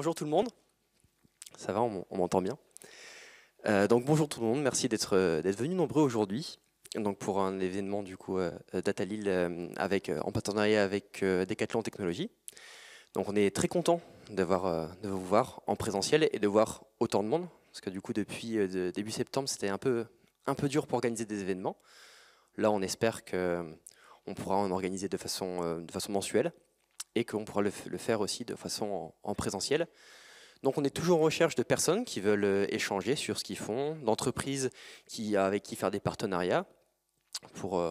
Bonjour tout le monde. Ça va, on m'entend bien. Donc bonjour tout le monde, merci d'être venus nombreux aujourd'hui. Donc pour un événement du coup Data Lille en partenariat avec Decathlon Technologies. Donc on est très content de vous voir en présentiel et de voir autant de monde, parce que du coup depuis début septembre c'était un peu dur pour organiser des événements. Là on espère qu'on pourra en organiser de façon mensuelle et qu'on pourra le faire aussi de façon en présentiel. Donc on est toujours en recherche de personnes qui veulent échanger sur ce qu'ils font, d'entreprises avec qui faire des partenariats pour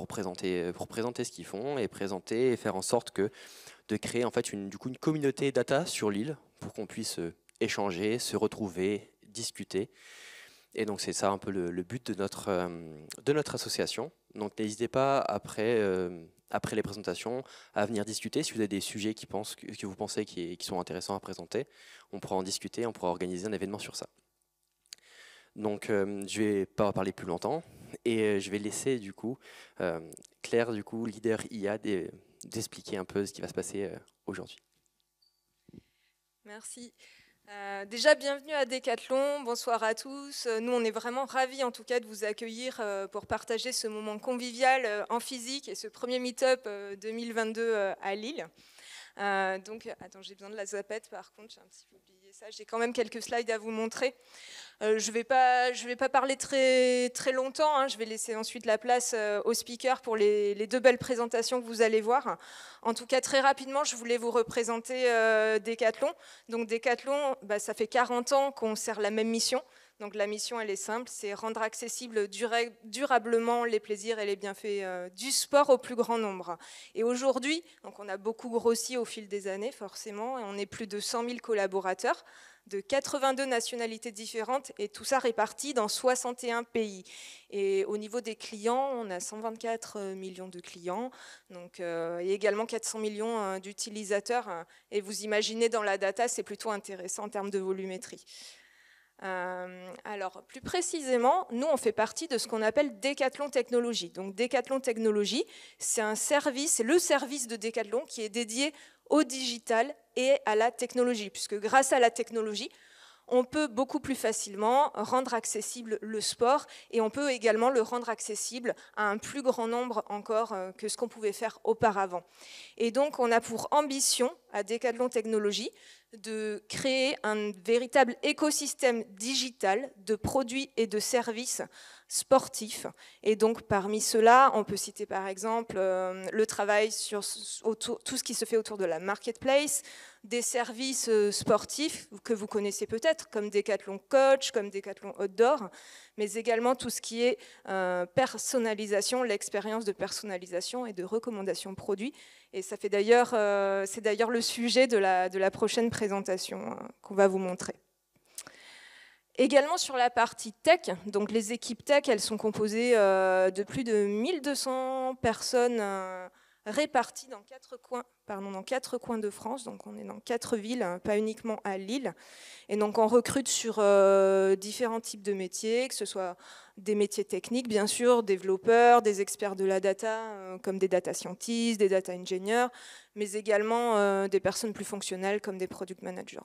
présenter ce qu'ils font et présenter et faire en sorte de créer en fait une communauté data sur l'île pour qu'on puisse échanger, se retrouver, discuter. Et donc c'est ça un peu le but de notre association. Donc n'hésitez pas après les présentations à venir discuter. Si vous avez des sujets que vous pensez qui sont intéressants à présenter, on pourra en discuter, on pourra organiser un événement sur ça. Donc je vais pas parler plus longtemps et je vais laisser du coup Claire, du coup leader IA, d'expliquer un peu ce qui va se passer aujourd'hui. Merci. Déjà, bienvenue à Decathlon, bonsoir à tous. Nous, on est vraiment ravis en tout cas de vous accueillir pour partager ce moment convivial en physique et ce premier meet-up 2022 à Lille. Attends, j'ai besoin de la zapette par contre, j'ai un petit peu oublié ça. J'ai quand même quelques slides à vous montrer. Je vais pas parler très, très longtemps, hein. Je vais laisser ensuite la place aux speakers pour les deux belles présentations que vous allez voir. En tout cas, très rapidement, je voulais vous représenter Decathlon. Donc Decathlon, ça fait 40 ans qu'on sert la même mission. Donc la mission, elle est simple, c'est rendre accessible durablement les plaisirs et les bienfaits du sport au plus grand nombre. Et aujourd'hui, donc on a beaucoup grossi au fil des années, forcément, et on est plus de 100 000 collaborateurs de 82 nationalités différentes, et tout ça réparti dans 61 pays. Et au niveau des clients, on a 124 millions de clients, donc, et également 400 millions d'utilisateurs. Et vous imaginez, dans la data, c'est plutôt intéressant en termes de volumétrie. Alors, plus précisément, nous, on fait partie de ce qu'on appelle Decathlon Technologies. Donc, Decathlon Technologies, c'est le service de Decathlon qui est dédié au digital et à la technologie, puisque grâce à la technologie, on peut beaucoup plus facilement rendre accessible le sport et on peut également le rendre accessible à un plus grand nombre encore que ce qu'on pouvait faire auparavant. Et donc, on a pour ambition, à Decathlon Technologies, de créer un véritable écosystème digital de produits et de services sportifs. Et donc, parmi ceux-là, on peut citer par exemple le travail sur tout ce qui se fait autour de la marketplace, des services sportifs que vous connaissez peut-être, comme Decathlon Coach, comme Decathlon Outdoor, mais également tout ce qui est personnalisation, l'expérience de personnalisation et de recommandation produits. Et ça fait d'ailleurs, c'est d'ailleurs le sujet de la prochaine présentation qu'on va vous montrer. Également sur la partie tech, donc les équipes tech, elles sont composées de plus de 1200 personnes réparties dans 4 coins de France. Donc on est dans 4 villes, pas uniquement à Lille. Et donc on recrute sur différents types de métiers, que ce soit des métiers techniques, bien sûr, développeurs, des experts de la data, comme des data scientists, des data engineers, mais également des personnes plus fonctionnelles, comme des product managers.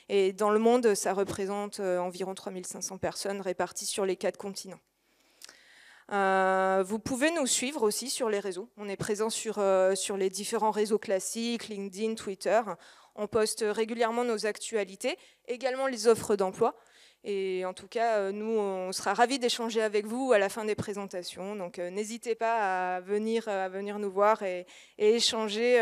Et dans le monde, ça représente environ 3500 personnes réparties sur les 4 continents. Vous pouvez nous suivre aussi sur les réseaux. On est présent sur les différents réseaux classiques, LinkedIn, Twitter. On poste régulièrement nos actualités, également les offres d'emploi. Et en tout cas, nous, on sera ravis d'échanger avec vous à la fin des présentations. Donc, n'hésitez pas à venir nous voir et échanger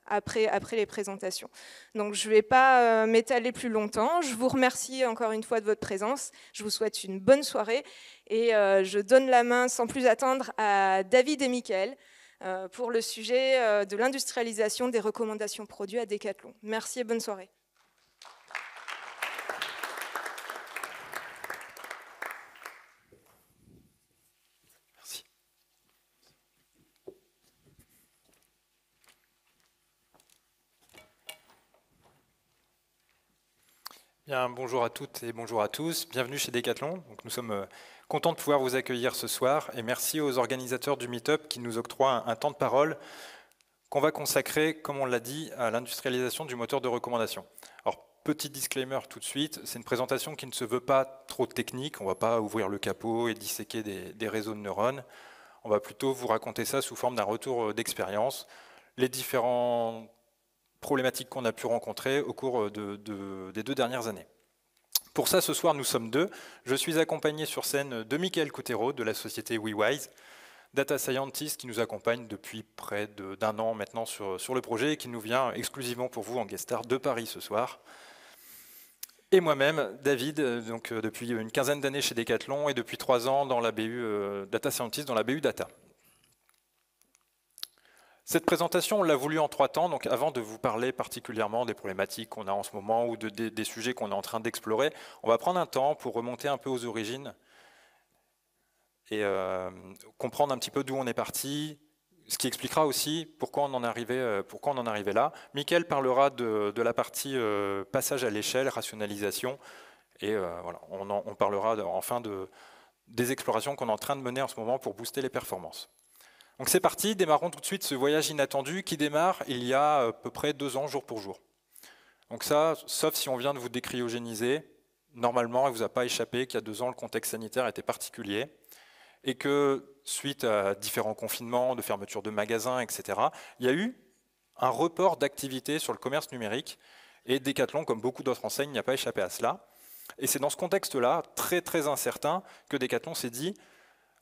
après les présentations. Donc, je ne vais pas m'étaler plus longtemps. Je vous remercie encore une fois de votre présence. Je vous souhaite une bonne soirée. Et je donne la main sans plus attendre à David et Mickaël pour le sujet de l'industrialisation des recommandations produits à Decathlon. Merci et bonne soirée. Merci. Bien, bonjour à toutes et bonjour à tous. Bienvenue chez Decathlon. Donc, nous sommes contents de pouvoir vous accueillir ce soir et merci aux organisateurs du Meetup qui nous octroient un temps de parole qu'on va consacrer, comme on l'a dit, à l'industrialisation du moteur de recommandation. Alors, petit disclaimer tout de suite, c'est une présentation qui ne se veut pas trop technique, on ne va pas ouvrir le capot et disséquer des réseaux de neurones, on va plutôt vous raconter ça sous forme d'un retour d'expérience, les différentes problématiques qu'on a pu rencontrer au cours des 2 dernières années. Pour ça, ce soir, nous sommes 2. Je suis accompagné sur scène de Michael Coutero de la société WeWise, data scientist qui nous accompagne depuis près d'1 an maintenant sur le projet et qui nous vient exclusivement pour vous en guest star de Paris ce soir. Et moi-même, David, donc depuis une quinzaine d'années chez Decathlon et depuis 3 ans dans la BU data scientist dans la BU data. Cette présentation, on l'a voulu en 3 temps, donc avant de vous parler particulièrement des problématiques qu'on a en ce moment ou des sujets qu'on est en train d'explorer, on va prendre un temps pour remonter un peu aux origines et comprendre un petit peu d'où on est parti, ce qui expliquera aussi pourquoi on en est arrivé là. Mickaël parlera de la partie passage à l'échelle, rationalisation, et voilà, on parlera enfin des explorations qu'on est en train de mener en ce moment pour booster les performances. Donc c'est parti, démarrons tout de suite ce voyage inattendu qui démarre il y a à peu près 2 ans, jour pour jour. Donc ça, sauf si on vient de vous décryogéniser, normalement, il ne vous a pas échappé qu'il y a 2 ans, le contexte sanitaire était particulier et que suite à différents confinements, de fermetures de magasins, etc., il y a eu un report d'activité sur le commerce numérique et Decathlon, comme beaucoup d'autres enseignes, n'a pas échappé à cela. Et c'est dans ce contexte-là, très très incertain, que Decathlon s'est dit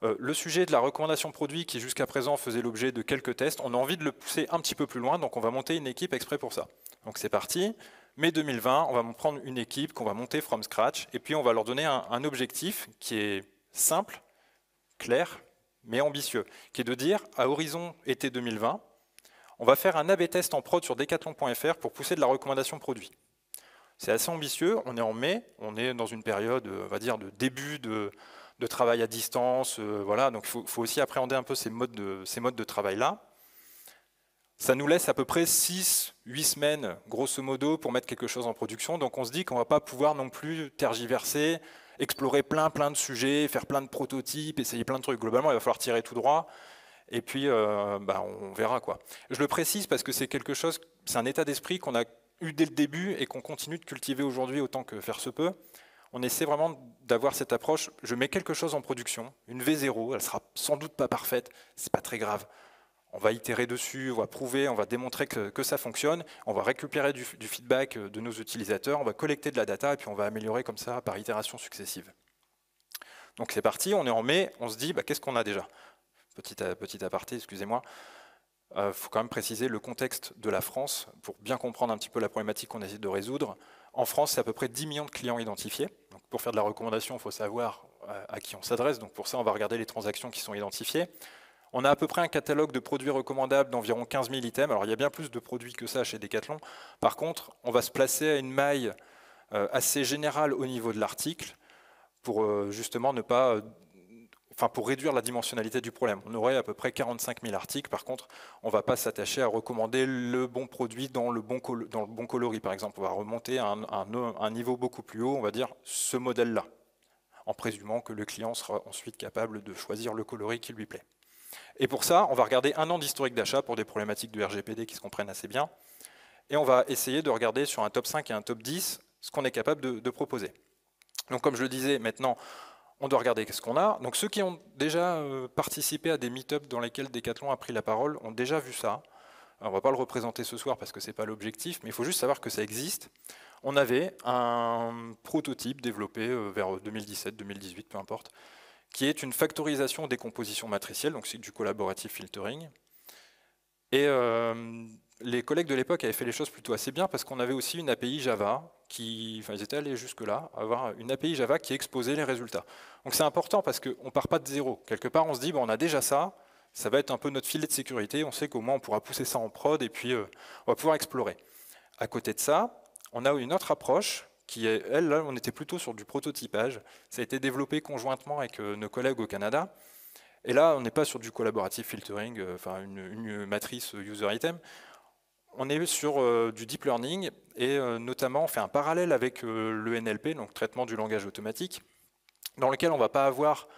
le sujet de la recommandation produit qui jusqu'à présent faisait l'objet de quelques tests, on a envie de le pousser un petit peu plus loin, donc on va monter une équipe exprès pour ça. Donc c'est parti, mai 2020, on va prendre une équipe qu'on va monter from scratch, et puis on va leur donner un objectif qui est simple, clair, mais ambitieux, qui est de dire, à horizon été 2020, on va faire un A/B test en prod sur decathlon.fr pour pousser de la recommandation produit. C'est assez ambitieux, on est en mai, on est dans une période, on va dire, de début de travail à distance, voilà, donc il faut aussi appréhender un peu ces modes de travail-là. Ça nous laisse à peu près 6-8 semaines, grosso modo, pour mettre quelque chose en production, donc on se dit qu'on ne va pas pouvoir non plus tergiverser, explorer plein de sujets, faire plein de prototypes, essayer plein de trucs. Globalement, il va falloir tirer tout droit, et puis on verra quoi. Je le précise parce que c'est un état d'esprit qu'on a eu dès le début et qu'on continue de cultiver aujourd'hui autant que faire se peut. On essaie vraiment d'avoir cette approche, je mets quelque chose en production, une V0, elle sera sans doute pas parfaite, c'est pas très grave. On va itérer dessus, on va prouver, on va démontrer que ça fonctionne, on va récupérer du feedback de nos utilisateurs, on va collecter de la data et puis on va améliorer comme ça par itération successive. Donc c'est parti, on est en mai, on se dit qu'est-ce qu'on a déjà ? Petit aparté, excusez-moi. Il faut quand même préciser le contexte de la France pour bien comprendre un petit peu la problématique qu'on essaie de résoudre. En France, c'est à peu près 10 millions de clients identifiés. Donc pour faire de la recommandation, il faut savoir à qui on s'adresse. Donc pour ça, on va regarder les transactions qui sont identifiées. On a à peu près un catalogue de produits recommandables d'environ 15 000 items. Alors il y a bien plus de produits que ça chez Decathlon. Par contre, on va se placer à une maille assez générale au niveau de l'article pour justement ne pas... pour réduire la dimensionnalité du problème. On aurait à peu près 45 000 articles, par contre, on ne va pas s'attacher à recommander le bon produit dans le bon coloris, par exemple. On va remonter à un niveau beaucoup plus haut, on va dire ce modèle-là, en présumant que le client sera ensuite capable de choisir le coloris qui lui plaît. Et pour ça, on va regarder 1 an d'historique d'achat pour des problématiques de RGPD qui se comprennent assez bien, et on va essayer de regarder sur un top 5 et un top 10 ce qu'on est capable de proposer. Donc comme je le disais, maintenant, on doit regarder ce qu'on a. Donc ceux qui ont déjà participé à des meet-ups dans lesquels Decathlon a pris la parole ont déjà vu ça. Alors, on ne va pas le représenter ce soir parce que ce n'est pas l'objectif, mais il faut juste savoir que ça existe. On avait un prototype développé vers 2017-2018, peu importe, qui est une factorisation des compositions matricielles, donc c'est du collaborative filtering. Et les collègues de l'époque avaient fait les choses plutôt assez bien parce qu'on avait aussi une API Java ils étaient allés jusque-là, avoir une API Java qui exposait les résultats. Donc c'est important parce qu'on ne part pas de zéro. Quelque part, on se dit, on a déjà ça va être un peu notre filet de sécurité, on sait qu'au moins on pourra pousser ça en prod et puis on va pouvoir explorer. À côté de ça, on a une autre approche qui est, elle, là, on était plutôt sur du prototypage. Ça a été développé conjointement avec nos collègues au Canada. Et là, on n'est pas sur du collaborative filtering, une matrice user item. On est sur du deep learning et notamment on fait un parallèle avec le NLP, donc traitement du langage automatique, dans lequel on va pas avoir,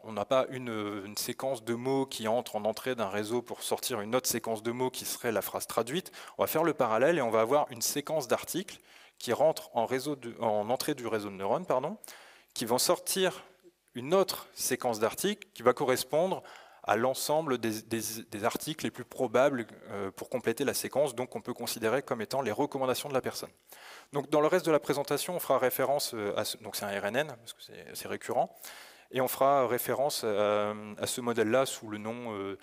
on n'a pas une séquence de mots qui entre en entrée d'un réseau pour sortir une autre séquence de mots qui serait la phrase traduite. On va faire le parallèle et on va avoir une séquence d'articles qui rentrent en entrée du réseau de neurones, qui vont sortir une autre séquence d'articles qui va correspondre à l'ensemble des articles les plus probables pour compléter la séquence, donc on peut considérer comme étant les recommandations de la personne. Donc dans le reste de la présentation, on fera référence donc c'est un RNN, parce que c'est récurrent, et on fera référence à ce modèle-là sous le nom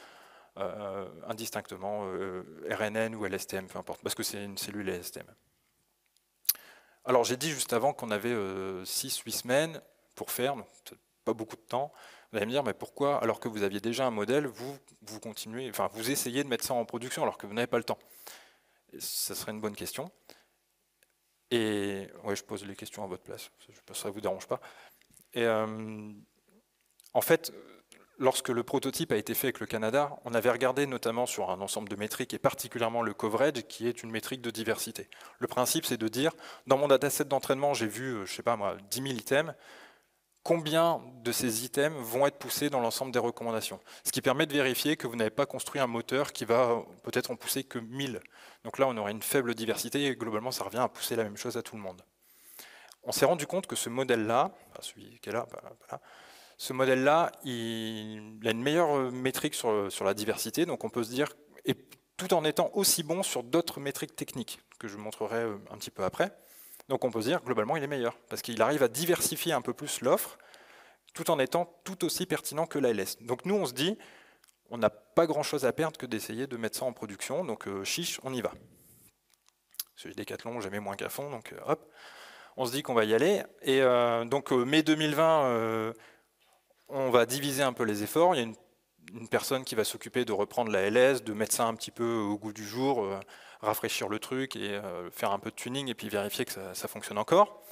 indistinctement RNN ou LSTM, peu importe, parce que c'est une cellule LSTM. Alors j'ai dit juste avant qu'on avait 6-8 semaines pour faire, donc pas beaucoup de temps. Vous allez me dire, mais pourquoi, alors que vous aviez déjà un modèle, vous continuez, enfin vous essayez de mettre ça en production alors que vous n'avez pas le temps? Ça serait une bonne question. Et ouais, je pose les questions à votre place, ça ne vous dérange pas. Et en fait, lorsque le prototype a été fait avec le Canada, on avait regardé notamment sur un ensemble de métriques, et particulièrement le coverage, qui est une métrique de diversité. Le principe, c'est de dire, dans mon dataset d'entraînement, j'ai vu, je sais pas moi, 10 000 items, combien de ces items vont être poussés dans l'ensemble des recommandations. Ce qui permet de vérifier que vous n'avez pas construit un moteur qui va peut-être en pousser que 1000. Donc là, on aurait une faible diversité, et globalement, ça revient à pousser la même chose à tout le monde. On s'est rendu compte que ce modèle-là, celui qui est là, voilà, ce modèle-là, il a une meilleure métrique sur la diversité, donc on peut se dire, et tout en étant aussi bon sur d'autres métriques techniques, que je montrerai un petit peu après. Donc on peut se dire, globalement, il est meilleur, parce qu'il arrive à diversifier un peu plus l'offre, tout en étant tout aussi pertinent que l'ALS. Donc nous, on se dit, on n'a pas grand-chose à perdre que d'essayer de mettre ça en production, donc chiche, on y va. Celui Decathlon, jamais moins qu'à fond, donc hop, on se dit qu'on va y aller. Et donc mai 2020, on va diviser un peu les efforts. Il y a une personne qui va s'occuper de reprendre la LS, de mettre ça un petit peu au goût du jour, rafraîchir le truc et faire un peu de tuning et puis vérifier que ça fonctionne encore.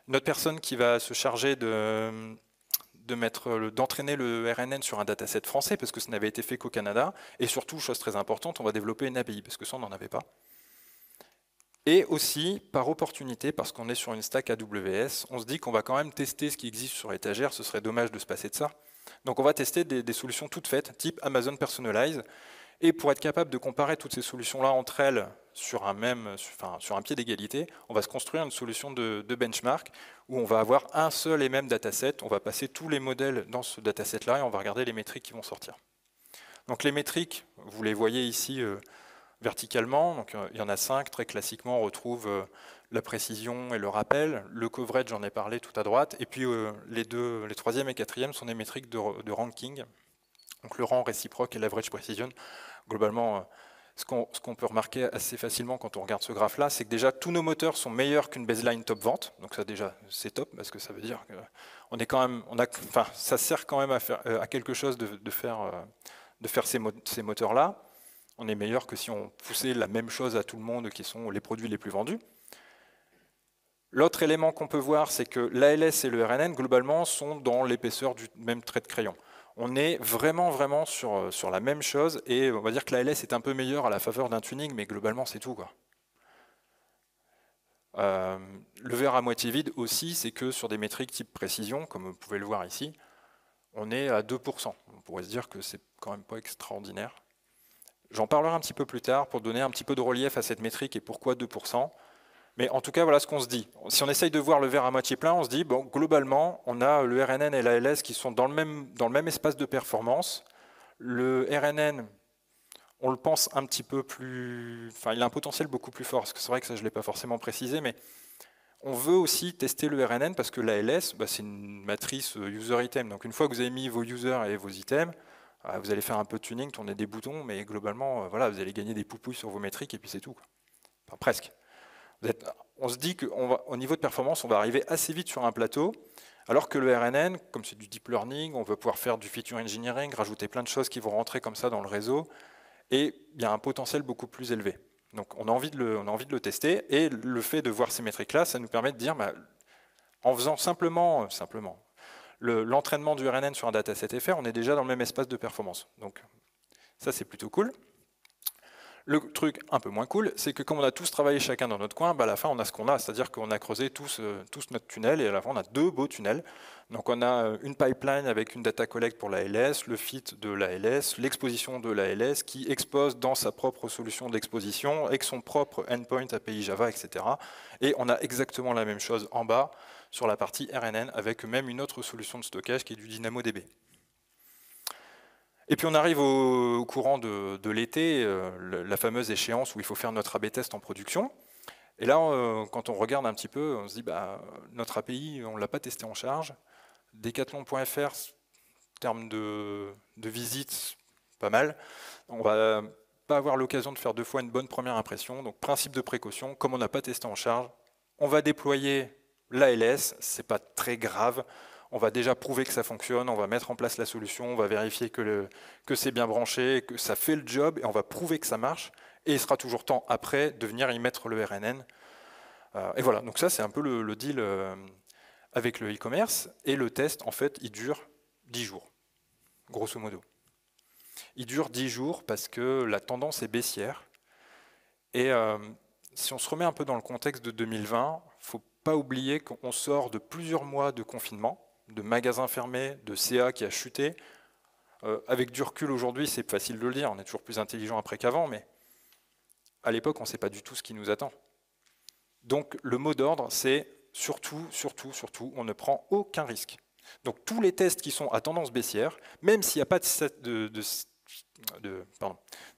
Une autre personne qui va se charger d'entraîner le RNN sur un dataset français parce que ça n'avait été fait qu'au Canada. Et surtout, chose très importante, on va développer une API parce que ça, on n'en avait pas. Et aussi, par opportunité, parce qu'on est sur une stack AWS, on se dit qu'on va quand même tester ce qui existe sur étagère, ce serait dommage de se passer de ça. Donc on va tester des solutions toutes faites, type Amazon Personalize, et pour être capable de comparer toutes ces solutions-là entre elles sur un pied d'égalité, on va se construire une solution de benchmark où on va avoir un seul et même dataset, on va passer tous les modèles dans ce dataset-là et on va regarder les métriques qui vont sortir. Donc les métriques, vous les voyez ici verticalement, donc il y en a 5, très classiquement on retrouve la précision et le rappel, le coverage j'en ai parlé tout à droite, et puis les troisième et quatrième sont des métriques de ranking, donc le rang réciproque et l'average precision. Globalement, ce qu'on peut remarquer assez facilement quand on regarde ce graphe-là, c'est que déjà tous nos moteurs sont meilleurs qu'une baseline top vente, donc ça déjà c'est top, parce que ça veut dire que ça sert quand même à quelque chose de faire ces moteurs-là. On est meilleur que si on poussait la même chose à tout le monde, qui sont les produits les plus vendus. L'autre élément qu'on peut voir, c'est que l'ALS et le RNN, globalement, sont dans l'épaisseur du même trait de crayon. On est vraiment sur la même chose, et on va dire que l'ALS est un peu meilleur à la faveur d'un tuning, mais globalement, c'est tout, quoi. Le verre à moitié vide aussi, c'est que sur des métriques type précision, comme vous pouvez le voir ici, on est à 2%. On pourrait se dire que c'est quand même pas extraordinaire. J'en parlerai un petit peu plus tard pour donner un petit peu de relief à cette métrique et pourquoi 2%. Mais en tout cas, voilà ce qu'on se dit. Si on essaye de voir le verre à moitié plein, on se dit, bon, globalement, on a le RNN et la LS qui sont dans le même espace de performance. Le RNN, on le pense un petit peu plus... Enfin, il a un potentiel beaucoup plus fort, parce que c'est vrai que ça, je ne l'ai pas forcément précisé, mais on veut aussi tester le RNN parce que la LS, c'est une matrice user item. Donc une fois que vous avez mis vos users et vos items, vous allez faire un peu de tuning, tourner des boutons, mais globalement, voilà, vous allez gagner des poupouilles sur vos métriques et puis c'est tout, quoi. Enfin, presque. On se dit qu'au niveau de performance, on va arriver assez vite sur un plateau, alors que le RNN, comme c'est du deep learning, on veut pouvoir faire du feature engineering, rajouter plein de choses qui vont rentrer comme ça dans le réseau, et il y a un potentiel beaucoup plus élevé. Donc on a envie de le tester, et le fait de voir ces métriques-là, ça nous permet de dire, en faisant simplement l'entraînement du RNN sur un dataset FR, on est déjà dans le même espace de performance. Donc ça, c'est plutôt cool. Le truc un peu moins cool, c'est que comme on a tous travaillé chacun dans notre coin, à la fin on a ce qu'on a, c'est-à-dire qu'on a creusé tous notre tunnel et à la fin on a 2 beaux tunnels. Donc on a une pipeline avec une data collect pour l'ALS, le fit de l'ALS, l'exposition de l'ALS qui expose dans sa propre solution d'exposition avec son propre endpoint API Java, etc. Et on a exactement la même chose en bas sur la partie RNN avec même une autre solution de stockage qui est du DynamoDB. Et puis on arrive au courant de l'été, la fameuse échéance où il faut faire notre A/B test en production. Et là, quand on regarde un petit peu, on se dit notre API, on ne l'a pas testé en charge. Decathlon.fr, en termes de visite, pas mal. On va pas avoir l'occasion de faire 2 fois une bonne première impression. Donc principe de précaution, comme on n'a pas testé en charge, on va déployer l'ALS, c'est pas très grave. On va déjà prouver que ça fonctionne, on va mettre en place la solution, on va vérifier que c'est bien branché, que ça fait le job, et on va prouver que ça marche. Et il sera toujours temps après de venir y mettre le RNN. Et voilà, donc ça c'est un peu le deal avec le e-commerce. Et le test, en fait, il dure 10 jours, grosso modo. Il dure 10 jours parce que la tendance est baissière. Et si on se remet un peu dans le contexte de 2020, il ne faut pas oublier qu'on sort de plusieurs mois de confinement, de magasins fermés, de CA qui a chuté. Avec du recul aujourd'hui, c'est facile de le dire, on est toujours plus intelligent après qu'avant, mais à l'époque, on ne sait pas du tout ce qui nous attend. Donc le mot d'ordre, c'est surtout, on ne prend aucun risque. Donc tous les tests qui sont à tendance baissière, même s'il n'y a pas de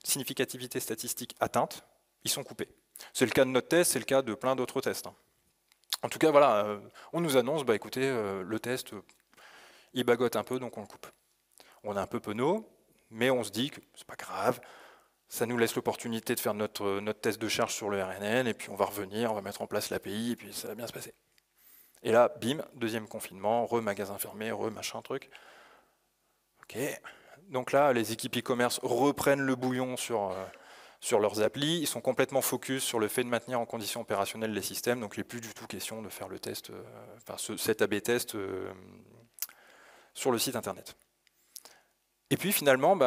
significativité statistique atteinte, ils sont coupés. C'est le cas de notre test, c'est le cas de plein d'autres tests. En tout cas, voilà, on nous annonce, écoutez, le test, il bagote un peu, donc on le coupe. On est un peu penaud, mais on se dit que c'est pas grave, ça nous laisse l'opportunité de faire notre test de charge sur le RNN, et puis on va revenir, on va mettre en place l'API, et puis ça va bien se passer. Et là, bim, deuxième confinement, magasin fermé, machin truc. Ok, donc là, les équipes e-commerce reprennent le bouillon sur leurs applis, ils sont complètement focus sur le fait de maintenir en condition opérationnelle les systèmes, donc il n'est plus du tout question de faire le test, cet A/B test sur le site internet. Et puis finalement,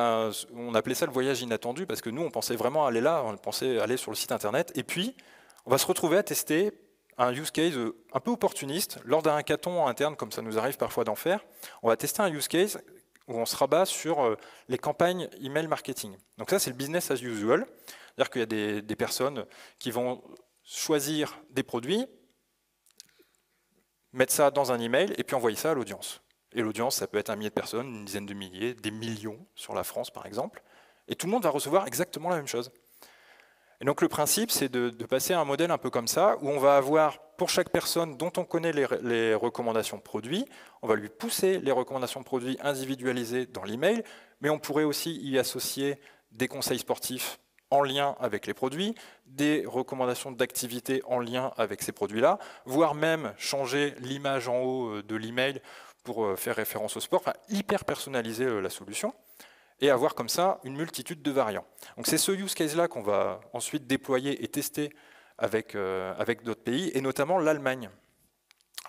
on appelait ça le voyage inattendu, parce que nous, on pensait vraiment aller là, on pensait aller sur le site internet, et puis on va se retrouver à tester un use case un peu opportuniste, lors d'un hackathon interne, comme ça nous arrive parfois d'en faire, on va tester un use case où on se rabat sur les campagnes email marketing. Donc ça, c'est le business as usual. C'est-à-dire qu'il y a des personnes qui vont choisir des produits, mettre ça dans un email et puis envoyer ça à l'audience. Et l'audience, ça peut être 1 millier de personnes, une dizaine de milliers, des millions sur la France par exemple. Et tout le monde va recevoir exactement la même chose. Et donc le principe, c'est de passer à un modèle un peu comme ça, où on va avoir pour chaque personne dont on connaît les recommandations produits, on va lui pousser les recommandations produits individualisées dans l'email, mais on pourrait aussi y associer des conseils sportifs en lien avec les produits, des recommandations d'activités en lien avec ces produits-là, voire même changer l'image en haut de l'email pour faire référence au sport, enfin, hyper personnaliser la solution, et avoir comme ça une multitude de variants. Donc c'est ce use case-là qu'on va ensuite déployer et tester avec d'autres pays, et notamment l'Allemagne.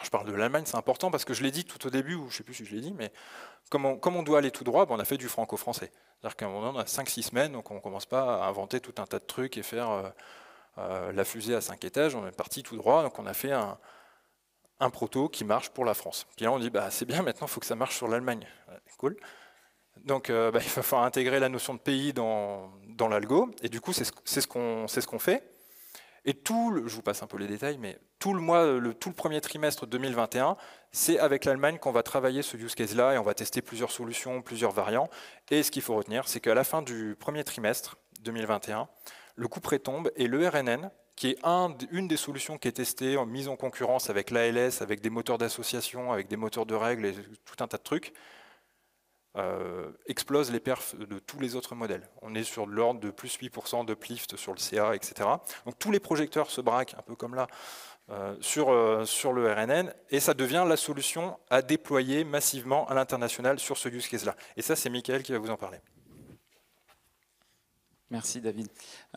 Je parle de l'Allemagne, c'est important parce que je l'ai dit tout au début, ou je ne sais plus si je l'ai dit, mais comme on doit aller tout droit, on a fait du franco-français. C'est-à-dire qu'à un moment, on a 5-6 semaines, donc on ne commence pas à inventer tout un tas de trucs et faire la fusée à 5 étages, on est parti tout droit, donc on a fait un proto qui marche pour la France. Puis là on dit, c'est bien, maintenant il faut que ça marche sur l'Allemagne. Cool. Donc il va falloir intégrer la notion de pays dans l'algo, et du coup c'est ce qu'on fait. Et je vous passe un peu les détails, mais tout le premier trimestre 2021, c'est avec l'Allemagne qu'on va travailler ce use case-là, et on va tester plusieurs solutions, plusieurs variants. Et ce qu'il faut retenir, c'est qu'à la fin du premier trimestre 2021, le coup près tombe, et le RNN, qui est une des solutions qui est testée, en mise en concurrence avec l'ALS, avec des moteurs d'association, avec des moteurs de règles, et tout un tas de trucs, explose les perfs de tous les autres modèles. On est sur de l'ordre de plus 8% d'uplift sur le CA, etc. Donc tous les projecteurs se braquent, un peu comme là, sur le RNN, et ça devient la solution à déployer massivement à l'international sur ce use case-là. Et ça, c'est Mickaël qui va vous en parler. Merci David.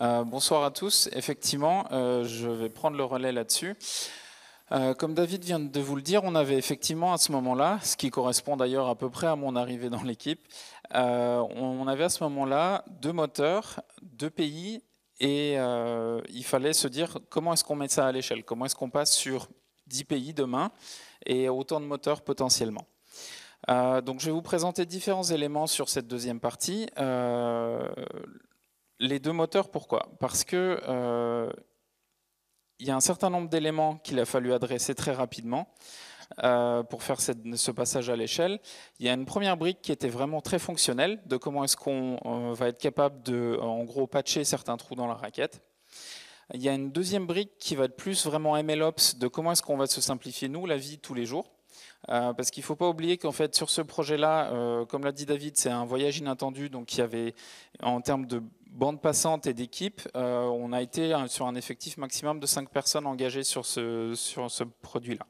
Bonsoir à tous. Effectivement, je vais prendre le relais là-dessus. Comme David vient de vous le dire, on avait effectivement à ce moment-là, ce qui correspond d'ailleurs à peu près à mon arrivée dans l'équipe, on avait à ce moment-là 2 moteurs, 2 pays Et il fallait se dire comment est-ce qu'on met ça à l'échelle, comment est-ce qu'on passe sur 10 pays demain et autant de moteurs potentiellement. Donc je vais vous présenter différents éléments sur cette deuxième partie. Les deux moteurs, pourquoi? Parce que il y a un certain nombre d'éléments qu'il a fallu adresser très rapidement pour faire ce passage à l'échelle. Il y a une première brique qui était vraiment très fonctionnelle, de comment est-ce qu'on va être capable de, en gros, patcher certains trous dans la raquette. Il y a une deuxième brique qui va être plus vraiment MLOps, de comment est-ce qu'on va se simplifier, nous, la vie tous les jours. Parce qu'il ne faut pas oublier qu'en fait, sur ce projet-là, comme l'a dit David, c'est un voyage inattendu, donc il y avait, en termes de bande passante et d'équipe, on a été sur un effectif maximum de 5 personnes engagées sur ce produit-là.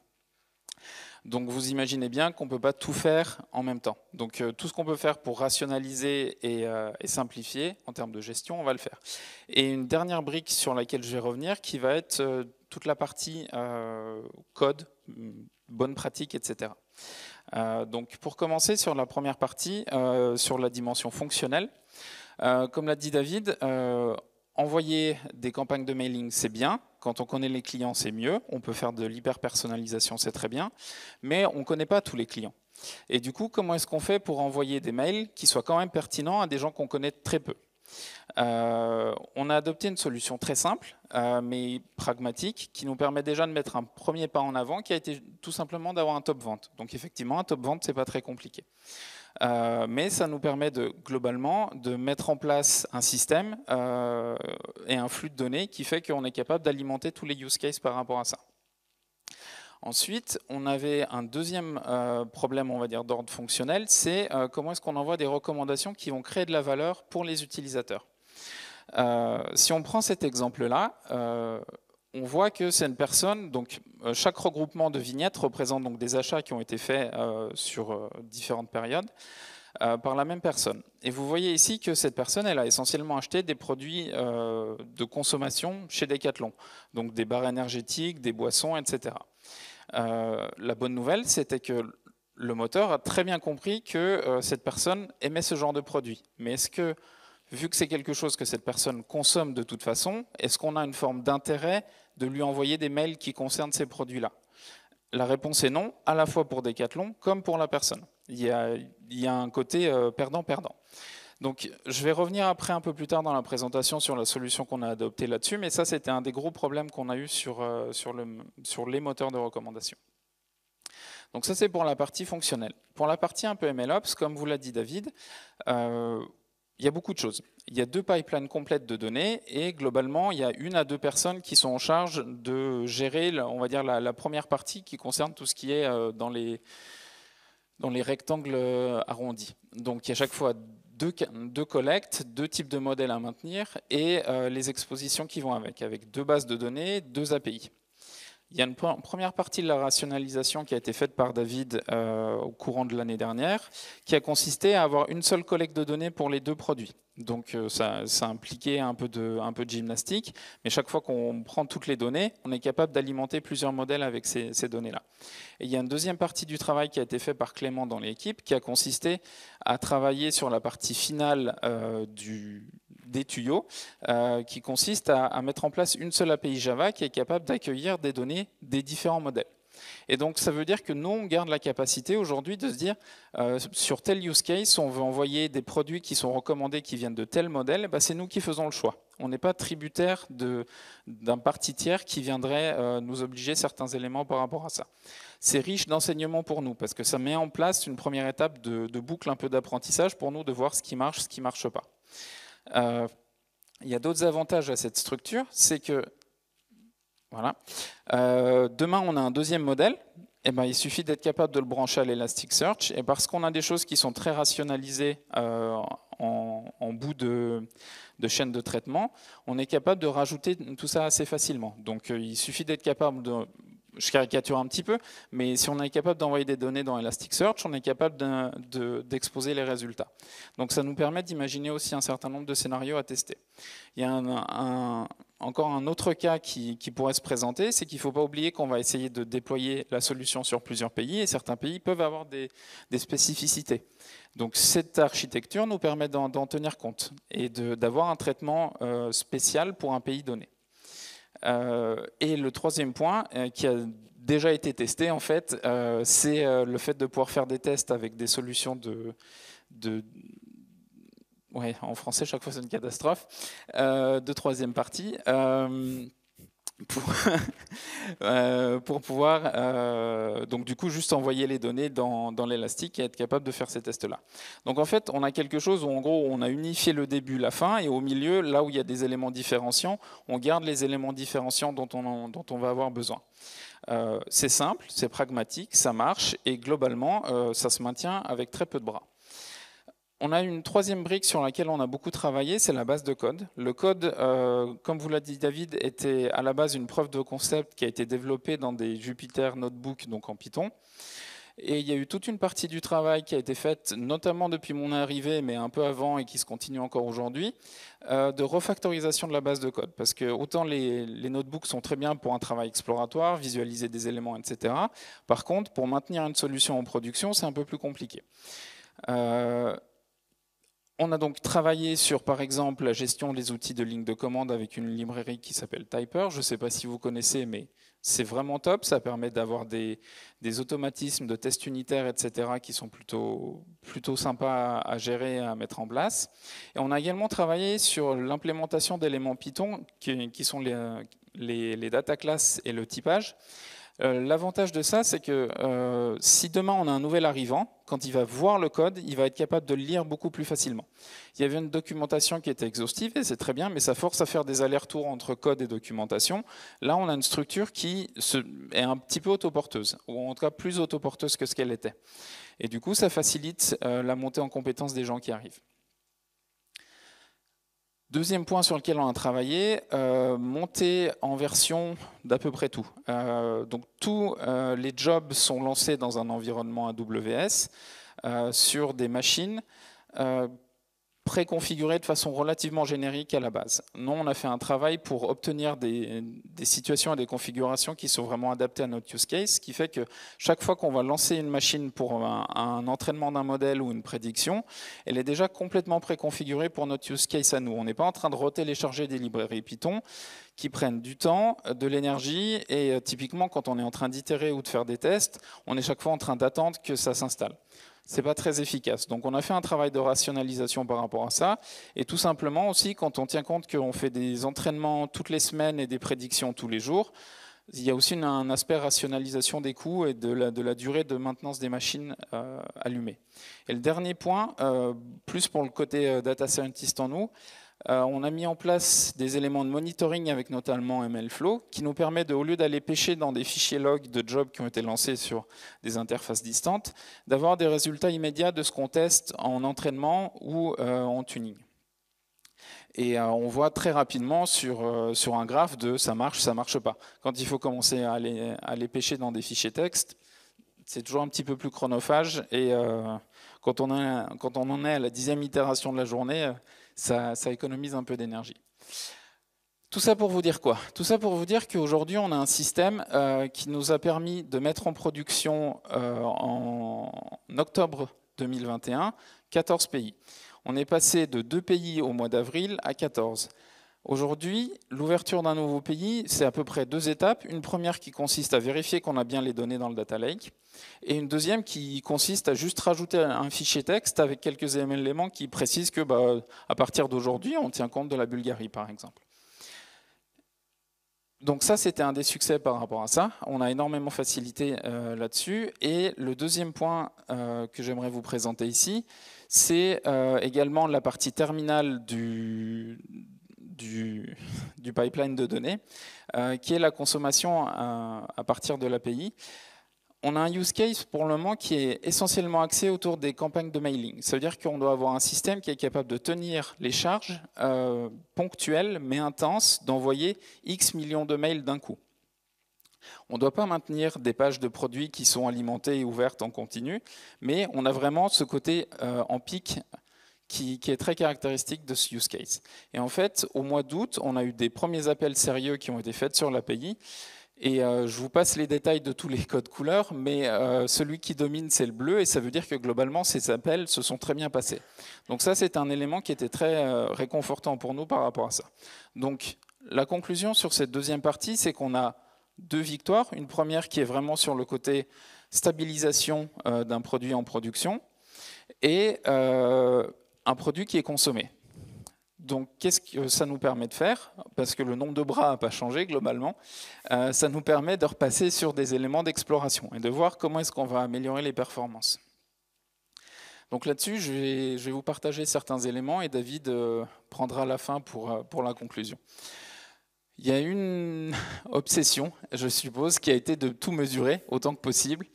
Donc vous imaginez bien qu'on ne peut pas tout faire en même temps. Donc tout ce qu'on peut faire pour rationaliser et simplifier en termes de gestion, on va le faire. Et une dernière brique sur laquelle je vais revenir, qui va être toute la partie code, bonne pratique, etc. Donc pour commencer sur la première partie, sur la dimension fonctionnelle, comme l'a dit David, envoyer des campagnes de mailing, c'est bien. Quand on connaît les clients, c'est mieux. On peut faire de l'hyper-personnalisation, c'est très bien. Mais on ne connaît pas tous les clients. Et du coup, comment est-ce qu'on fait pour envoyer des mails qui soient quand même pertinents à des gens qu'on connaît très peu? On a adopté une solution très simple, mais pragmatique, qui nous permet déjà de mettre un premier pas en avant, qui a été tout simplement d'avoir un top vente. Donc effectivement, un top vente, c'est pas très compliqué. Mais ça nous permet globalement de mettre en place un système et un flux de données qui fait qu'on est capable d'alimenter tous les use cases par rapport à ça. Ensuite, on avait un deuxième problème, on va dire, d'ordre fonctionnel, c'est comment est-ce qu'on envoie des recommandations qui vont créer de la valeur pour les utilisateurs. Si on prend cet exemple-là, on voit que c'est une personne, donc chaque regroupement de vignettes représente donc des achats qui ont été faits sur différentes périodes par la même personne. Et vous voyez ici que cette personne, elle a essentiellement acheté des produits de consommation chez Decathlon, donc des barres énergétiques, des boissons, etc. La bonne nouvelle, c'était que le moteur a très bien compris que cette personne aimait ce genre de produit. Mais est-ce que, vu que c'est quelque chose que cette personne consomme de toute façon, est-ce qu'on a une forme d'intérêt de lui envoyer des mails qui concernent ces produits-là? La réponse est non, à la fois pour Decathlon comme pour la personne. Il y a un côté perdant-perdant. Donc, je vais revenir après un peu plus tard dans la présentation sur la solution qu'on a adoptée là-dessus, mais ça, c'était un des gros problèmes qu'on a eu sur les moteurs de recommandation. Donc ça, c'est pour la partie fonctionnelle. Pour la partie un peu MLOps, comme vous l'a dit David, il y a beaucoup de choses. Il y a 2 pipelines complètes de données et globalement, il y a 1 à 2 personnes qui sont en charge de gérer, on va dire, la première partie qui concerne tout ce qui est dans les rectangles arrondis. Donc il y a chaque fois 2 collectes, 2 types de modèles à maintenir et les expositions qui vont avec 2 bases de données, 2 API. Il y a une première partie de la rationalisation qui a été faite par David au courant de l'année dernière, qui a consisté à avoir une seule collecte de données pour les 2 produits. Donc ça impliquait un peu de gymnastique, mais chaque fois qu'on prend toutes les données, on est capable d'alimenter plusieurs modèles avec ces données-là. Et il y a une deuxième partie du travail qui a été fait par Clément dans l'équipe, qui a consisté à travailler sur la partie finale des tuyaux, qui consiste à mettre en place une seule API Java qui est capable d'accueillir des données des différents modèles. Et donc ça veut dire que nous, on garde la capacité aujourd'hui de se dire, sur tel use case, on veut envoyer des produits qui sont recommandés, qui viennent de tel modèle, c'est nous qui faisons le choix. On n'est pas tributaire d'un parti tiers qui viendrait nous obliger certains éléments par rapport à ça. C'est riche d'enseignements pour nous, parce que ça met en place une première étape de boucle un peu d'apprentissage pour nous, de voir ce qui marche, ce qui ne marche pas. Il y a d'autres avantages à cette structure, c'est que voilà. Demain, on a un deuxième modèle. Il suffit d'être capable de le brancher à l'Elasticsearch. Et parce qu'on a des choses qui sont très rationalisées en bout de chaîne de traitement, on est capable de rajouter tout ça assez facilement. Donc, il suffit d'être capable de... Je caricature un petit peu, mais si on est capable d'envoyer des données dans Elasticsearch, on est capable d'exposer les résultats. Donc ça nous permet d'imaginer aussi un certain nombre de scénarios à tester. Il y a encore un autre cas qui pourrait se présenter, c'est qu'il ne faut pas oublier qu'on va essayer de déployer la solution sur plusieurs pays, et certains pays peuvent avoir des spécificités. Donc cette architecture nous permet d'en tenir compte et d'avoir un traitement spécial pour un pays donné. Et le troisième point, qui a déjà été testé, en fait, c'est le fait de pouvoir faire des tests avec des solutions ouais, en français, chaque fois c'est une catastrophe, de troisième partie, pour pouvoir donc du coup juste envoyer les données dans l'Elastic et être capable de faire ces tests-là. Donc en fait, on a quelque chose où en gros on a unifié le début, la fin, et au milieu, là où il y a des éléments différenciants, on garde les éléments différenciants dont on va avoir besoin. C'est simple, c'est pragmatique, ça marche, et globalement, ça se maintient avec très peu de bras. On a une troisième brique sur laquelle on a beaucoup travaillé, c'est la base de code. Le code, comme vous l'a dit David, était à la base une preuve de concept qui a été développée dans des Jupyter Notebook, donc en Python. Et il y a eu toute une partie du travail qui a été faite, notamment depuis mon arrivée, mais un peu avant et qui se continue encore aujourd'hui, de refactorisation de la base de code. Parce que autant les notebooks sont très bien pour un travail exploratoire, visualiser des éléments, etc. Par contre, pour maintenir une solution en production, c'est un peu plus compliqué. On a donc travaillé sur, par exemple, la gestion des outils de ligne de commande avec une librairie qui s'appelle Typer. Je ne sais pas si vous connaissez, mais c'est vraiment top. Ça permet d'avoir des automatismes de tests unitaires, etc., qui sont plutôt sympas à gérer et à mettre en place. Et on a également travaillé sur l'implémentation d'éléments Python, qui sont les data classes et le typage. L'avantage de ça, c'est que si demain on a un nouvel arrivant, quand il va voir le code, il va être capable de le lire beaucoup plus facilement. Il y avait une documentation qui était exhaustive, et c'est très bien, mais ça force à faire des allers-retours entre code et documentation. Là, on a une structure qui est un petit peu autoporteuse, ou en tout cas plus autoporteuse que ce qu'elle était. Et du coup, ça facilite la montée en compétence des gens qui arrivent. Deuxième point sur lequel on a travaillé, monter en version d'à peu près tout. Donc tous les jobs sont lancés dans un environnement AWS sur des machines préconfigurées de façon relativement générique à la base. Nous, on a fait un travail pour obtenir des situations et des configurations qui sont vraiment adaptées à notre use case, ce qui fait que chaque fois qu'on va lancer une machine pour un entraînement d'un modèle ou une prédiction, elle est déjà complètement préconfigurée pour notre use case à nous. On n'est pas en train de retélécharger des librairies Python qui prennent du temps, de l'énergie, et typiquement quand on est en train d'itérer ou de faire des tests, on est chaque fois en train d'attendre que ça s'installe. C'est pas très efficace. Donc on a fait un travail de rationalisation par rapport à ça, et tout simplement aussi quand on tient compte qu'on fait des entraînements toutes les semaines et des prédictions tous les jours, il y a aussi un aspect rationalisation des coûts et de la durée de maintenance des machines allumées. Et le dernier point, plus pour le côté data scientist en nous, on a mis en place des éléments de monitoring avec notamment MLflow qui nous permet, au lieu d'aller pêcher dans des fichiers log de jobs qui ont été lancés sur des interfaces distantes, d'avoir des résultats immédiats de ce qu'on teste en entraînement ou en tuning. Et on voit très rapidement sur un graphe de ça marche pas. Quand il faut commencer à aller pêcher dans des fichiers texte, c'est toujours un petit peu plus chronophage, et quand on en est à la 10e itération de la journée, ça économise un peu d'énergie. Tout ça pour vous dire quoi? Tout ça pour vous dire qu'aujourd'hui, on a un système qui nous a permis de mettre en production en octobre 2021 14 pays. On est passé de 2 pays au mois d'avril à 14. Aujourd'hui, l'ouverture d'un nouveau pays, c'est à peu près 2 étapes. Une première qui consiste à vérifier qu'on a bien les données dans le data lake, et une deuxième qui consiste à juste rajouter un fichier texte avec quelques éléments qui précisent que à partir d'aujourd'hui, on tient compte de la Bulgarie, par exemple. Donc ça, c'était un des succès par rapport à ça. On a énormément facilité là-dessus. Et le deuxième point que j'aimerais vous présenter ici, c'est également la partie terminale du pipeline de données, qui est la consommation à partir de l'API. On a un use case pour le moment qui est essentiellement axé autour des campagnes de mailing. Ça veut dire qu'on doit avoir un système qui est capable de tenir les charges ponctuelles mais intenses d'envoyer X millions de mails d'un coup. On ne doit pas maintenir des pages de produits qui sont alimentées et ouvertes en continu, mais on a vraiment ce côté en pic qui est très caractéristique de ce use case. Et en fait, au mois d'août, on a eu des premiers appels sérieux qui ont été faits sur l'API. Et je vous passe les détails de tous les codes couleurs, mais celui qui domine, c'est le bleu, et ça veut dire que globalement, ces appels se sont très bien passés. Donc ça, c'est un élément qui était très réconfortant pour nous par rapport à ça. Donc la conclusion sur cette deuxième partie, c'est qu'on a 2 victoires. Une première qui est vraiment sur le côté stabilisation d'un produit en production, et un produit qui est consommé. Donc, qu'est-ce que ça nous permet de faire? Parce que le nombre de bras n'a pas changé globalement. Ça nous permet de repasser sur des éléments d'exploration et de voir comment est-ce qu'on va améliorer les performances. Donc là-dessus, je vais vous partager certains éléments et David prendra la fin pour la conclusion. Il y a une obsession, je suppose, qui a été de tout mesurer autant que possible.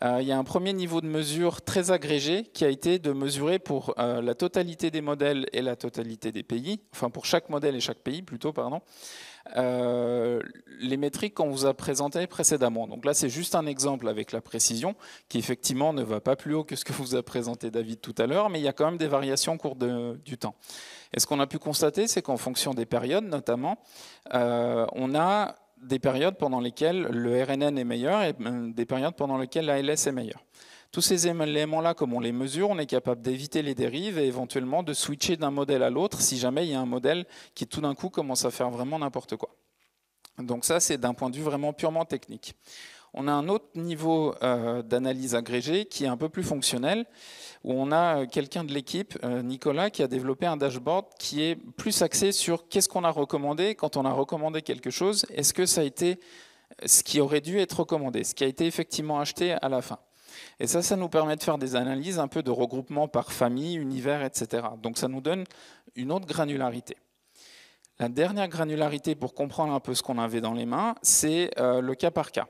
Il y a un premier niveau de mesure très agrégé qui a été de mesurer pour la totalité des modèles et la totalité des pays, enfin pour chaque modèle et chaque pays plutôt, pardon, les métriques qu'on vous a présentées précédemment. Donc là, c'est juste un exemple avec la précision qui effectivement ne va pas plus haut que ce que vous a présenté David tout à l'heure, mais il y a quand même des variations au cours du temps. Et ce qu'on a pu constater, c'est qu'en fonction des périodes notamment, on a des périodes pendant lesquelles le RNN est meilleur et des périodes pendant lesquelles l'ALS est meilleur. Tous ces éléments-là, comme on les mesure, on est capable d'éviter les dérives et éventuellement de switcher d'un modèle à l'autre si jamais il y a un modèle qui tout d'un coup commence à faire vraiment n'importe quoi. Donc ça, c'est d'un point de vue vraiment purement technique. On a un autre niveau d'analyse agrégée qui est un peu plus fonctionnel, où on a quelqu'un de l'équipe, Nicolas, qui a développé un dashboard qui est plus axé sur qu'est-ce qu'on a recommandé. Quand on a recommandé quelque chose, est-ce que ça a été ce qui aurait dû être recommandé, ce qui a été effectivement acheté à la fin. Et ça nous permet de faire des analyses un peu de regroupement par famille, univers, etc. Donc ça nous donne une autre granularité. La dernière granularité pour comprendre un peu ce qu'on avait dans les mains, c'est le cas par cas.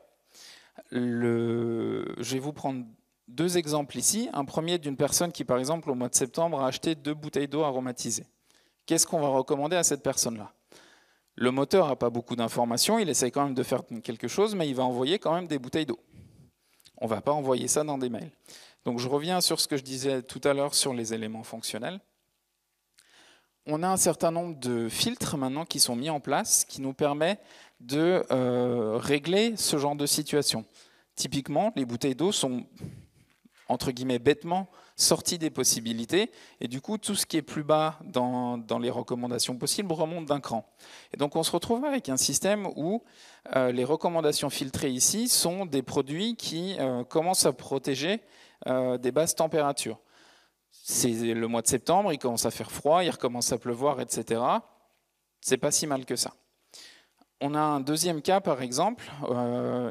Je vais vous prendre 2 exemples ici. Un premier d'une personne qui, par exemple, au mois de septembre, a acheté 2 bouteilles d'eau aromatisées. Qu'est-ce qu'on va recommander à cette personne-là? Le moteur n'a pas beaucoup d'informations, il essaye quand même de faire quelque chose, mais il va envoyer quand même des bouteilles d'eau. On ne va pas envoyer ça dans des mails. Donc je reviens sur ce que je disais tout à l'heure sur les éléments fonctionnels. On a un certain nombre de filtres maintenant qui sont mis en place qui nous permet de régler ce genre de situation. Typiquement, les bouteilles d'eau sont, entre guillemets, bêtement sorties des possibilités et du coup, tout ce qui est plus bas dans les recommandations possibles remonte d'un cran. Et donc, on se retrouve avec un système où les recommandations filtrées ici sont des produits qui commencent à protéger des basses températures. C'est le mois de septembre, il commence à faire froid, il recommence à pleuvoir, etc. C'est pas si mal que ça. On a un deuxième cas, par exemple,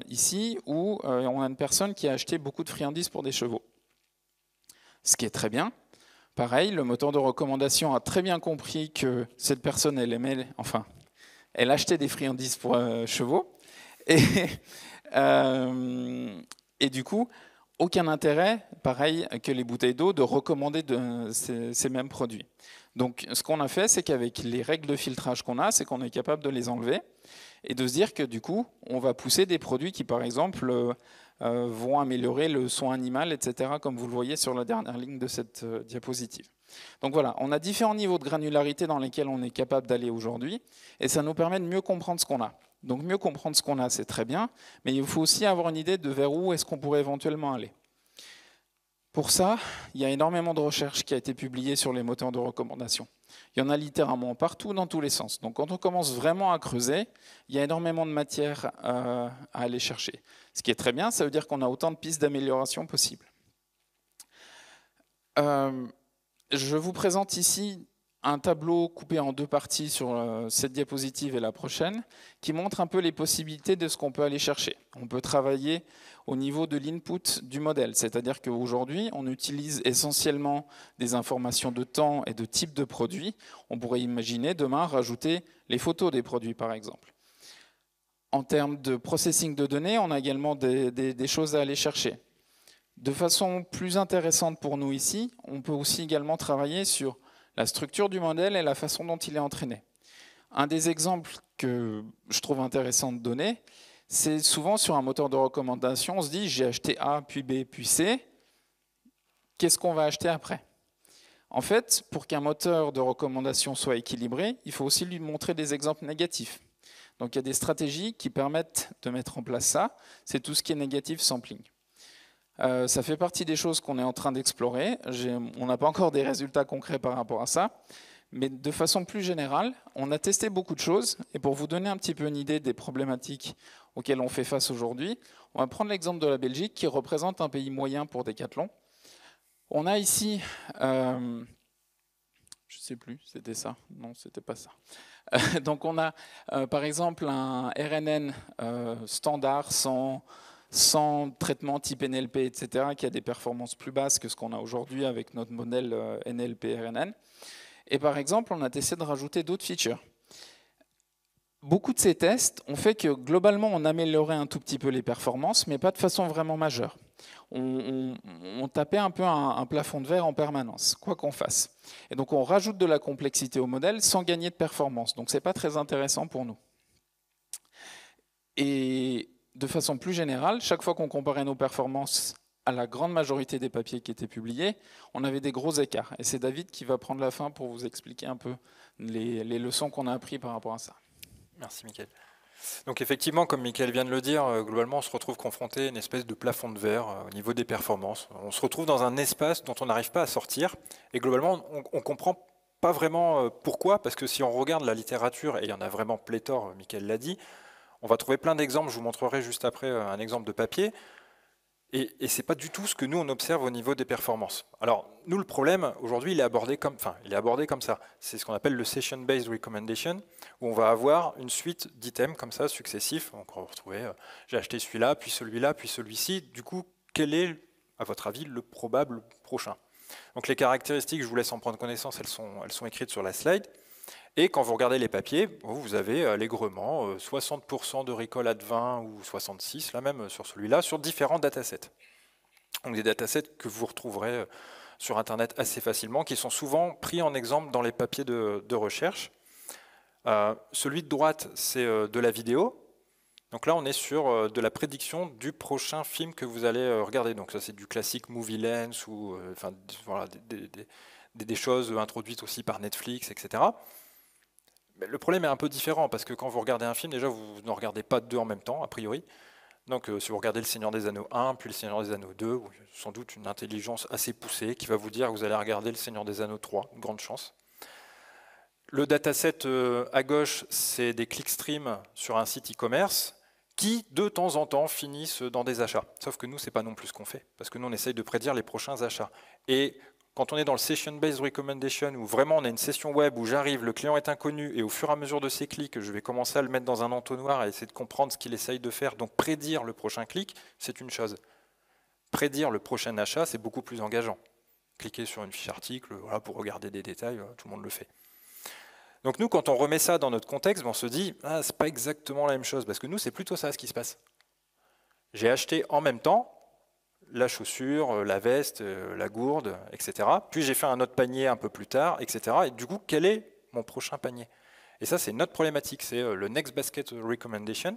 ici, où on a une personne qui a acheté beaucoup de friandises pour des chevaux. Ce qui est très bien. Pareil, le moteur de recommandation a très bien compris que cette personne, elle achetait des friandises pour chevaux. Et du coup, aucun intérêt, pareil que les bouteilles d'eau, de recommander ces mêmes produits. Donc ce qu'on a fait, c'est qu'avec les règles de filtrage qu'on a, c'est qu'on est capable de les enlever et de se dire que du coup, on va pousser des produits qui, par exemple, vont améliorer le son animal, etc., comme vous le voyez sur la dernière ligne de cette diapositive. Donc voilà, on a différents niveaux de granularité dans lesquels on est capable d'aller aujourd'hui, et ça nous permet de mieux comprendre ce qu'on a. Donc mieux comprendre ce qu'on a, c'est très bien, mais il faut aussi avoir une idée de vers où est-ce qu'on pourrait éventuellement aller. Pour ça, il y a énormément de recherches qui a été publiées sur les moteurs de recommandation. Il y en a littéralement partout, dans tous les sens. Donc quand on commence vraiment à creuser, il y a énormément de matière à aller chercher. Ce qui est très bien, ça veut dire qu'on a autant de pistes d'amélioration possibles. Je vous présente ici un tableau coupé en 2 parties sur cette diapositive et la prochaine, qui montre un peu les possibilités de ce qu'on peut aller chercher. On peut travailler au niveau de l'input du modèle, c'est-à-dire qu'aujourd'hui, on utilise essentiellement des informations de temps et de type de produit. On pourrait imaginer demain rajouter les photos des produits, par exemple. En termes de processing de données, on a également des choses à aller chercher. De façon plus intéressante pour nous ici, on peut aussi également travailler sur la structure du modèle et la façon dont il est entraîné. Un des exemples que je trouve intéressant de donner, c'est souvent sur un moteur de recommandation, on se dit j'ai acheté A, puis B, puis C, qu'est-ce qu'on va acheter après? En fait, pour qu'un moteur de recommandation soit équilibré, il faut aussi lui montrer des exemples négatifs. Donc il y a des stratégies qui permettent de mettre en place ça. C'est tout ce qui est négatif sampling. Ça fait partie des choses qu'on est en train d'explorer. On n'a pas encore des résultats concrets par rapport à ça. Mais de façon plus générale, on a testé beaucoup de choses. Et pour vous donner un petit peu une idée des problématiques auxquelles on fait face aujourd'hui, on va prendre l'exemple de la Belgique, qui représente un pays moyen pour Decathlon. On a ici, je ne sais plus, c'était ça? Non, c'était pas ça. Donc on a par exemple un RNN standard sans traitement type NLP, etc., qui a des performances plus basses que ce qu'on a aujourd'hui avec notre modèle NLP-RNN. Et par exemple, on a testé de rajouter d'autres features. Beaucoup de ces tests ont fait que globalement, on améliorait un tout petit peu les performances, mais pas de façon vraiment majeure. On tapait un peu un plafond de verre en permanence, quoi qu'on fasse. Et donc on rajoute de la complexité au modèle sans gagner de performance. Donc ce n'est pas très intéressant pour nous. Et de façon plus générale, chaque fois qu'on comparait nos performances à la grande majorité des papiers qui étaient publiés, on avait des gros écarts. Et c'est David qui va prendre la fin pour vous expliquer un peu les leçons qu'on a apprises par rapport à ça. Merci Mickaël. Donc effectivement, comme Mickaël vient de le dire, globalement on se retrouve confronté à une espèce de plafond de verre au niveau des performances. On se retrouve dans un espace dont on n'arrive pas à sortir, et globalement on ne comprend pas vraiment pourquoi, parce que si on regarde la littérature, et il y en a vraiment pléthore, Mickaël l'a dit, on va trouver plein d'exemples, je vous montrerai juste après un exemple de papier, et ce n'est pas du tout ce que nous on observe au niveau des performances. Alors nous le problème aujourd'hui il est abordé comme ça, c'est ce qu'on appelle le session-based recommendation, où on va avoir une suite d'items comme ça successifs, donc on va retrouver j'ai acheté celui-là, puis celui-là, puis celui-ci, du coup quel est à votre avis le probable prochain? Donc les caractéristiques, je vous laisse en prendre connaissance, elles sont écrites sur la slide. Et quand vous regardez les papiers, vous avez allègrement 60% de recall at 20 ou 66, là même sur celui-là, sur différents datasets. Donc des datasets que vous retrouverez sur Internet assez facilement, qui sont souvent pris en exemple dans les papiers de recherche. Celui de droite, c'est de la vidéo. Donc là, on est sur de la prédiction du prochain film que vous allez regarder. Donc ça, c'est du classique Movie Lens ou voilà, des choses introduites aussi par Netflix, etc. Mais le problème est un peu différent parce que quand vous regardez un film, déjà, vous ne regardez pas deux en même temps, a priori. Donc si vous regardez Le Seigneur des Anneaux 1, puis Le Seigneur des Anneaux 2, sans doute une intelligence assez poussée qui va vous dire que vous allez regarder Le Seigneur des Anneaux 3, une grande chance. Le dataset à gauche, c'est des clickstreams sur un site e-commerce qui, de temps en temps, finissent dans des achats. Sauf que nous, ce n'est pas non plus ce qu'on fait, parce que nous, on essaye de prédire les prochains achats. Et quand on est dans le Session-Based Recommendation, où vraiment on a une session web où j'arrive, le client est inconnu, et au fur et à mesure de ses clics, je vais commencer à le mettre dans un entonnoir et essayer de comprendre ce qu'il essaye de faire, donc prédire le prochain clic, c'est une chose. Prédire le prochain achat, c'est beaucoup plus engageant. Cliquer sur une fiche article, voilà, pour regarder des détails, tout le monde le fait. Donc nous, quand on remet ça dans notre contexte, on se dit « Ah, c'est pas exactement la même chose », parce que nous, c'est plutôt ça ce qui se passe. J'ai acheté en même temps la chaussure, la veste, la gourde, etc. Puis j'ai fait un autre panier un peu plus tard, etc. Et du coup, quel est mon prochain panier? Et ça, c'est notre problématique, c'est le Next Basket Recommendation.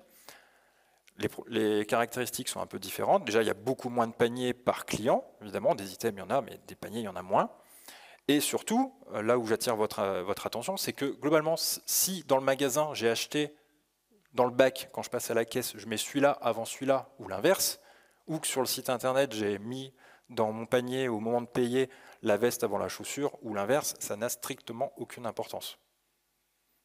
Les caractéristiques sont un peu différentes. Déjà, il y a beaucoup moins de paniers par client. Évidemment, des items, il y en a, mais des paniers, il y en a moins. Et surtout, là où j'attire votre attention, c'est que globalement, si dans le magasin, j'ai acheté dans le bac, quand je passe à la caisse, je mets celui-là avant celui-là, ou l'inverse, ou que sur le site internet, j'ai mis dans mon panier au moment de payer la veste avant la chaussure, ou l'inverse, ça n'a strictement aucune importance.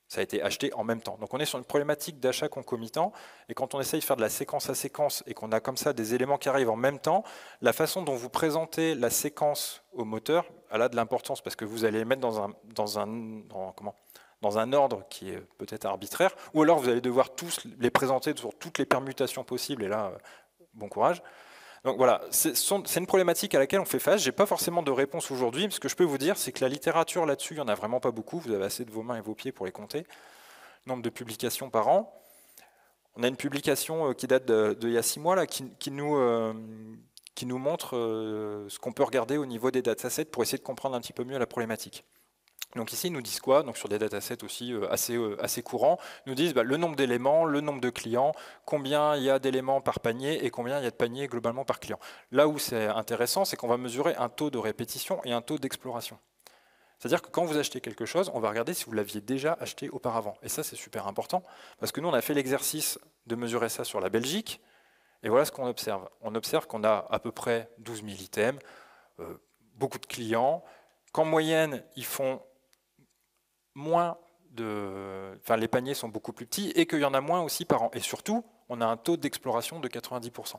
Ça a été acheté en même temps. Donc on est sur une problématique d'achat concomitant, et quand on essaye de faire de la séquence à séquence, et qu'on a comme ça des éléments qui arrivent en même temps, la façon dont vous présentez la séquence au moteur, elle a de l'importance, parce que vous allez les mettre dans un ordre qui est peut-être arbitraire, ou alors vous allez devoir tous les présenter sur toutes les permutations possibles, et là, bon courage. Donc voilà, c'est une problématique à laquelle on fait face. Je n'ai pas forcément de réponse aujourd'hui, mais ce que je peux vous dire, c'est que la littérature là-dessus, il n'y en a vraiment pas beaucoup. Vous avez assez de vos mains et vos pieds pour les compter. Nombre de publications par an. On a une publication qui date d'il y a 6 mois là, qui nous montre ce qu'on peut regarder au niveau des datasets pour essayer de comprendre un petit peu mieux la problématique. Donc ici, ils nous disent quoi? Donc sur des datasets aussi assez courants, ils nous disent le nombre d'éléments, le nombre de clients, combien il y a d'éléments par panier et combien il y a de paniers globalement par client. Là où c'est intéressant, c'est qu'on va mesurer un taux de répétition et un taux d'exploration. C'est-à-dire que quand vous achetez quelque chose, on va regarder si vous l'aviez déjà acheté auparavant. Et ça, c'est super important, parce que nous, on a fait l'exercice de mesurer ça sur la Belgique, et voilà ce qu'on observe. On observe qu'on a à peu près 12 000 items, beaucoup de clients, qu'en moyenne, ils font moins de... Enfin, les paniers sont beaucoup plus petits, et qu'il y en a moins aussi par an. Et surtout, on a un taux d'exploration de 90%.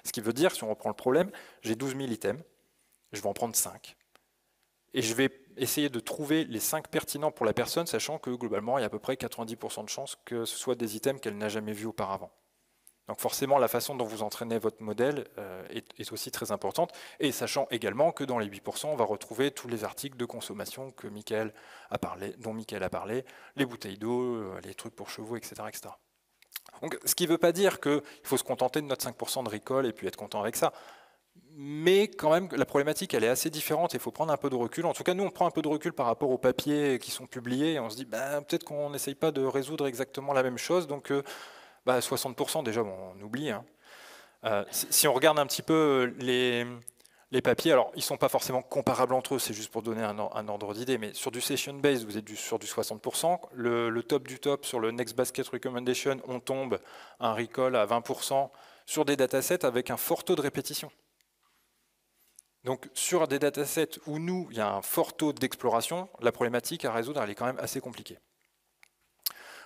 Ce qui veut dire, si on reprend le problème, j'ai 12 000 items, je vais en prendre 5. Et je vais essayer de trouver les 5 pertinents pour la personne, sachant que globalement, il y a à peu près 90% de chances que ce soit des items qu'elle n'a jamais vus auparavant. Donc forcément, la façon dont vous entraînez votre modèle est aussi très importante, et sachant également que dans les 8%, on va retrouver tous les articles de consommation dont Michael a parlé, les bouteilles d'eau, les trucs pour chevaux, etc. etc. Donc, ce qui ne veut pas dire qu'il faut se contenter de notre 5% de recall et puis être content avec ça. Mais quand même, la problématique, elle est assez différente et il faut prendre un peu de recul. En tout cas, nous, on prend un peu de recul par rapport aux papiers qui sont publiés et on se dit, peut-être qu'on n'essaye pas de résoudre exactement la même chose. Donc, 60% déjà, bon, on oublie. Hein. Si on regarde un petit peu les papiers, alors ils ne sont pas forcément comparables entre eux, c'est juste pour donner un ordre d'idée, mais sur du session-based, vous êtes sur du 60%. Le top du top, sur le Next Basket Recommendation, on tombe un recall à 20% sur des datasets avec un fort taux de répétition. Donc sur des datasets où nous, il y a un fort taux d'exploration, la problématique à résoudre, elle est quand même assez compliquée.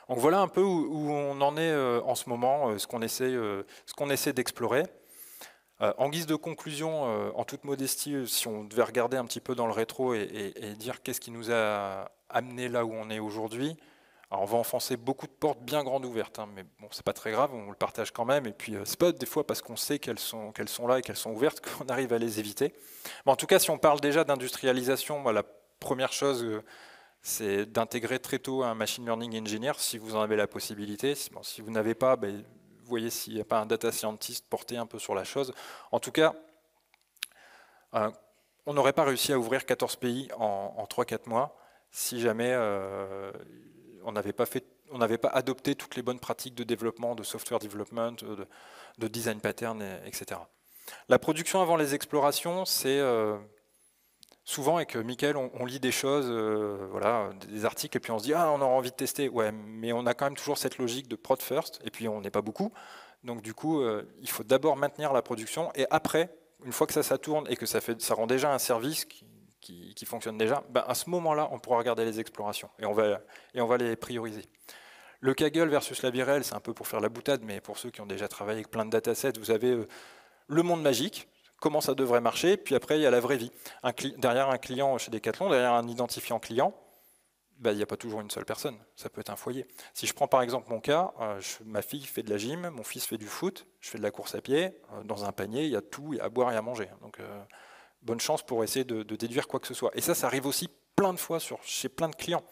Donc voilà un peu où on en est en ce moment, ce qu'on essaie d'explorer. En guise de conclusion, en toute modestie, si on devait regarder un petit peu dans le rétro et dire qu'est-ce qui nous a amené là où on est aujourd'hui, alors on va enfoncer beaucoup de portes bien grandes ouvertes, hein, mais bon, c'est pas très grave, on le partage quand même. Et puis c'est pas des fois parce qu'on sait qu'elles sont là et qu'elles sont ouvertes qu'on arrive à les éviter. Mais en tout cas, si on parle déjà d'industrialisation, la première chose, c'est d'intégrer très tôt un machine learning engineer si vous en avez la possibilité. Si vous n'avez pas, vous voyez s'il n'y a pas un data scientist porté un peu sur la chose. En tout cas, on n'aurait pas réussi à ouvrir 14 pays en 3-4 mois si jamais on n'avait pas adopté toutes les bonnes pratiques de développement, de software development, de design pattern, etc. La production avant les explorations, c'est souvent avec Michael, on lit des choses, des articles, et puis on se dit « Ah, on aura envie de tester ». Ouais, mais on a quand même toujours cette logique de prod first, et puis on n'est pas beaucoup. Donc du coup, il faut d'abord maintenir la production, et après, une fois que ça tourne et que ça rend déjà un service qui fonctionne déjà, à ce moment-là, on pourra regarder les explorations et on va les prioriser. Le Kaggle versus la Virel, c'est un peu pour faire la boutade, mais pour ceux qui ont déjà travaillé avec plein de datasets, vous avez le monde magique, comment ça devrait marcher, puis après, il y a la vraie vie. Derrière un client chez Decathlon, derrière un identifiant client, il n'y a pas toujours une seule personne, ça peut être un foyer. Si je prends par exemple mon cas, ma fille fait de la gym, mon fils fait du foot, je fais de la course à pied, dans un panier, il y a tout, il y a à boire et à manger. Donc, bonne chance pour essayer de déduire quoi que ce soit. Et ça arrive aussi plein de fois chez plein de clients.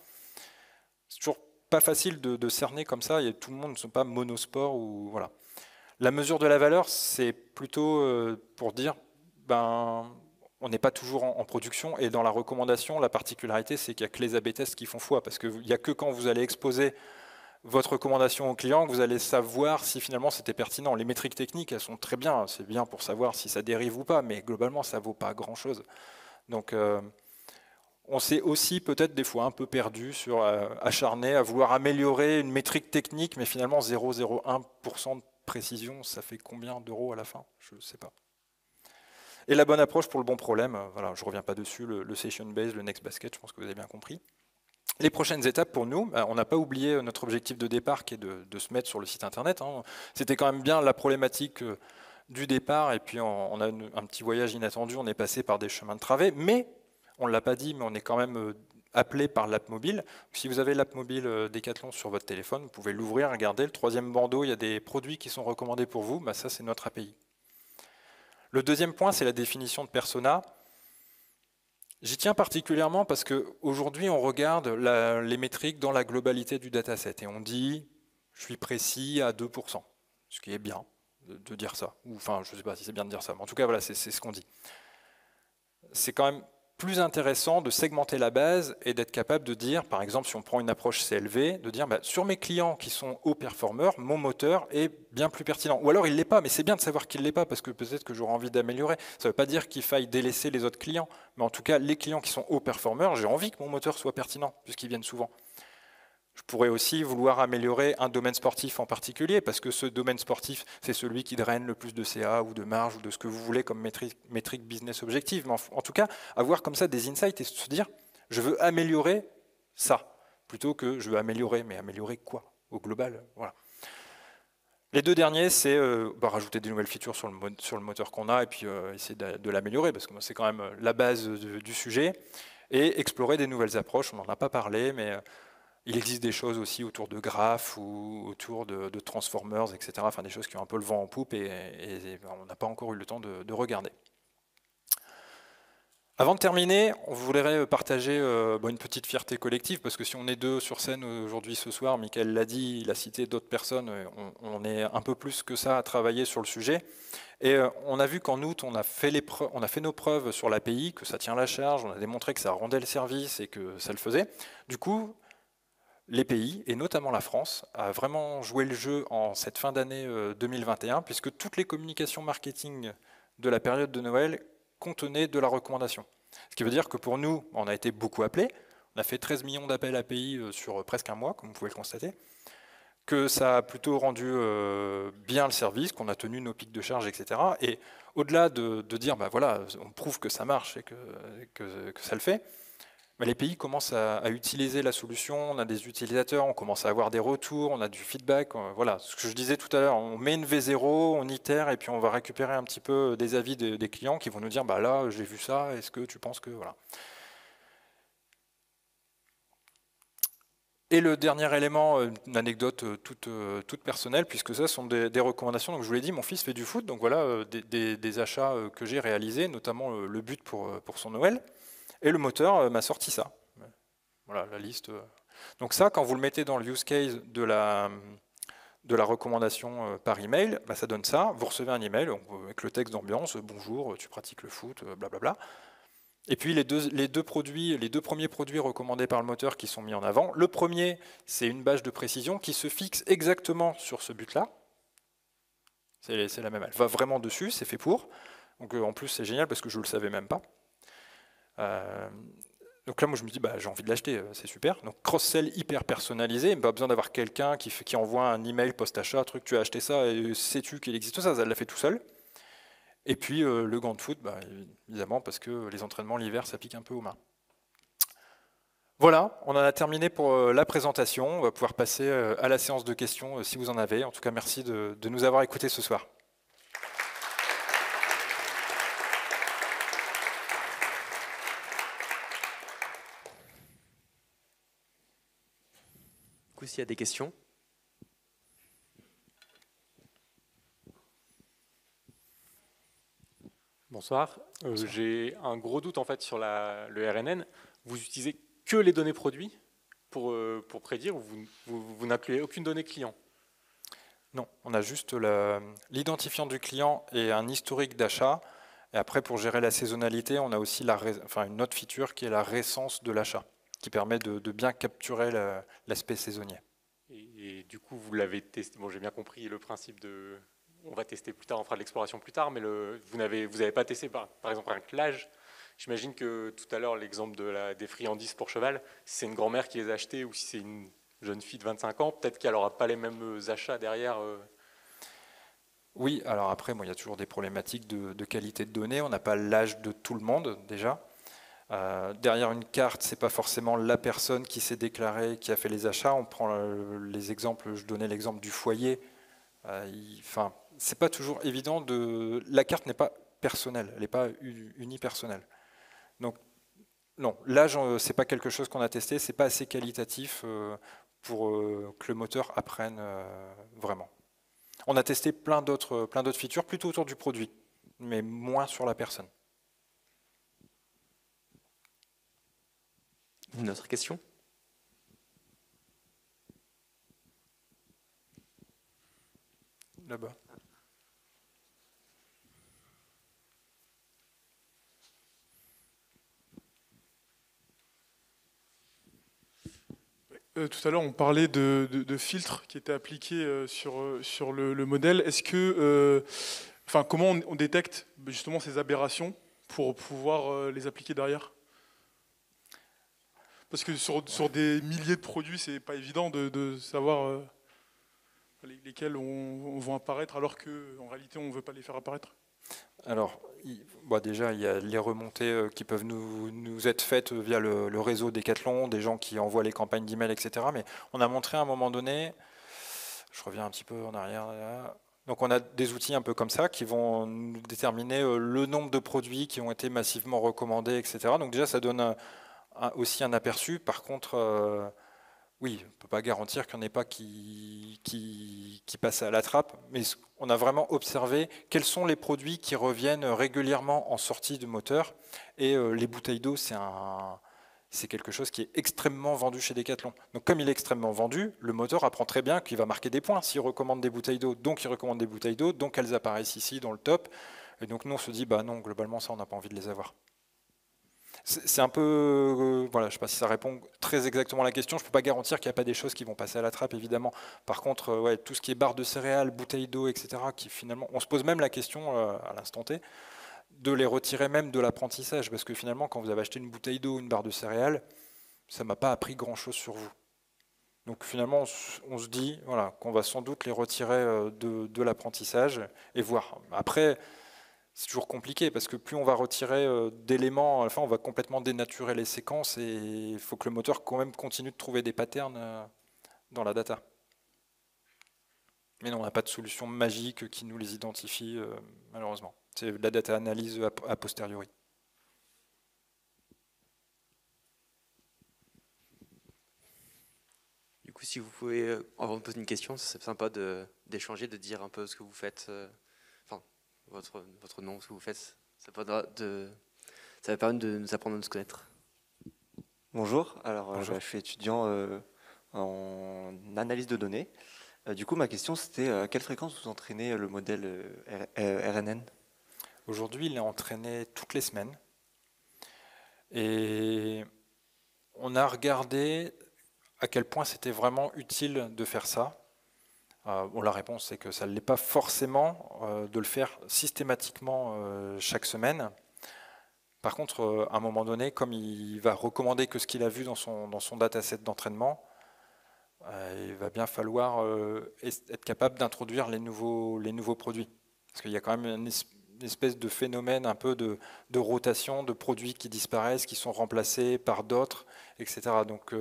C'est toujours pas facile de cerner comme ça, et tout le monde ne sont pas monosport. Voilà. La mesure de la valeur, c'est plutôt pour dire, on n'est pas toujours en production, et dans la recommandation, la particularité, c'est qu'il n'y a que les A/B tests qui font foi, parce qu'il n'y a que quand vous allez exposer votre recommandation au client, vous allez savoir si finalement c'était pertinent. Les métriques techniques, elles sont très bien, c'est bien pour savoir si ça dérive ou pas, mais globalement, ça ne vaut pas grand-chose. Donc, on s'est aussi peut-être des fois un peu perdu, acharné à vouloir améliorer une métrique technique, mais finalement 0,01% de précision, ça fait combien d'euros à la fin? Je ne sais pas. Et la bonne approche pour le bon problème, voilà, je ne reviens pas dessus, le session-based, le next basket, je pense que vous avez bien compris. Les prochaines étapes pour nous, on n'a pas oublié notre objectif de départ qui est de se mettre sur le site internet. Hein. C'était quand même bien la problématique du départ, et puis on a un petit voyage inattendu, on est passé par des chemins de travée, mais on ne l'a pas dit, mais on est quand même appelé par l'app mobile. Si vous avez l'app mobile Decathlon sur votre téléphone, vous pouvez l'ouvrir, regarder. Le troisième bandeau, il y a des produits qui sont recommandés pour vous, ça c'est notre API. Le deuxième point, c'est la définition de persona. J'y tiens particulièrement parce qu'aujourd'hui, on regarde les métriques dans la globalité du dataset et on dit « je suis précis à 2%, ce qui est bien de dire ça. Enfin, je ne sais pas si c'est bien de dire ça, mais en tout cas, voilà, c'est ce qu'on dit. C'est quand même plus intéressant de segmenter la base et d'être capable de dire, par exemple, si on prend une approche CLV, de dire sur mes clients qui sont hauts performeurs, mon moteur est bien plus pertinent. Ou alors il ne l'est pas, mais c'est bien de savoir qu'il ne l'est pas, parce que peut-être que j'aurai envie d'améliorer. Ça ne veut pas dire qu'il faille délaisser les autres clients, mais en tout cas, les clients qui sont hauts performeurs, j'ai envie que mon moteur soit pertinent, puisqu'ils viennent souvent. Je pourrais aussi vouloir améliorer un domaine sportif en particulier, parce que ce domaine sportif, c'est celui qui draine le plus de CA ou de marge ou de ce que vous voulez comme métrique business objective. Mais en tout cas, avoir comme ça des insights et se dire, je veux améliorer ça, plutôt que je veux améliorer, mais améliorer quoi au global, voilà. Les deux derniers, c'est rajouter des nouvelles features sur le moteur qu'on a et puis essayer de l'améliorer, parce que c'est quand même la base du sujet, et explorer des nouvelles approches. On n'en a pas parlé, mais il existe des choses aussi autour de graphes ou autour de transformers, etc. Enfin, des choses qui ont un peu le vent en poupe et on n'a pas encore eu le temps de regarder. Avant de terminer, on voudrait partager une petite fierté collective, parce que si on est deux sur scène aujourd'hui ce soir, Michael l'a dit, il a cité d'autres personnes, on est un peu plus que ça à travailler sur le sujet. Et on a vu qu'en août, on a fait nos preuves sur l'API, que ça tient la charge, on a démontré que ça rendait le service et que ça le faisait. Du coup, les pays, et notamment la France, a vraiment joué le jeu en cette fin d'année 2021, puisque toutes les communications marketing de la période de Noël contenaient de la recommandation. Ce qui veut dire que pour nous, on a été beaucoup appelés, on a fait 13 millions d'appels API sur presque un mois, comme vous pouvez le constater, que ça a plutôt rendu bien le service, qu'on a tenu nos pics de charge, etc. Et au-delà de dire, voilà, on prouve que ça marche et que ça le fait, les pays commencent à utiliser la solution, on a des utilisateurs, on commence à avoir des retours, on a du feedback. Voilà, ce que je disais tout à l'heure, on met une V0, on itère et puis on va récupérer un petit peu des avis des clients qui vont nous dire là, j'ai vu ça, est-ce que tu penses que... Voilà. Et le dernier élément, une anecdote toute personnelle, puisque ça sont des recommandations. Donc je vous l'ai dit, mon fils fait du foot, donc voilà des achats que j'ai réalisés, notamment le but pour son Noël. Et le moteur m'a sorti ça. Voilà la liste. Donc ça, quand vous le mettez dans le use case de la recommandation par email, ça donne ça. Vous recevez un email avec le texte d'ambiance, bonjour, tu pratiques le foot, blablabla. Et puis les deux premiers produits recommandés par le moteur qui sont mis en avant. Le premier, c'est une bâche de précision qui se fixe exactement sur ce but-là. C'est la même. Elle va vraiment dessus, c'est fait pour. Donc en plus, c'est génial parce que je ne le savais même pas. Donc là, moi, je me dis, j'ai envie de l'acheter, c'est super. Donc cross-sell hyper personnalisé, pas besoin d'avoir quelqu'un qui envoie un email post-achat, tu as acheté ça, et sais-tu qu'il existe ça l'a fait tout seul. Et puis le gant de foot, évidemment, parce que les entraînements l'hiver, ça pique un peu aux mains. Voilà, on en a terminé pour la présentation. On va pouvoir passer à la séance de questions si vous en avez. En tout cas, merci de nous avoir écoutés ce soir. S'il y a des questions. Bonsoir. J'ai un gros doute en fait sur le RNN. Vous utilisez que les données produits pour prédire ou vous n'incluez aucune donnée client? Non, on a juste l'identifiant du client et un historique d'achat. Et après, pour gérer la saisonnalité, on a aussi une autre feature qui est la récence de l'achat, qui permet de bien capturer l'aspect saisonnier. Et du coup, vous l'avez testé. Bon, j'ai bien compris le principe de... On va tester plus tard, on fera de l'exploration plus tard, mais vous n'avez pas testé, par exemple, un l'âge. J'imagine que tout à l'heure, l'exemple des friandises pour cheval, si c'est une grand-mère qui les a achetées ou si c'est une jeune fille de 25 ans, peut-être qu'elle n'aura pas les mêmes achats derrière. Oui, alors après, il y a toujours des problématiques de qualité de données. On n'a pas l'âge de tout le monde, déjà. Derrière une carte, c'est pas forcément la personne qui s'est déclarée, qui a fait les achats. On prend les exemples, je donnais l'exemple du foyer. C'est pas toujours évident la carte n'est pas personnelle, elle n'est pas unipersonnelle. Donc non, l'âge, c'est pas quelque chose qu'on a testé, c'est pas assez qualitatif pour que le moteur apprenne vraiment. On a testé plein d'autres features, plutôt autour du produit, mais moins sur la personne. Une autre question? Là-bas. tout à l'heure, on parlait de filtres qui étaient appliqués sur le modèle. Est-ce que, comment on détecte justement ces aberrations pour pouvoir les appliquer derrière? Parce que sur des milliers de produits, c'est pas évident de savoir lesquels vont apparaître alors qu'en réalité, on ne veut pas les faire apparaître. Alors, déjà, il y a les remontées qui peuvent nous être faites via le réseau Decathlon, des gens qui envoient les campagnes d'email, etc. Mais on a montré à un moment donné, je reviens un petit peu en arrière, là. Donc on a des outils un peu comme ça qui vont nous déterminer le nombre de produits qui ont été massivement recommandés, etc. Donc déjà, ça donne aussi un aperçu. Par contre, oui, on ne peut pas garantir qu'il n'y en ait pas qui passent à la trappe, mais on a vraiment observé quels sont les produits qui reviennent régulièrement en sortie de moteur. Et les bouteilles d'eau, c'est quelque chose qui est extrêmement vendu chez Decathlon. Donc comme il est extrêmement vendu, le moteur apprend très bien qu'il va marquer des points. S'il recommande des bouteilles d'eau, donc il recommande des bouteilles d'eau, donc elles apparaissent ici dans le top. Et donc nous on se dit, bah non, globalement ça on n'a pas envie de les avoir. C'est un peu, voilà, je ne sais pas si ça répond très exactement à la question. Je ne peux pas garantir qu'il n'y a pas des choses qui vont passer à la trappe, évidemment. Par contre, ouais, tout ce qui est barre de céréales, bouteilles d'eau, etc., qui finalement, on se pose même la question à l'instant T de les retirer même de l'apprentissage, parce que finalement, quand vous avez acheté une bouteille d'eau, une barre de céréales, ça ne m'a pas appris grand-chose sur vous. Donc finalement, on se dit voilà, qu'on va sans doute les retirer de l'apprentissage et voir. Après, c'est toujours compliqué parce que plus on va retirer d'éléments, enfin on va complètement dénaturer les séquences et il faut que le moteur quand même continue de trouver des patterns dans la data. Mais non, on n'a pas de solution magique qui nous les identifie malheureusement. C'est de la data analyse a posteriori. Du coup, si vous pouvez, avant de poser une question, c'est sympa d'échanger, de dire un peu ce que vous faites, votre nom, ce que vous faites. Ça va permettre de nous apprendre à nous connaître. Bonjour, alors Bonjour. je suis étudiant en analyse de données. Du coup, ma question c'était à quelle fréquence vous entraînez le modèle RNN? Aujourd'hui, il est entraîné toutes les semaines. Et on a regardé à quel point c'était vraiment utile de faire ça. La réponse c'est que ça ne l'est pas forcément de le faire systématiquement chaque semaine. Par contre, à un moment donné, comme il va recommander que ce qu'il a vu dans son dataset d'entraînement, il va bien falloir être capable d'introduire les nouveaux produits. Parce qu'il y a quand même une espèce de phénomène un peu de rotation, de produits qui disparaissent, qui sont remplacés par d'autres, etc. Donc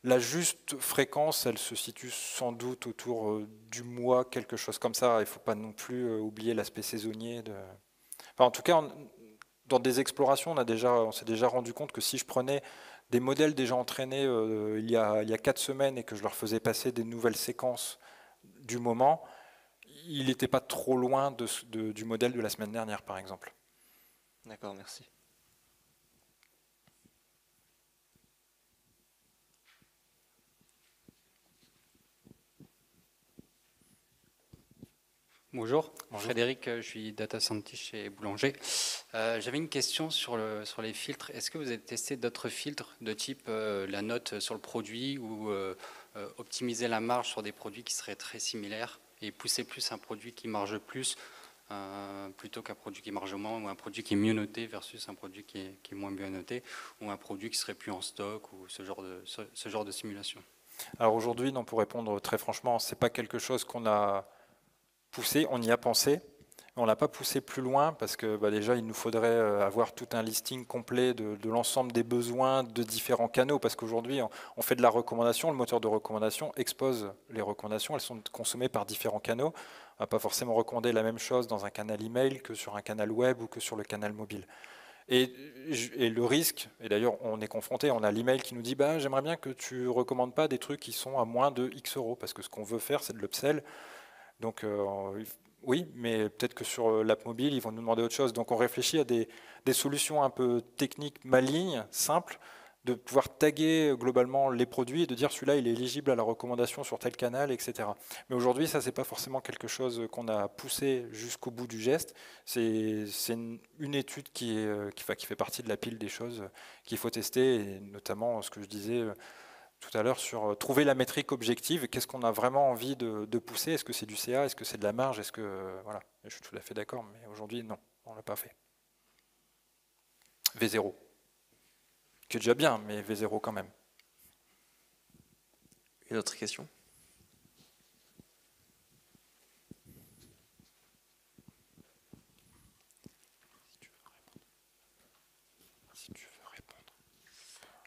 la juste fréquence, elle se situe sans doute autour du mois, quelque chose comme ça. Il ne faut pas non plus oublier l'aspect saisonnier. En tout cas, dans des explorations, on s'est déjà rendu compte que si je prenais des modèles déjà entraînés il y a 4 semaines et que je leur faisais passer des nouvelles séquences du moment, il n'était pas trop loin du modèle de la semaine dernière, par exemple. D'accord, merci. Bonjour, Frédéric, je suis data scientist chez Boulanger. J'avais une question sur les filtres. Est-ce que vous avez testé d'autres filtres de type la note sur le produit ou optimiser la marge sur des produits qui seraient très similaires et pousser plus un produit qui marge plus plutôt qu'un produit qui marge moins ou un produit qui est mieux noté versus un produit qui est moins bien noté ou un produit qui serait plus en stock ou ce genre de simulation? Alors aujourd'hui, non, pour répondre très franchement, ce n'est pas quelque chose qu'on a poussé, on y a pensé, mais on ne l'a pas poussé plus loin parce que déjà il nous faudrait avoir tout un listing complet de l'ensemble des besoins de différents canaux parce qu'aujourd'hui on fait de la recommandation, le moteur de recommandation expose les recommandations, elles sont consommées par différents canaux. On ne va pas forcément recommander la même chose dans un canal email que sur un canal web ou que sur le canal mobile. Et le risque, et d'ailleurs on est confronté, on a l'email qui nous dit j'aimerais bien que tu ne recommandes pas des trucs qui sont à moins de X euros parce que ce qu'on veut faire c'est de l'upsell. Donc oui, mais peut-être que sur l'app mobile, ils vont nous demander autre chose. Donc on réfléchit à des solutions un peu techniques, malignes, simples, de pouvoir taguer globalement les produits et de dire celui-là, il est éligible à la recommandation sur tel canal, etc. Mais aujourd'hui, ça, c'est pas forcément quelque chose qu'on a poussé jusqu'au bout du geste. C'est une étude qui fait partie de la pile des choses qu'il faut tester, et notamment ce que je disais, tout à l'heure sur trouver la métrique objective, qu'est-ce qu'on a vraiment envie de pousser, est-ce que c'est du CA, est-ce que c'est de la marge, est-ce que voilà, je suis tout à fait d'accord, mais aujourd'hui non, on ne l'a pas fait. V0, qui est déjà bien, mais V0 quand même. Une autre question?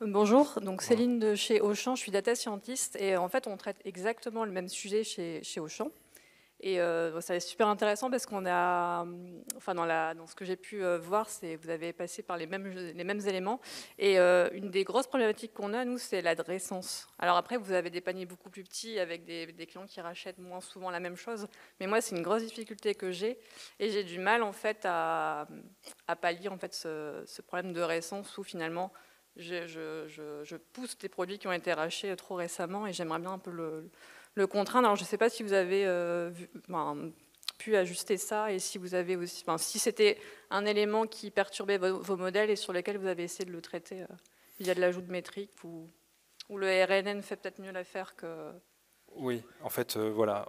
Bonjour, donc Céline de chez Auchan, je suis data scientist et en fait on traite exactement le même sujet chez Auchan. Et ça est super intéressant parce qu'on a, enfin dans ce que j'ai pu voir, c'est vous avez passé par les mêmes éléments. Et une des grosses problématiques qu'on a, nous, c'est l'adressance. Alors après, vous avez des paniers beaucoup plus petits avec des clients qui rachètent moins souvent la même chose. Mais moi, c'est une grosse difficulté que j'ai. Et j'ai du mal en fait à pallier en fait ce problème de récence où finalement je pousse des produits qui ont été rachetés trop récemment et j'aimerais bien un peu le contraindre. Alors je ne sais pas si vous avez pu ajuster ça et si vous avez aussi, si c'était un élément qui perturbait vos modèles et sur lesquels vous avez essayé de le traiter via de l'ajout de métriques ou le RNN fait peut-être mieux l'affaire que... Oui, en fait, voilà.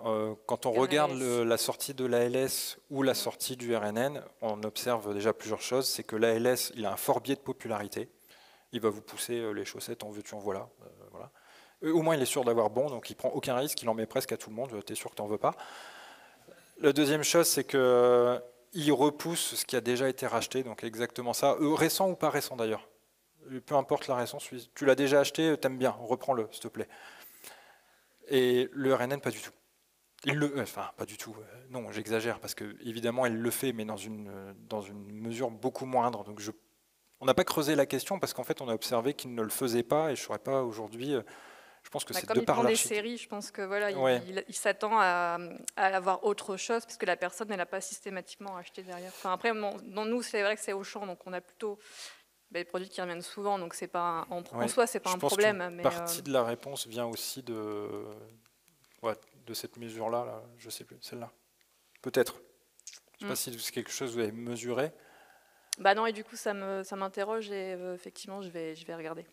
Quand on regarde la sortie de l'ALS ou la sortie du RNN, on observe déjà plusieurs choses. C'est que l'ALS, il a un fort biais de popularité. Il va vous pousser les chaussettes en veux-tu, en voilà. Voilà. Au moins, il est sûr d'avoir bon, donc il prend aucun risque, il en met presque à tout le monde. Tu es sûr que tu n'en veux pas. La deuxième chose, c'est qu'il repousse ce qui a déjà été racheté, donc exactement ça. Récent ou pas récent d'ailleurs. Peu importe la récence, tu l'as déjà acheté, t'aimes bien, reprends-le, s'il te plaît. Et le RNN, pas du tout. Enfin, pas du tout. Non, j'exagère, parce que évidemment, il le fait, mais dans une mesure beaucoup moindre. Donc on n'a pas creusé la question parce qu'en fait on a observé qu'il ne le faisait pas et je ne saurais pas aujourd'hui, je pense que c'est de par comme il prend des séries, je pense que voilà, ouais. il s'attend à avoir autre chose parce que la personne elle n'a pas systématiquement acheté derrière. Enfin, après, dans nous c'est vrai que c'est Auchan, donc on a plutôt des produits qui reviennent souvent, donc c'est pas en soi c'est pas un problème. Une partie de la réponse vient aussi de cette mesure-là, là, je ne sais plus, celle-là. Peut-être. Je ne sais pas si c'est quelque chose que vous avez mesuré. Bah non, et du coup ça m'interroge et effectivement je vais regarder.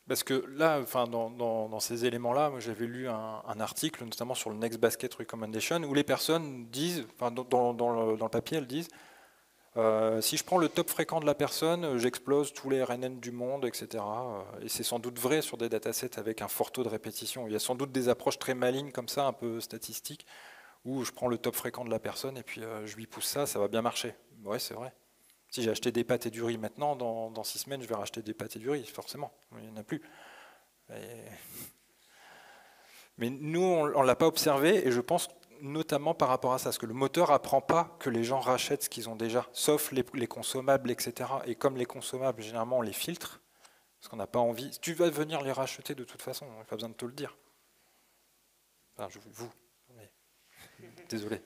Parce que là, enfin, dans ces éléments-là, moi j'avais lu un article, notamment sur le Next Basket Recommendation, où les personnes disent, enfin, dans le papier, elles disent, si je prends le top fréquent de la personne, j'explose tous les RNN du monde, etc. Et c'est sans doute vrai sur des datasets avec un fort taux de répétition. Il y a sans doute des approches très malignes comme ça, un peu statistiques, où je prends le top fréquent de la personne et puis je lui pousse ça, ça va bien marcher. Ouais, c'est vrai. Si j'ai acheté des pâtes et du riz maintenant, dans 6 semaines, je vais racheter des pâtes et du riz, forcément. Il n'y en a plus. Mais nous, on ne l'a pas observé, et je pense notamment par rapport à ça, parce que le moteur n'apprend pas que les gens rachètent ce qu'ils ont déjà, sauf les consommables, etc. Et comme les consommables, généralement, on les filtre, parce qu'on n'a pas envie. Tu vas venir les racheter de toute façon, on n'a pas besoin de te le dire. Enfin, vous. Mais... Désolé.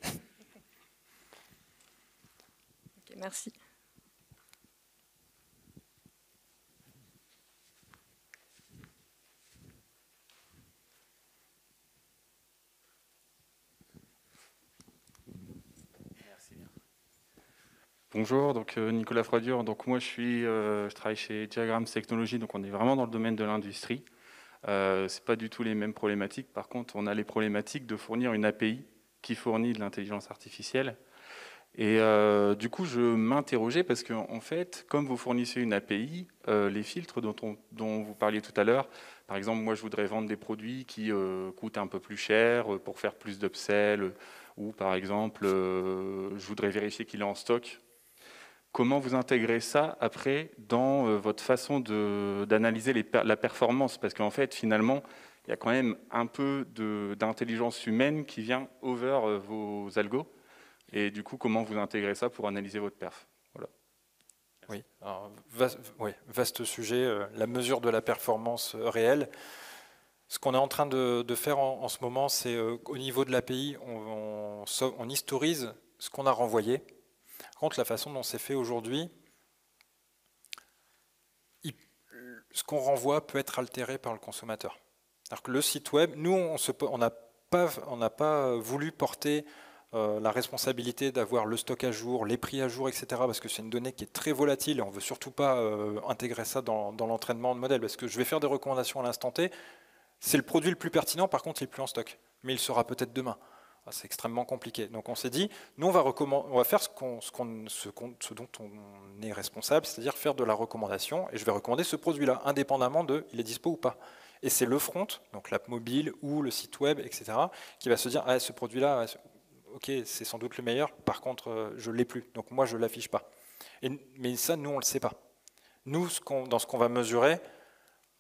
Okay, merci. Bonjour, donc Nicolas Froidure. Donc moi je travaille chez Diagrams Technologies, donc on est vraiment dans le domaine de l'industrie. C'est pas du tout les mêmes problématiques. Par contre, on a les problématiques de fournir une API qui fournit de l'intelligence artificielle. Et du coup, je m'interrogeais parce qu'en fait, comme vous fournissez une API, les filtres dont vous parliez tout à l'heure, par exemple, moi je voudrais vendre des produits qui coûtent un peu plus cher pour faire plus d'upsell, ou par exemple, je voudrais vérifier qu'il est en stock. Comment vous intégrez ça après dans votre façon d'analyser la performance? Parce qu'en fait, finalement, il y a quand même un peu d'intelligence humaine qui vient over vos algos. Et du coup, comment vous intégrez ça pour analyser votre perf? Voilà. Oui, alors, vaste sujet, la mesure de la performance réelle. Ce qu'on est en train de faire en ce moment, c'est au niveau de l'API, on historise ce qu'on a renvoyé. Par contre, la façon dont c'est fait aujourd'hui, ce qu'on renvoie peut être altéré par le consommateur. Alors que le site web, nous, on n'a pas voulu porter la responsabilité d'avoir le stock à jour, les prix à jour, etc. parce que c'est une donnée qui est très volatile et on ne veut surtout pas intégrer ça dans l'entraînement de modèle. Parce que je vais faire des recommandations à l'instant T. C'est le produit le plus pertinent, par contre, il n'est plus en stock. Mais il sera peut-être demain. C'est extrêmement compliqué. Donc on s'est dit, nous, on va faire ce dont on est responsable, c'est-à-dire faire de la recommandation. Et je vais recommander ce produit-là, indépendamment de il est dispo ou pas. Et c'est le front, donc l'app mobile ou le site web, etc., qui va se dire, ah, ce produit-là, ok, c'est sans doute le meilleur, par contre, je ne l'ai plus. Donc moi, je ne l'affiche pas. Mais ça, nous, on ne le sait pas. Nous, dans ce qu'on va mesurer,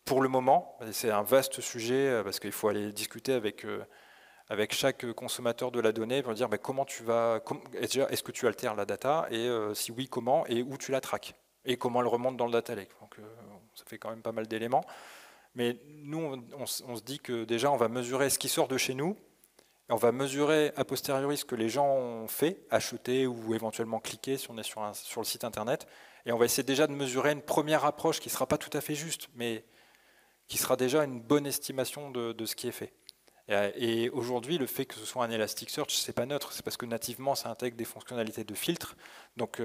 pour le moment, c'est un vaste sujet, parce qu'il faut aller discuter avec chaque consommateur de la donnée pour dire comment tu vas, est-ce que tu altères la data, et si oui, comment, et où tu la traques, et comment elle remonte dans le data lake. Donc ça fait quand même pas mal d'éléments. Mais nous, on se dit que déjà, on va mesurer ce qui sort de chez nous, et on va mesurer a posteriori ce que les gens ont fait, acheté ou éventuellement cliqué si on est sur le site internet, et on va essayer déjà de mesurer une première approche qui ne sera pas tout à fait juste, mais qui sera déjà une bonne estimation de ce qui est fait. Et aujourd'hui, le fait que ce soit un Elasticsearch, c'est pas neutre, c'est parce que nativement, ça intègre des fonctionnalités de filtre. Donc,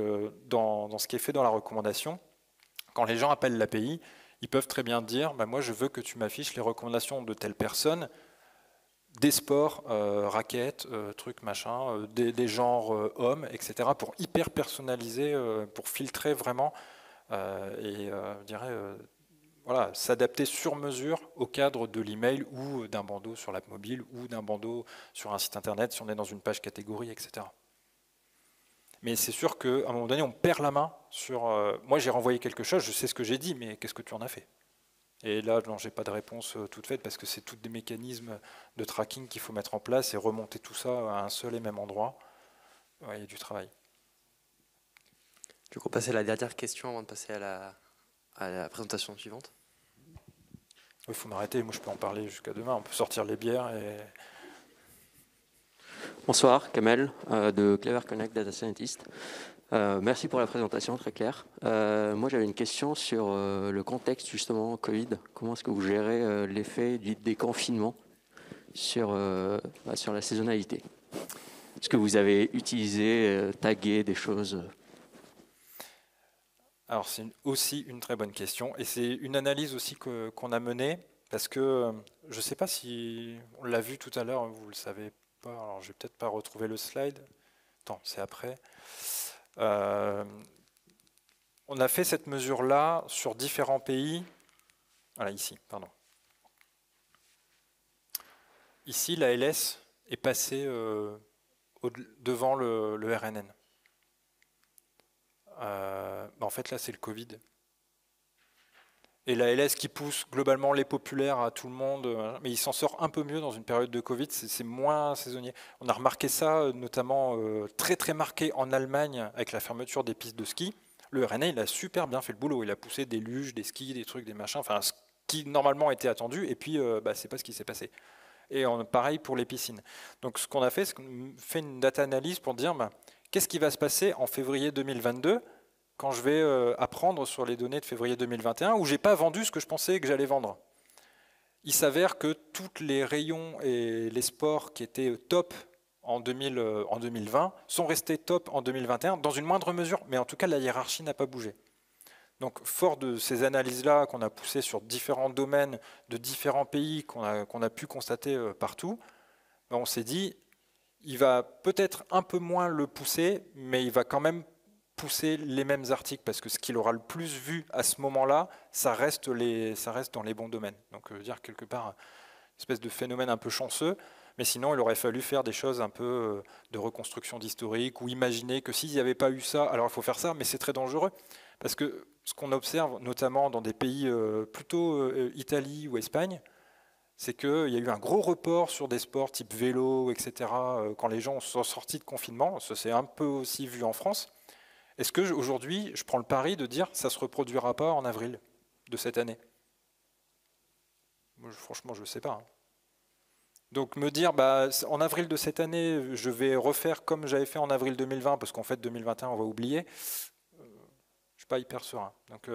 dans ce qui est fait dans la recommandation, quand les gens appellent l'API, ils peuvent très bien dire, moi, je veux que tu m'affiches les recommandations de telle personne, des sports, raquettes, trucs, machin, des genres hommes, etc., pour hyper personnaliser, pour filtrer vraiment, je dirais... Voilà, s'adapter sur mesure au cadre de l'email ou d'un bandeau sur l'app mobile ou d'un bandeau sur un site internet si on est dans une page catégorie, etc. Mais c'est sûr qu'à un moment donné, on perd la main sur... moi, j'ai renvoyé quelque chose, je sais ce que j'ai dit, mais qu'est-ce que tu en as fait? Et là, je n'ai pas de réponse toute faite parce que c'est tous des mécanismes de tracking qu'il faut mettre en place et remonter tout ça à un seul et même endroit. Ouais, il y a du travail. Du coup, passer à la dernière question avant de passer à la présentation suivante. Il faut m'arrêter, moi je peux en parler jusqu'à demain, on peut sortir les bières et... Bonsoir, Kamel de Clever Connect Data Scientist. Merci pour la présentation, très claire. Moi j'avais une question sur le contexte justement Covid. Comment est-ce que vous gérez l'effet du déconfinement sur la saisonnalité? Est-ce que vous avez utilisé, tagué des choses? Alors c'est aussi une très bonne question et c'est une analyse aussi qu'on a menée parce que je ne sais pas si on l'a vu tout à l'heure, vous ne le savez pas, alors je vais peut-être pas retrouver le slide, attends c'est après. On a fait cette mesure-là sur différents pays, voilà ici, pardon. Ici la LS est passée devant le RNN. En fait, là, c'est le Covid. Et la LS qui pousse globalement les populaires à tout le monde, mais il s'en sort un peu mieux dans une période de Covid, c'est moins saisonnier. On a remarqué ça, notamment très très marqué en Allemagne avec la fermeture des pistes de ski. Le RNA, il a super bien fait le boulot. Il a poussé des luges, des skis, des trucs, des machins, enfin, ce qui normalement était attendu, et puis c'est pas ce qui s'est passé. Et pareil pour les piscines. Donc ce qu'on a fait, c'est qu'on fait une data analyse pour dire qu'est-ce qui va se passer en février 2022 quand je vais apprendre sur les données de février 2021 où je n'ai pas vendu ce que je pensais que j'allais vendre. Il s'avère que tous les rayons et les sports qui étaient top en 2020 sont restés top en 2021 dans une moindre mesure, mais en tout cas la hiérarchie n'a pas bougé. Donc fort de ces analyses-là qu'on a poussées sur différents domaines de différents pays qu'on a pu constater partout, on s'est dit il va peut-être un peu moins le pousser, mais il va quand même pousser les mêmes articles, parce que ce qu'il aura le plus vu à ce moment-là, ça reste dans les bons domaines. Donc dire quelque part, une espèce de phénomène un peu chanceux, mais sinon il aurait fallu faire des choses un peu de reconstruction d'historique, ou imaginer que s'il n'y avait pas eu ça, alors il faut faire ça, mais c'est très dangereux, parce que ce qu'on observe, notamment dans des pays plutôt Italie ou Espagne, c'est qu'il y a eu un gros report sur des sports type vélo, etc., quand les gens sont sortis de confinement. Ça s'est un peu aussi vu en France. Est-ce qu'aujourd'hui, je prends le pari de dire que ça ne se reproduira pas en avril de cette année? Moi, franchement, je ne sais pas. Donc me dire, en avril de cette année, je vais refaire comme j'avais fait en avril 2020, parce qu'en fait, 2021, on va oublier, je ne suis pas hyper serein. Donc,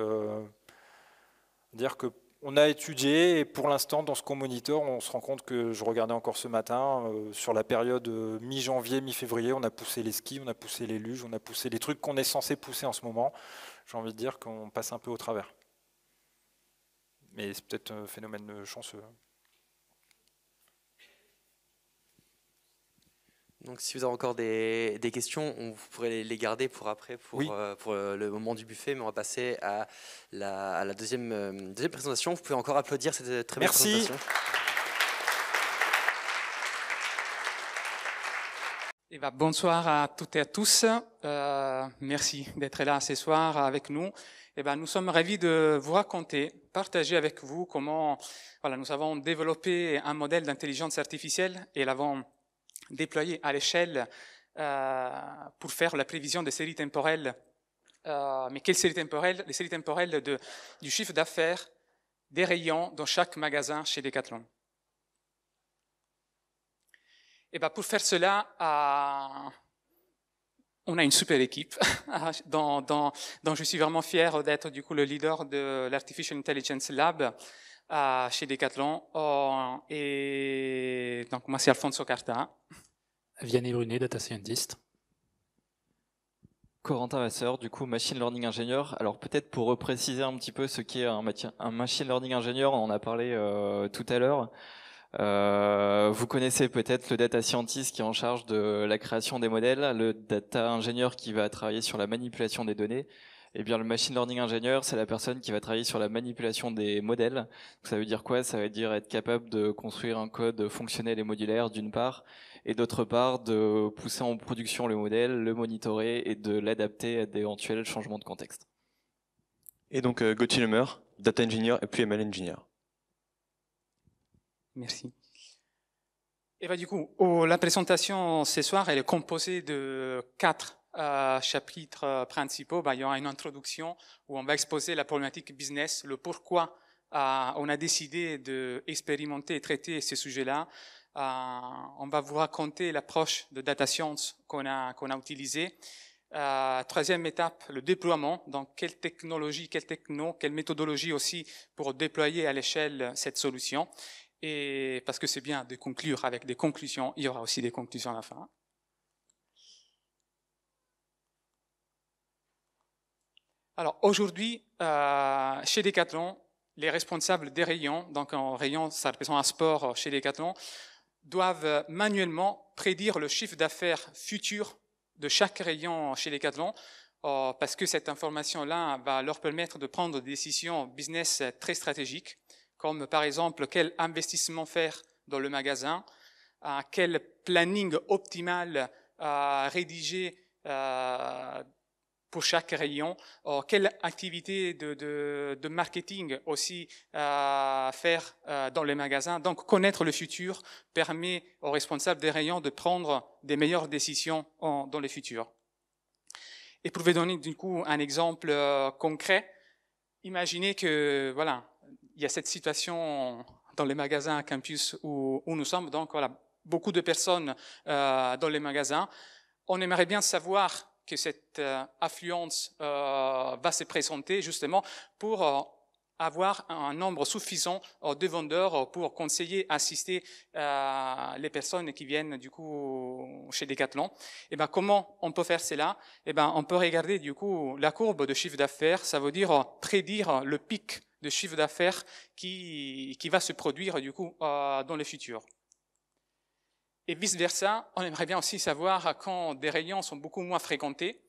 dire que on a étudié et pour l'instant, dans ce qu'on monitore, on se rend compte que je regardais encore ce matin, sur la période mi-janvier, mi-février, on a poussé les skis, on a poussé les luges, on a poussé les trucs qu'on est censé pousser en ce moment. J'ai envie de dire qu'on passe un peu au travers. Mais c'est peut-être un phénomène chanceux. Donc si vous avez encore des questions, vous pourrez les garder pour après, pour le moment du buffet, mais on va passer à la deuxième présentation. Vous pouvez encore applaudir cette très belle présentation. Eh ben, bonsoir à toutes et à tous. Merci d'être là ce soir avec nous. Eh ben, nous sommes ravis de vous raconter, partager avec vous comment nous avons développé un modèle d'intelligence artificielle et l'avons déployé à l'échelle pour faire la prévision des séries temporelles. Mais quelles séries temporelles? Les séries temporelles du chiffre d'affaires des rayons dans chaque magasin chez Decathlon. Et ben pour faire cela, on a une super équipe dont je suis vraiment fier d'être du coup le leader de l'Artificial Intelligence Lab chez Decathlon. Et donc moi c'est Alfonso Carta. Vianney Brunet, Data Scientist. Corentin Vasseur, du coup Machine Learning Ingénieur. Alors peut-être pour repréciser un petit peu ce qu'est un Machine Learning Ingénieur, on en a parlé tout à l'heure. Vous connaissez peut-être le data scientist qui est en charge de la création des modèles, le data ingénieur qui va travailler sur la manipulation des données. Et bien le machine learning ingénieur, c'est la personne qui va travailler sur la manipulation des modèles. Donc, ça veut dire quoi? Ça veut dire être capable de construire un code fonctionnel et modulaire d'une part, et d'autre part de pousser en production le modèle, le monitorer et de l'adapter à d'éventuels changements de contexte. Et donc Gauthier Lemeur, data engineer et puis ML engineer. Merci. Et du coup, la présentation ce soir, elle est composée de 4 chapitres principaux. Il y aura une introduction où on va exposer la problématique business, le pourquoi on a décidé d'expérimenter et traiter ces sujets-là. On va vous raconter l'approche de data science qu'on a utilisée. Troisième étape, le déploiement. Donc, quelle technologie, quelle méthodologie aussi pour déployer à l'échelle cette solution. Et parce que c'est bien de conclure avec des conclusions, il y aura aussi des conclusions à la fin. Alors aujourd'hui, chez Decathlon, les responsables des rayons, donc en rayon, ça représente un sport chez Decathlon, doivent manuellement prédire le chiffre d'affaires futur de chaque rayon chez Decathlon, parce que cette information-là va leur permettre de prendre des décisions business très stratégiques, comme par exemple quel investissement faire dans le magasin, quel planning optimal rédiger pour chaque rayon, quelle activité de marketing aussi faire dans les magasins. Donc connaître le futur permet aux responsables des rayons de prendre des meilleures décisions dans le futur. Et pour vous donner du coup un exemple concret, imaginez que voilà, il y a cette situation dans les magasins à campus où nous sommes, donc voilà, beaucoup de personnes dans les magasins. On aimerait bien savoir que cette affluence va se présenter justement pour avoir un nombre suffisant de vendeurs pour conseiller, assister les personnes qui viennent du coup chez Decathlon. Et ben comment on peut faire cela? Et ben on peut regarder du coup la courbe de chiffre d'affaires. Ça veut dire prédire le pic de chiffre d'affaires qui va se produire du coup dans le futur. Et vice-versa, on aimerait bien aussi savoir quand des rayons sont beaucoup moins fréquentés,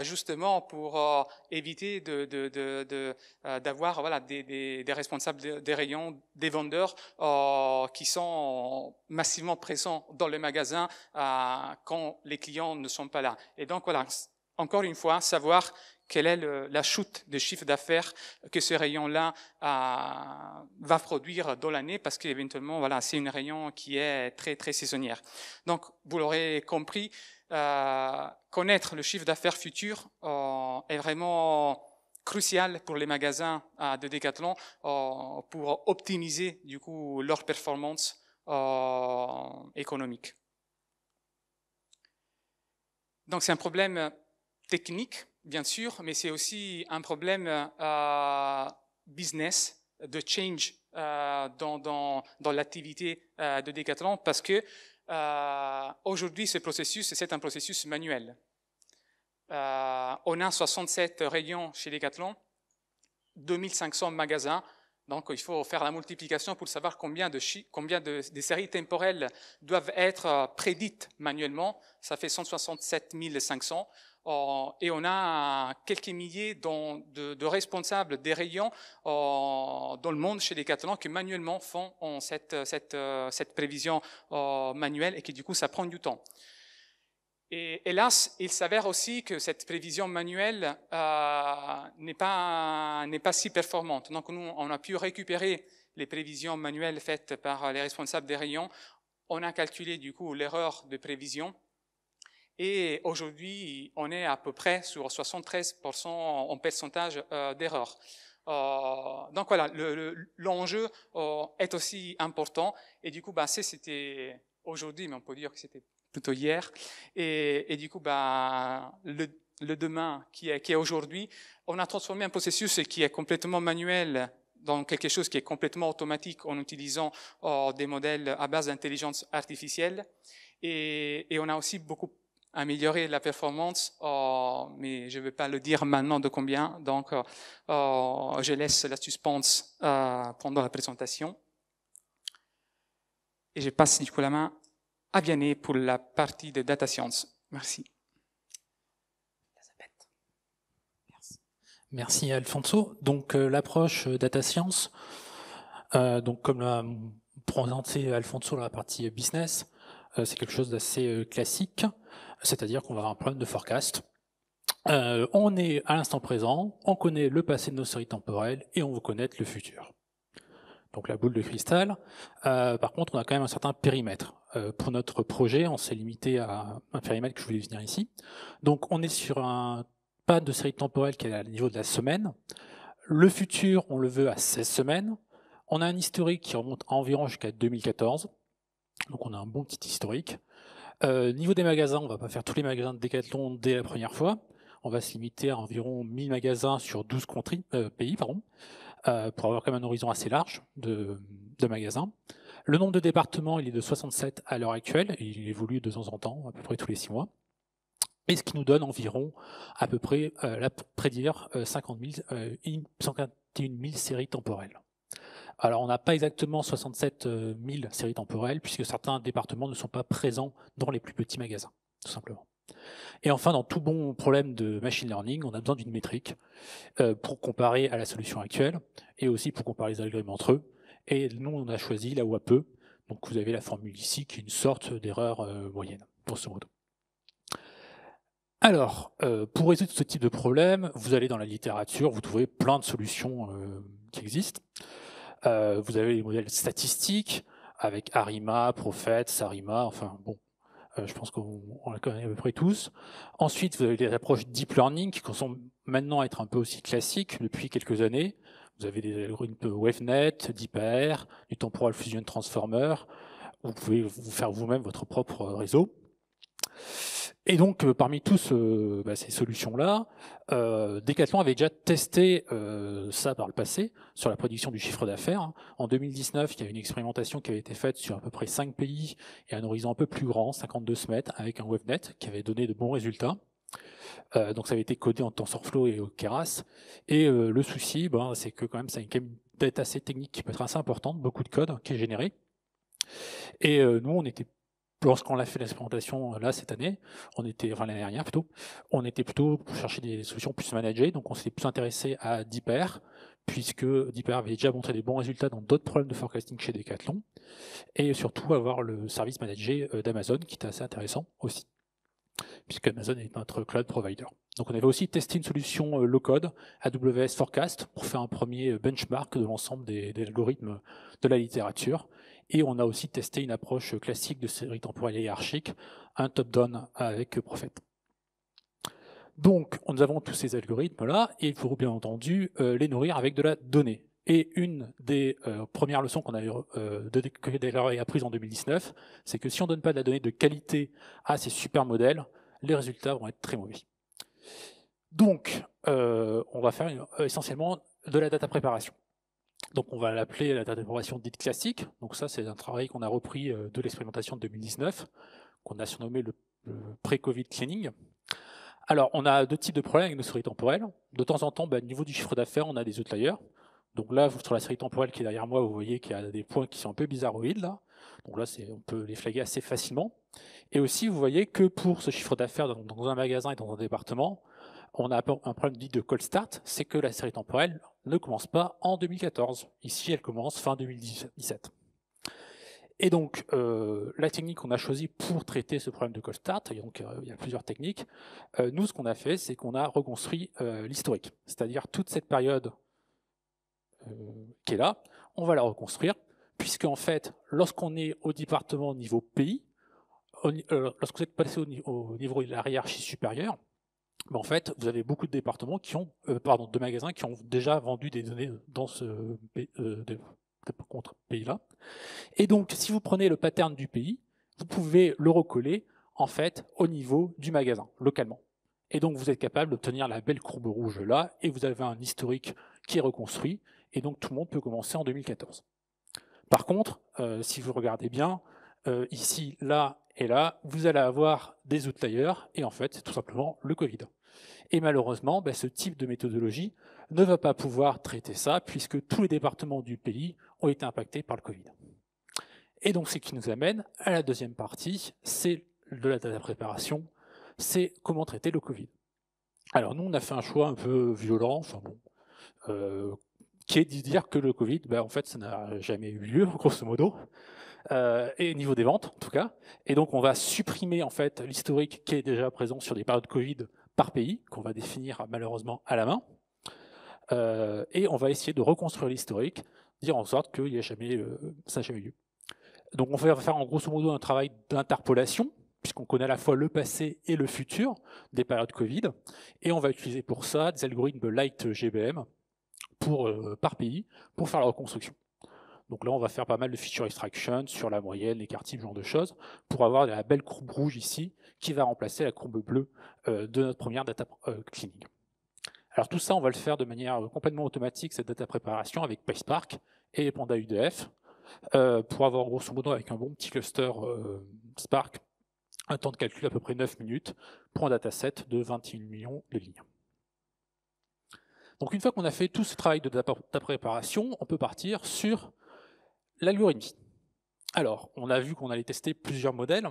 justement pour éviter d'avoir voilà, des responsables des rayons, des vendeurs qui sont massivement présents dans les magasins quand les clients ne sont pas là. Et donc voilà, encore une fois, savoir quelle est la chute de chiffre d'affaires que ce rayon-là va produire dans l'année, parce qu'éventuellement, voilà, c'est une rayon qui est très, très saisonnière. Donc, vous l'aurez compris, connaître le chiffre d'affaires futur est vraiment crucial pour les magasins de Decathlon pour optimiser, du coup, leur performance économique. Donc, c'est un problème technique, bien sûr, mais c'est aussi un problème business, de change dans l'activité de Decathlon, parce que aujourd'hui, ce processus, c'est un processus manuel. On a 67 rayons chez Decathlon, 2500 magasins, Donc, il faut faire la multiplication pour savoir combien de séries temporelles doivent être prédites manuellement. Ça fait 167 500. Et on a quelques milliers de responsables des rayons dans le monde chez Decathlon qui manuellement font cette prévision manuelle et qui du coup ça prend du temps. Et hélas, il s'avère aussi que cette prévision manuelle n'est pas si performante. Donc nous, on a pu récupérer les prévisions manuelles faites par les responsables des rayons. On a calculé du coup l'erreur de prévision. Et aujourd'hui, on est à peu près sur 73% en pourcentage d'erreur. Donc voilà, l'enjeu est aussi important. Et du coup, c'était aujourd'hui, mais on peut dire que c'était plutôt hier. Et du coup, le demain qui est aujourd'hui, on a transformé un processus qui est complètement manuel dans quelque chose qui est complètement automatique en utilisant des modèles à base d'intelligence artificielle. Et on a aussi beaucoup amélioré la performance, mais je ne vais pas le dire maintenant de combien, donc je laisse la suspense pendant la présentation. Et je passe du coup la main à Vianney pour la partie de Data Science. Merci. Merci Alfonso. Donc l'approche Data Science, donc comme l'a présenté Alfonso dans la partie business, c'est quelque chose d'assez classique, c'est-à-dire qu'on va avoir un problème de forecast. On est à l'instant présent, on connaît le passé de nos séries temporelles et on veut connaître le futur. Donc la boule de cristal. Par contre, on a quand même un certain périmètre. Pour notre projet, on s'est limité à un périmètre que je voulais venir ici. Donc on est sur un pas de série temporelle qui est au niveau de la semaine. Le futur, on le veut à 16 semaines. On a un historique qui remonte environ jusqu'à 2014. Donc on a un bon petit historique. Niveau des magasins, on ne va pas faire tous les magasins de Decathlon dès la première fois. On va se limiter à environ 1000 magasins sur 12 pays, pour avoir quand même un horizon assez large de magasins. Le nombre de départements, il est de 67 à l'heure actuelle, et il évolue de temps en temps, à peu près tous les 6 mois. Et ce qui nous donne environ, à peu près, prédire 151 000 séries temporelles. Alors, on n'a pas exactement 67 000 séries temporelles, puisque certains départements ne sont pas présents dans les plus petits magasins, tout simplement. Et enfin, dans tout bon problème de machine learning, on a besoin d'une métrique pour comparer à la solution actuelle, et aussi pour comparer les algorithmes entre eux. Et nous, on a choisi la WAPE. Donc, vous avez la formule ici, qui est une sorte d'erreur moyenne, grosso modo. Alors, pour résoudre ce type de problème, vous allez dans la littérature, vous trouvez plein de solutions qui existent. Vous avez les modèles statistiques avec Arima, Prophet, Sarima, enfin bon, je pense qu'on la connaît à peu près tous. Ensuite, vous avez les approches deep learning qui sont maintenant à être un peu aussi classiques depuis quelques années. Vous avez des algorithmes WaveNet, DeepAR, du Temporal Fusion Transformer. Vous pouvez vous faire vous-même votre propre réseau. Et donc, parmi tous ces solutions-là, Decathlon avait déjà testé ça par le passé sur la prédiction du chiffre d'affaires. En 2019, il y a une expérimentation qui avait été faite sur à peu près 5 pays et un horizon un peu plus grand, 52 semaines, avec un WaveNet qui avait donné de bons résultats. Donc ça avait été codé en TensorFlow et au Keras. Et le souci, c'est que quand même, c'est une dette assez technique qui peut être assez importante, beaucoup de code qui est généré. Et nous, lorsqu'on a fait l'expérimentation là cette année, l'année dernière plutôt, on était plutôt pour chercher des solutions plus managées, donc on s'est plus intéressé à DeepAR, puisque DeepAR avait déjà montré des bons résultats dans d'autres problèmes de forecasting chez Decathlon, et surtout avoir le service managé d'Amazon, qui était assez intéressant aussi, puisque Amazon est notre cloud provider. Donc on avait aussi testé une solution low-code, AWS Forecast, pour faire un premier benchmark de l'ensemble des algorithmes de la littérature. Et on a aussi testé une approche classique de série temporelle hiérarchique, un top-down avec Prophet. Donc, nous avons tous ces algorithmes-là, et il faut bien entendu les nourrir avec de la donnée. Et une des premières leçons qu'on avait apprises en 2019, c'est que si on ne donne pas de la donnée de qualité à ces super modèles, les résultats vont être très mauvais. Donc, on va faire essentiellement de la data préparation. Donc on va l'appeler la data préparation dite classique. Donc ça, c'est un travail qu'on a repris de l'expérimentation de 2019, qu'on a surnommé le pré-Covid cleaning. Alors, on a deux types de problèmes avec nos séries temporelles. De temps en temps, au niveau du chiffre d'affaires, on a des outliers. Donc là, sur la série temporelle qui est derrière moi, vous voyez qu'il y a des points qui sont un peu bizarroïdes là. Donc là, on peut les flaguer assez facilement. Et aussi, vous voyez que pour ce chiffre d'affaires dans un magasin et dans un département, on a un problème dit de cold start, c'est que la série temporelle ne commence pas en 2014. Ici, elle commence fin 2017. Et donc, la technique qu'on a choisie pour traiter ce problème de cold start, et donc il y a plusieurs techniques, nous, ce qu'on a fait, c'est qu'on a reconstruit l'historique. C'est-à-dire toute cette période qui est là, on va la reconstruire, puisque en fait, lorsqu'on est au département niveau pays, lorsque vous êtes passé au niveau de la hiérarchie supérieure, en fait, vous avez beaucoup de départements qui ont, de magasins qui ont déjà vendu des données dans ce pays-là. Et donc, si vous prenez le pattern du pays, vous pouvez le recoller en fait au niveau du magasin, localement. Et donc, vous êtes capable d'obtenir la belle courbe rouge là, et vous avez un historique qui est reconstruit, et donc tout le monde peut commencer en 2014. Par contre, si vous regardez bien, ici, là et là, vous allez avoir des outliers, et en fait, c'est tout simplement le Covid. Et malheureusement, ce type de méthodologie ne va pas pouvoir traiter ça, puisque tous les départements du pays ont été impactés par le Covid. Et donc, ce qui nous amène à la deuxième partie, c'est de la data préparation, c'est comment traiter le Covid. Alors nous, on a fait un choix un peu violent, qui est de dire que le Covid, en fait, ça n'a jamais eu lieu, grosso modo, et niveau des ventes, en tout cas. Et donc, on va supprimer en fait l'historique qui est déjà présent sur des périodes Covid par pays, qu'on va définir malheureusement à la main, et on va essayer de reconstruire l'historique, dire en sorte que ça n'a jamais eu lieu. Donc on va faire en grosso modo un travail d'interpolation, puisqu'on connaît à la fois le passé et le futur des périodes Covid, et on va utiliser pour ça des algorithmes light GBM par pays pour faire la reconstruction. Donc là, on va faire pas mal de feature extraction sur la moyenne, les quartiles, ce genre de choses, pour avoir la belle courbe rouge ici, qui va remplacer la courbe bleue de notre première data cleaning. Alors tout ça, on va le faire de manière complètement automatique, cette data préparation, avec PySpark et les pandas UDF, pour avoir grosso modo, avec un bon petit cluster Spark, un temps de calcul à peu près 9 minutes pour un dataset de 21 millions de lignes. Donc une fois qu'on a fait tout ce travail de data préparation, on peut partir sur l'algorithmie. Alors, on a vu qu'on allait tester plusieurs modèles.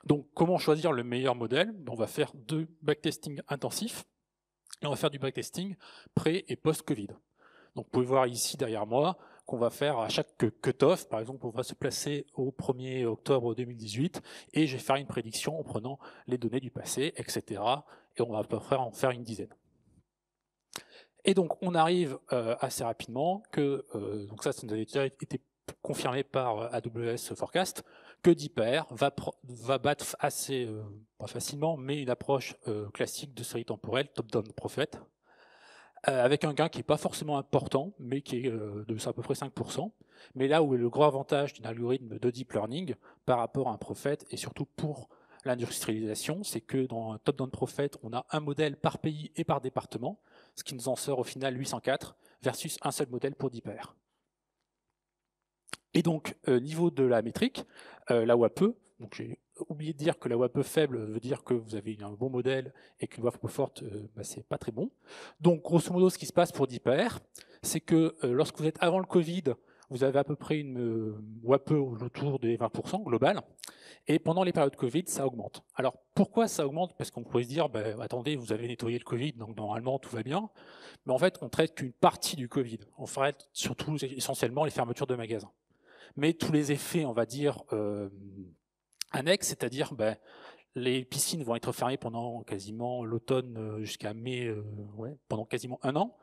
Donc, comment choisir le meilleur modèle? On va faire deux backtesting intensifs et on va faire du backtesting pré- et post-Covid. Donc, vous pouvez voir ici derrière moi qu'on va faire à chaque cut-off. Par exemple, on va se placer au 1er octobre 2018 et je vais faire une prédiction en prenant les données du passé, etc. Et on va à peu près en faire une dizaine. Et donc, on arrive assez rapidement que, donc ça nous a déjà été confirmé par AWS Forecast, que DeepAR va battre assez, pas facilement, mais une approche classique de série temporelle, top-down prophet, avec un gain qui n'est pas forcément important, mais qui est de à peu près 5%. Mais là où est le gros avantage d'un algorithme de deep learning par rapport à un prophet, et surtout pour l'industrialisation, c'est que dans un top-down prophet, on a un modèle par pays et par département, ce qui nous en sort au final 804, versus un seul modèle pour DeepAR. Et donc, niveau de la métrique, la WAPE, donc j'ai oublié de dire que la WAPE faible veut dire que vous avez un bon modèle et qu'une WAPE forte, c'est pas très bon. Donc, grosso modo, ce qui se passe pour DeepAR, c'est que lorsque vous êtes avant le Covid, vous avez à peu près une WAPE autour des 20% global, et pendant les périodes Covid, ça augmente. Alors, pourquoi ça augmente? Parce qu'on pourrait se dire, attendez, vous avez nettoyé le Covid, donc normalement, tout va bien. Mais en fait, on traite qu'une partie du Covid. On traite surtout, essentiellement, les fermetures de magasins. Mais tous les effets, on va dire, annexes, c'est-à-dire les piscines vont être fermées pendant quasiment l'automne jusqu'à mai, pendant quasiment un an.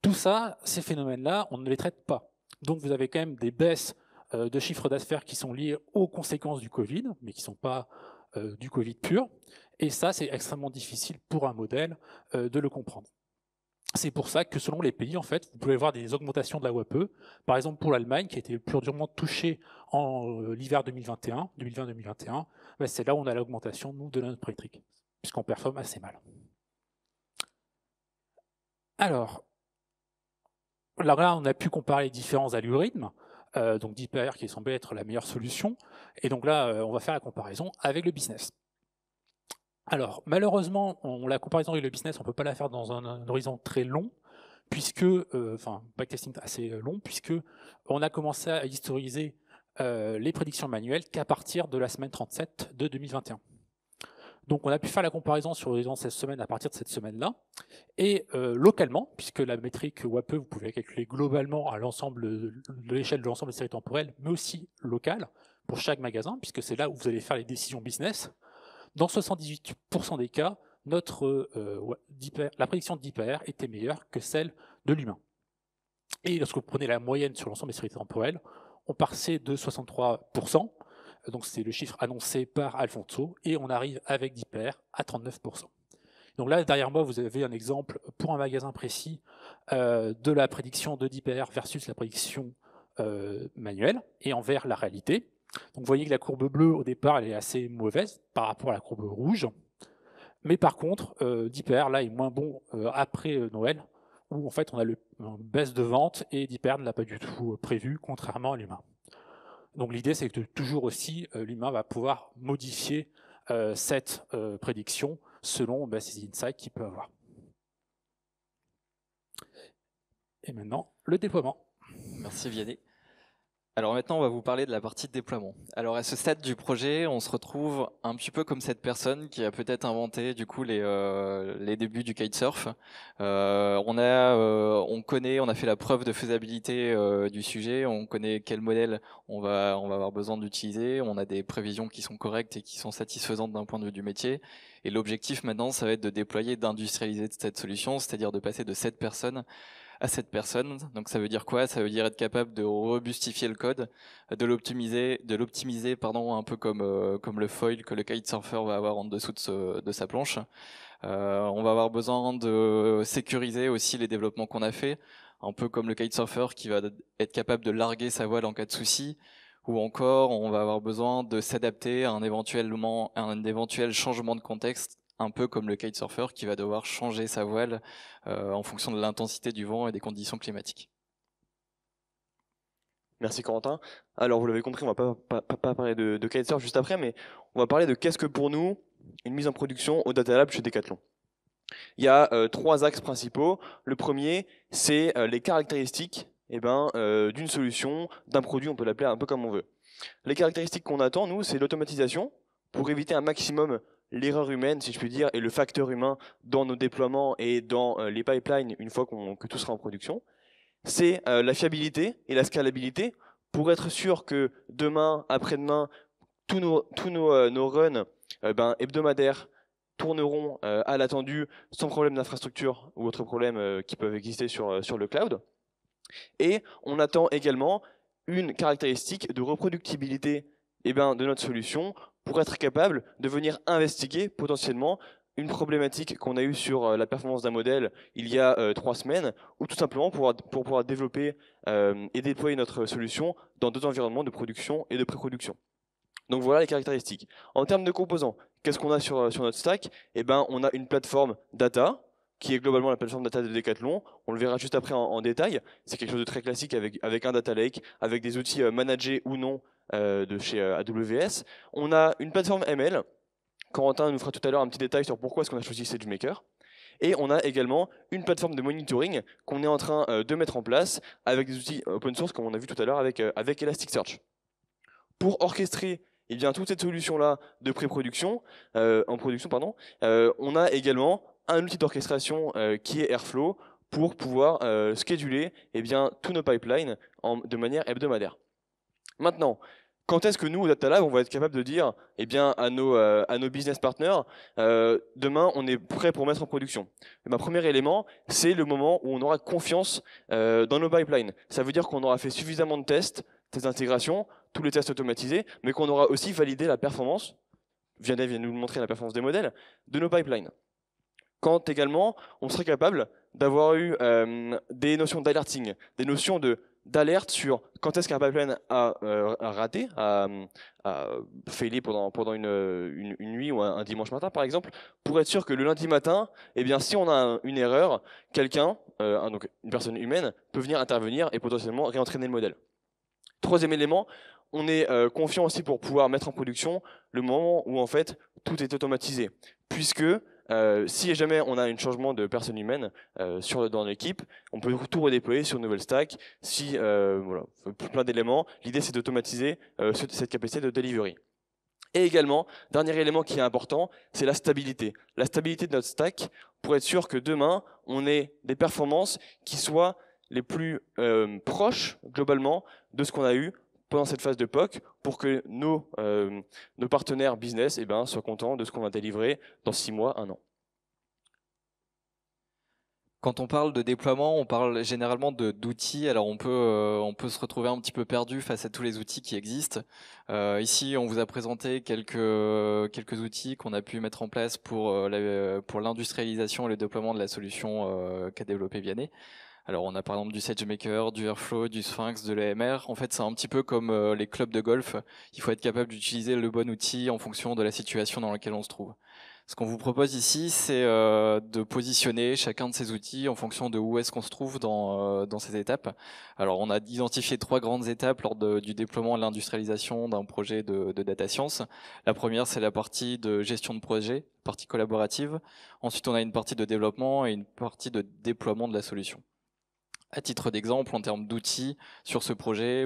Tout ça, ces phénomènes-là, on ne les traite pas. Donc vous avez quand même des baisses de chiffre d'affaires qui sont liées aux conséquences du Covid, mais qui ne sont pas du Covid pur. Et ça, c'est extrêmement difficile pour un modèle de le comprendre. C'est pour ça que selon les pays, en fait, vous pouvez voir des augmentations de la WAPE. Par exemple, pour l'Allemagne, qui a été le plus durement touchée en l'hiver 2020-2021, c'est là où on a l'augmentation, nous, de notre métrique, puisqu'on performe assez mal. Alors là, on a pu comparer les différents algorithmes, donc DeepAR qui semblait être la meilleure solution, et donc là, on va faire la comparaison avec le business. Alors, malheureusement, la comparaison avec le business, on ne peut pas la faire dans un horizon très long, puisque, enfin, backtesting assez long, puisque on a commencé à historiser les prédictions manuelles qu'à partir de la semaine 37 de 2021. Donc on a pu faire la comparaison sur l'horizon 16 semaines à partir de cette semaine-là, et localement, puisque la métrique WAPE, vous pouvez la calculer globalement à l'ensemble de l'échelle de l'ensemble des séries temporelles, mais aussi locale, pour chaque magasin, puisque c'est là où vous allez faire les décisions business. Dans 78% des cas, la prédiction d'IPR était meilleure que celle de l'humain. Et lorsque vous prenez la moyenne sur l'ensemble des séries temporelles, on passait de 63%, donc c'est le chiffre annoncé par Alfonso, et on arrive avec d'IPR à 39%. Donc là, derrière moi, vous avez un exemple pour un magasin précis de la prédiction de d'IPR versus la prédiction manuelle, et en vert, la réalité. Donc vous voyez que la courbe bleue, au départ, elle est assez mauvaise par rapport à la courbe rouge. Mais par contre, d'IPR, là, est moins bon après Noël, où en fait, on a une baisse de vente, et d'IPR ne l'a pas du tout prévu, contrairement à l'humain. Donc l'idée, c'est que toujours aussi, l'humain va pouvoir modifier cette prédiction selon ces insights qu'il peut avoir. Et maintenant, le déploiement. Merci Vianney. Alors maintenant, on va vous parler de la partie de déploiement. Alors à ce stade du projet, on se retrouve un petit peu comme cette personne qui a peut-être inventé du coup les débuts du kitesurf. On a fait la preuve de faisabilité du sujet, on connaît quel modèle on va avoir besoin d'utiliser, on a des prévisions qui sont correctes et qui sont satisfaisantes d'un point de vue du métier. Et l'objectif maintenant, ça va être de déployer, d'industrialiser cette solution, c'est-à-dire de passer de 7 personnes à cette personne. Donc ça veut dire quoi? Ça veut dire être capable de robustifier le code, de l'optimiser, un peu comme le foil que le kitesurfer va avoir en dessous de sa planche. On va avoir besoin de sécuriser aussi les développements qu'on a fait, un peu comme le kitesurfer qui va être capable de larguer sa voile en cas de souci, ou encore on va avoir besoin de s'adapter à un éventuel changement de contexte, un peu comme le kitesurfer qui va devoir changer sa voile en fonction de l'intensité du vent et des conditions climatiques. Merci Corentin. Alors vous l'avez compris, on va pas parler de kitesurf juste après, mais on va parler de qu'est-ce que pour nous une mise en production au Data Lab chez Decathlon. Il y a 3 axes principaux. Le premier, c'est les caractéristiques d'une solution, d'un produit, on peut l'appeler un peu comme on veut. Les caractéristiques qu'on attend, nous, c'est l'automatisation pour éviter un maximum l'erreur humaine, si je puis dire, et le facteur humain dans nos déploiements et dans les pipelines une fois que tout sera en production. C'est la fiabilité et la scalabilité pour être sûr que demain, après-demain, tous nos runs hebdomadaires tourneront à l'attendu sans problème d'infrastructure ou autres problèmes qui peuvent exister sur le cloud. Et on attend également une caractéristique de reproductibilité de notre solution pour être capable de venir investiguer potentiellement une problématique qu'on a eue sur la performance d'un modèle il y a 3 semaines, ou tout simplement pour pouvoir développer et déployer notre solution dans 2 environnements de production et de pré-production. Donc voilà les caractéristiques. En termes de composants, qu'est-ce qu'on a sur notre stack? On a une plateforme data, qui est globalement la plateforme data de Decathlon. On le verra juste après en détail. C'est quelque chose de très classique avec un data lake, avec des outils managés ou non de chez AWS. On a une plateforme ML. Corentin nous fera tout à l'heure un petit détail sur pourquoi est-ce qu'on a choisi SageMaker. Et on a également une plateforme de monitoring qu'on est en train de mettre en place avec des outils open source, comme on a vu tout à l'heure avec Elasticsearch. Pour orchestrer toute cette solution-là de pré-production, on a également un outil d'orchestration qui est Airflow pour pouvoir scheduler tous nos pipelines de manière hebdomadaire. Maintenant, quand est-ce que nous, au Data Lab, on va être capable de dire à nos business partners, demain, on est prêt pour mettre en production? Premier élément, c'est le moment où on aura confiance dans nos pipelines. Ça veut dire qu'on aura fait suffisamment de tests d'intégration, tous les tests automatisés, mais qu'on aura aussi validé la performance, Vianney vient de nous montrer la performance des modèles, de nos pipelines. Quand également, on serait capable d'avoir eu des notions d'alerting, des notions d'alerte sur quand est-ce qu'un pipeline a raté, a failé pendant une nuit ou un dimanche matin par exemple, pour être sûr que le lundi matin, si on a une erreur, quelqu'un, donc une personne humaine, peut venir intervenir et potentiellement réentraîner le modèle. Troisième élément, on est confiant aussi pour pouvoir mettre en production le moment où en fait tout est automatisé, puisque si jamais on a un changement de personne humaine dans l'équipe, on peut tout redéployer sur une nouvelle stack. Voilà, plein d'éléments. L'idée, c'est d'automatiser cette capacité de delivery. Et également, dernier élément qui est important, c'est la stabilité. La stabilité de notre stack pour être sûr que demain, on ait des performances qui soient les plus proches, globalement, de ce qu'on a eu pendant cette phase de POC, pour que nos partenaires business soient contents de ce qu'on va délivrer dans 6 mois, 1 an. Quand on parle de déploiement, on parle généralement d'outils. Alors on peut se retrouver un petit peu perdu face à tous les outils qui existent. Ici, on vous a présenté quelques outils qu'on a pu mettre en place pour l'industrialisation et le déploiement de la solution qu'a développée Vianney. Alors on a par exemple du SageMaker, du Airflow, du Sphinx, de l'AMR. En fait, c'est un petit peu comme les clubs de golf. Il faut être capable d'utiliser le bon outil en fonction de la situation dans laquelle on se trouve. Ce qu'on vous propose ici, c'est de positionner chacun de ces outils en fonction de où est-ce qu'on se trouve dans ces étapes. Alors, on a identifié 3 grandes étapes lors du déploiement et de l'industrialisation d'un projet de data science. La première, c'est la partie de gestion de projet, partie collaborative. Ensuite, on a une partie de développement et une partie de déploiement de la solution. À titre d'exemple, en termes d'outils sur ce projet,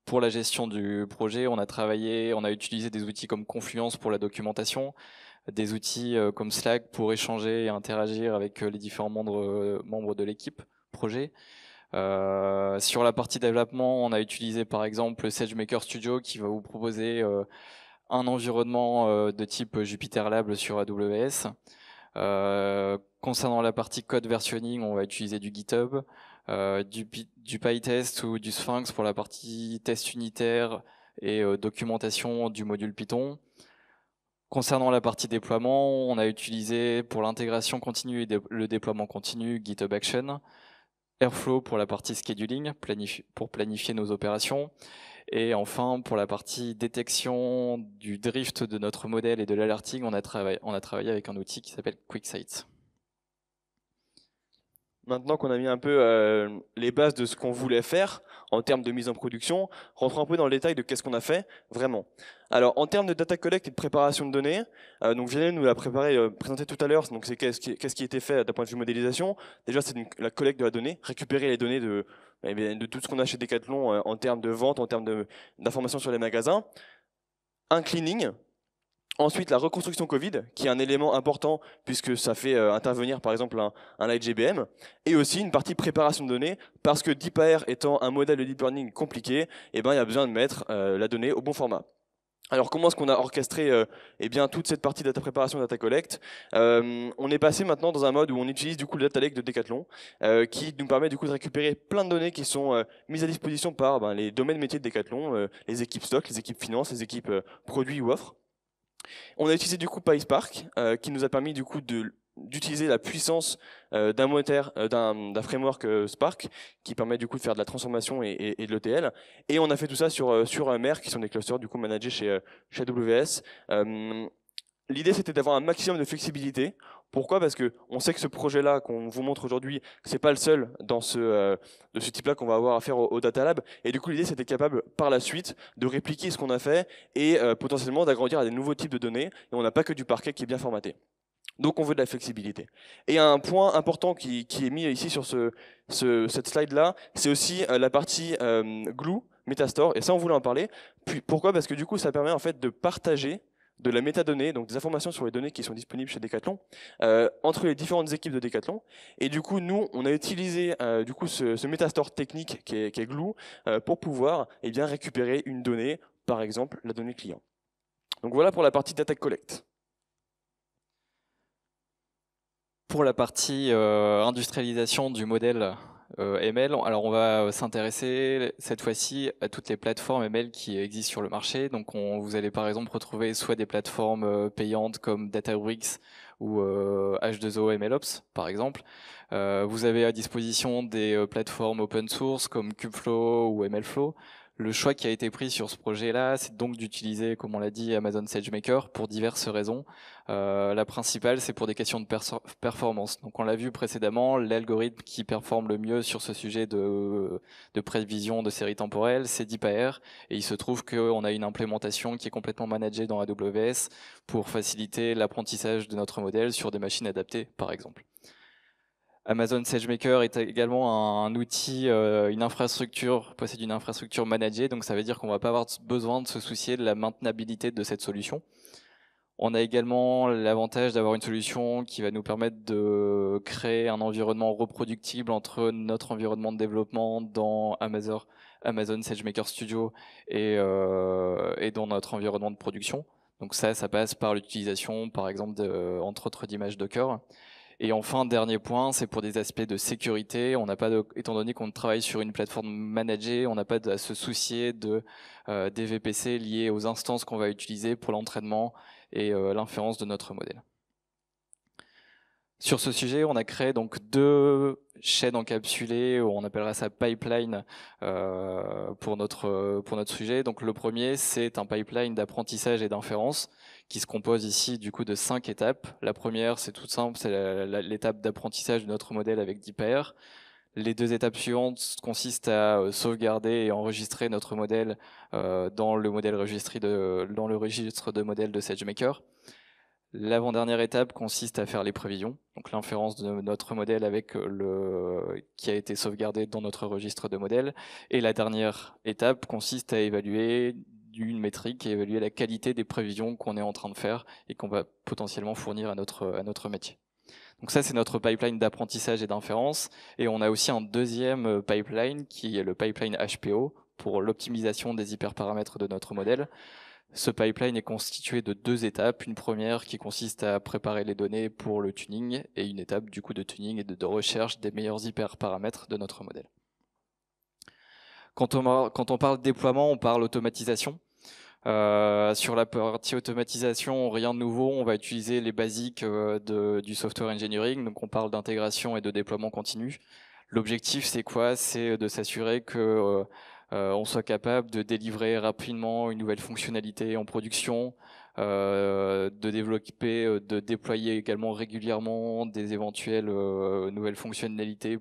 pour la gestion du projet, on a utilisé des outils comme Confluence pour la documentation, des outils comme Slack pour échanger et interagir avec les différents membres de l'équipe projet. Sur la partie développement, on a utilisé par exemple SageMaker Studio qui va vous proposer un environnement de type JupyterLab sur AWS. Concernant la partie code versionning, on va utiliser du GitHub, du PyTest ou du Sphinx pour la partie test unitaire et documentation du module Python. Concernant la partie déploiement, on a utilisé pour l'intégration continue et le déploiement continu GitHub Action, Airflow pour la partie scheduling, pour planifier nos opérations, et enfin pour la partie détection du drift de notre modèle et de l'alerting, on a travaillé avec un outil qui s'appelle QuickSight. Maintenant qu'on a mis un peu les bases de ce qu'on voulait faire en termes de mise en production, rentrons un peu dans le détail de qu'est-ce qu'on a fait vraiment. Alors en termes de data collect et de préparation de données, donc Vianney nous l'a présenté tout à l'heure, donc c'est qu'est-ce qui a été fait d'un point de vue modélisation. Déjà c'est la collecte de la donnée, récupérer les données de tout ce qu'on a chez Decathlon en termes de vente, en termes d'informations sur les magasins. Un cleaning. Ensuite, la reconstruction Covid, qui est un élément important puisque ça fait intervenir par exemple un IGBM, et aussi une partie préparation de données, parce que DeepAR étant un modèle de deep learning compliqué, il y a besoin de mettre la donnée au bon format. Alors comment est-ce qu'on a orchestré toute cette partie data préparation, data collect? On est passé maintenant dans un mode où on utilise du coup le data lake de Decathlon, qui nous permet du coup de récupérer plein de données qui sont mises à disposition par les domaines métiers de Decathlon, les équipes stock, les équipes finance, les équipes produits ou offres. On a utilisé du coup PySpark qui nous a permis du coup d'utiliser la puissance d'un moteur, d'un framework Spark qui permet du coup de faire de la transformation et de l'ETL. Et on a fait tout ça sur MER qui sont des clusters du coup managés chez AWS. L'idée c'était d'avoir un maximum de flexibilité. Pourquoi? Parce que on sait que ce projet-là qu'on vous montre aujourd'hui, c'est pas le seul de ce type-là qu'on va avoir à faire au Data Lab. Et du coup, l'idée, c'était capable par la suite de répliquer ce qu'on a fait et potentiellement d'agrandir à des nouveaux types de données. Et on n'a pas que du parquet qui est bien formaté. Donc, on veut de la flexibilité. Et un point important qui est mis ici sur cette slide-là, c'est aussi la partie Glue, Metastore. Et ça, on voulait en parler. Pourquoi? Parce que du coup, ça permet en fait de partager de la métadonnée, donc des informations sur les données qui sont disponibles chez Decathlon, entre les différentes équipes de Decathlon. Et du coup, nous, on a utilisé du coup ce Metastore technique qui est Glue pour pouvoir récupérer une donnée, par exemple la donnée client. Donc voilà pour la partie data collect. Pour la partie industrialisation du modèle ML, alors on va s'intéresser cette fois-ci à toutes les plateformes ML qui existent sur le marché. Donc vous allez par exemple retrouver soit des plateformes payantes comme Databricks ou H2O MLOps par exemple. Vous avez à disposition des plateformes open source comme Kubeflow ou MLflow. Le choix qui a été pris sur ce projet-là, c'est donc d'utiliser, comme on l'a dit, Amazon SageMaker pour diverses raisons. La principale, c'est pour des questions de performance. Donc on l'a vu précédemment, l'algorithme qui performe le mieux sur ce sujet de prévision de séries temporelles, c'est DeepAR, et il se trouve qu'on a une implémentation qui est complètement managée dans AWS pour faciliter l'apprentissage de notre modèle sur des machines adaptées, par exemple. Amazon SageMaker est également un outil, possède une infrastructure managée, donc ça veut dire qu'on ne va pas avoir besoin de se soucier de la maintenabilité de cette solution. On a également l'avantage d'avoir une solution qui va nous permettre de créer un environnement reproductible entre notre environnement de développement dans Amazon SageMaker Studio et dans notre environnement de production. Donc ça passe par l'utilisation, par exemple, entre autres d'images Docker. Et enfin, dernier point, c'est pour des aspects de sécurité. On n'a pas étant donné qu'on travaille sur une plateforme managée, on n'a pas à se soucier des VPC liés aux instances qu'on va utiliser pour l'entraînement et l'inférence de notre modèle. Sur ce sujet, on a créé donc 2 chaînes encapsulées, on appellera ça pipeline pour notre sujet. Donc le premier, c'est un pipeline d'apprentissage et d'inférence qui se compose ici du coup de 5 étapes. La première, c'est tout simple, c'est l'étape d'apprentissage de notre modèle avec DeepAR. Les 2 étapes suivantes consistent à sauvegarder et enregistrer notre modèle dans le registre de modèle de SageMaker. L'avant-dernière étape consiste à faire les prévisions, donc l'inférence de notre modèle avec qui a été sauvegardé dans notre registre de modèle. Et la dernière étape consiste à évaluer une métrique et évaluer la qualité des prévisions qu'on est en train de faire et qu'on va potentiellement fournir à notre métier. Donc ça, c'est notre pipeline d'apprentissage et d'inférence. Et on a aussi un deuxième pipeline qui est le pipeline HPO pour l'optimisation des hyperparamètres de notre modèle. Ce pipeline est constitué de 2 étapes. Une première qui consiste à préparer les données pour le tuning et une étape du coup de tuning et de recherche des meilleurs hyperparamètres de notre modèle. Quand on parle déploiement, on parle automatisation. Sur la partie automatisation, rien de nouveau, on va utiliser les basiques du software engineering, donc on parle d'intégration et de déploiement continu. L'objectif, c'est quoi? C'est de s'assurer que on soit capable de délivrer rapidement une nouvelle fonctionnalité en production, de développer, de déployer également régulièrement des éventuelles nouvelles fonctionnalités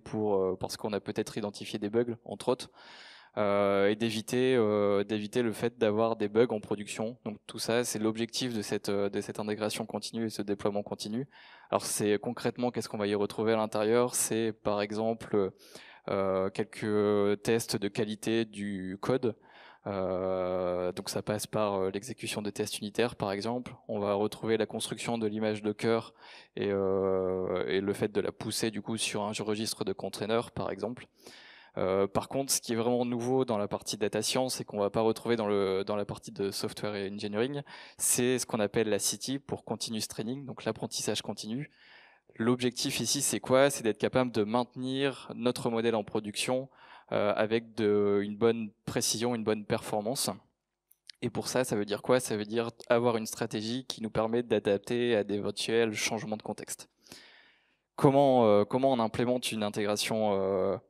parce qu'on a peut-être identifié des bugs, entre autres. Et d'éviter le fait d'avoir des bugs en production. Donc tout ça, c'est l'objectif de cette intégration continue et ce déploiement continu. Alors c'est concrètement, qu'est-ce qu'on va y retrouver à l'intérieur? C'est par exemple quelques tests de qualité du code. Donc ça passe par l'exécution de tests unitaires par exemple. On va retrouver la construction de l'image Docker et le fait de la pousser du coup sur un registre de container par exemple. Par contre, ce qui est vraiment nouveau dans la partie data science et qu'on ne va pas retrouver dans la partie de software engineering, c'est ce qu'on appelle la CT pour continuous training, donc l'apprentissage continu. L'objectif ici, c'est quoi? C'est d'être capable de maintenir notre modèle en production avec une bonne précision, une bonne performance. Et pour ça, ça veut dire quoi? Ça veut dire avoir une stratégie qui nous permet d'adapter à d'éventuels changements de contexte. Comment on implémente une intégration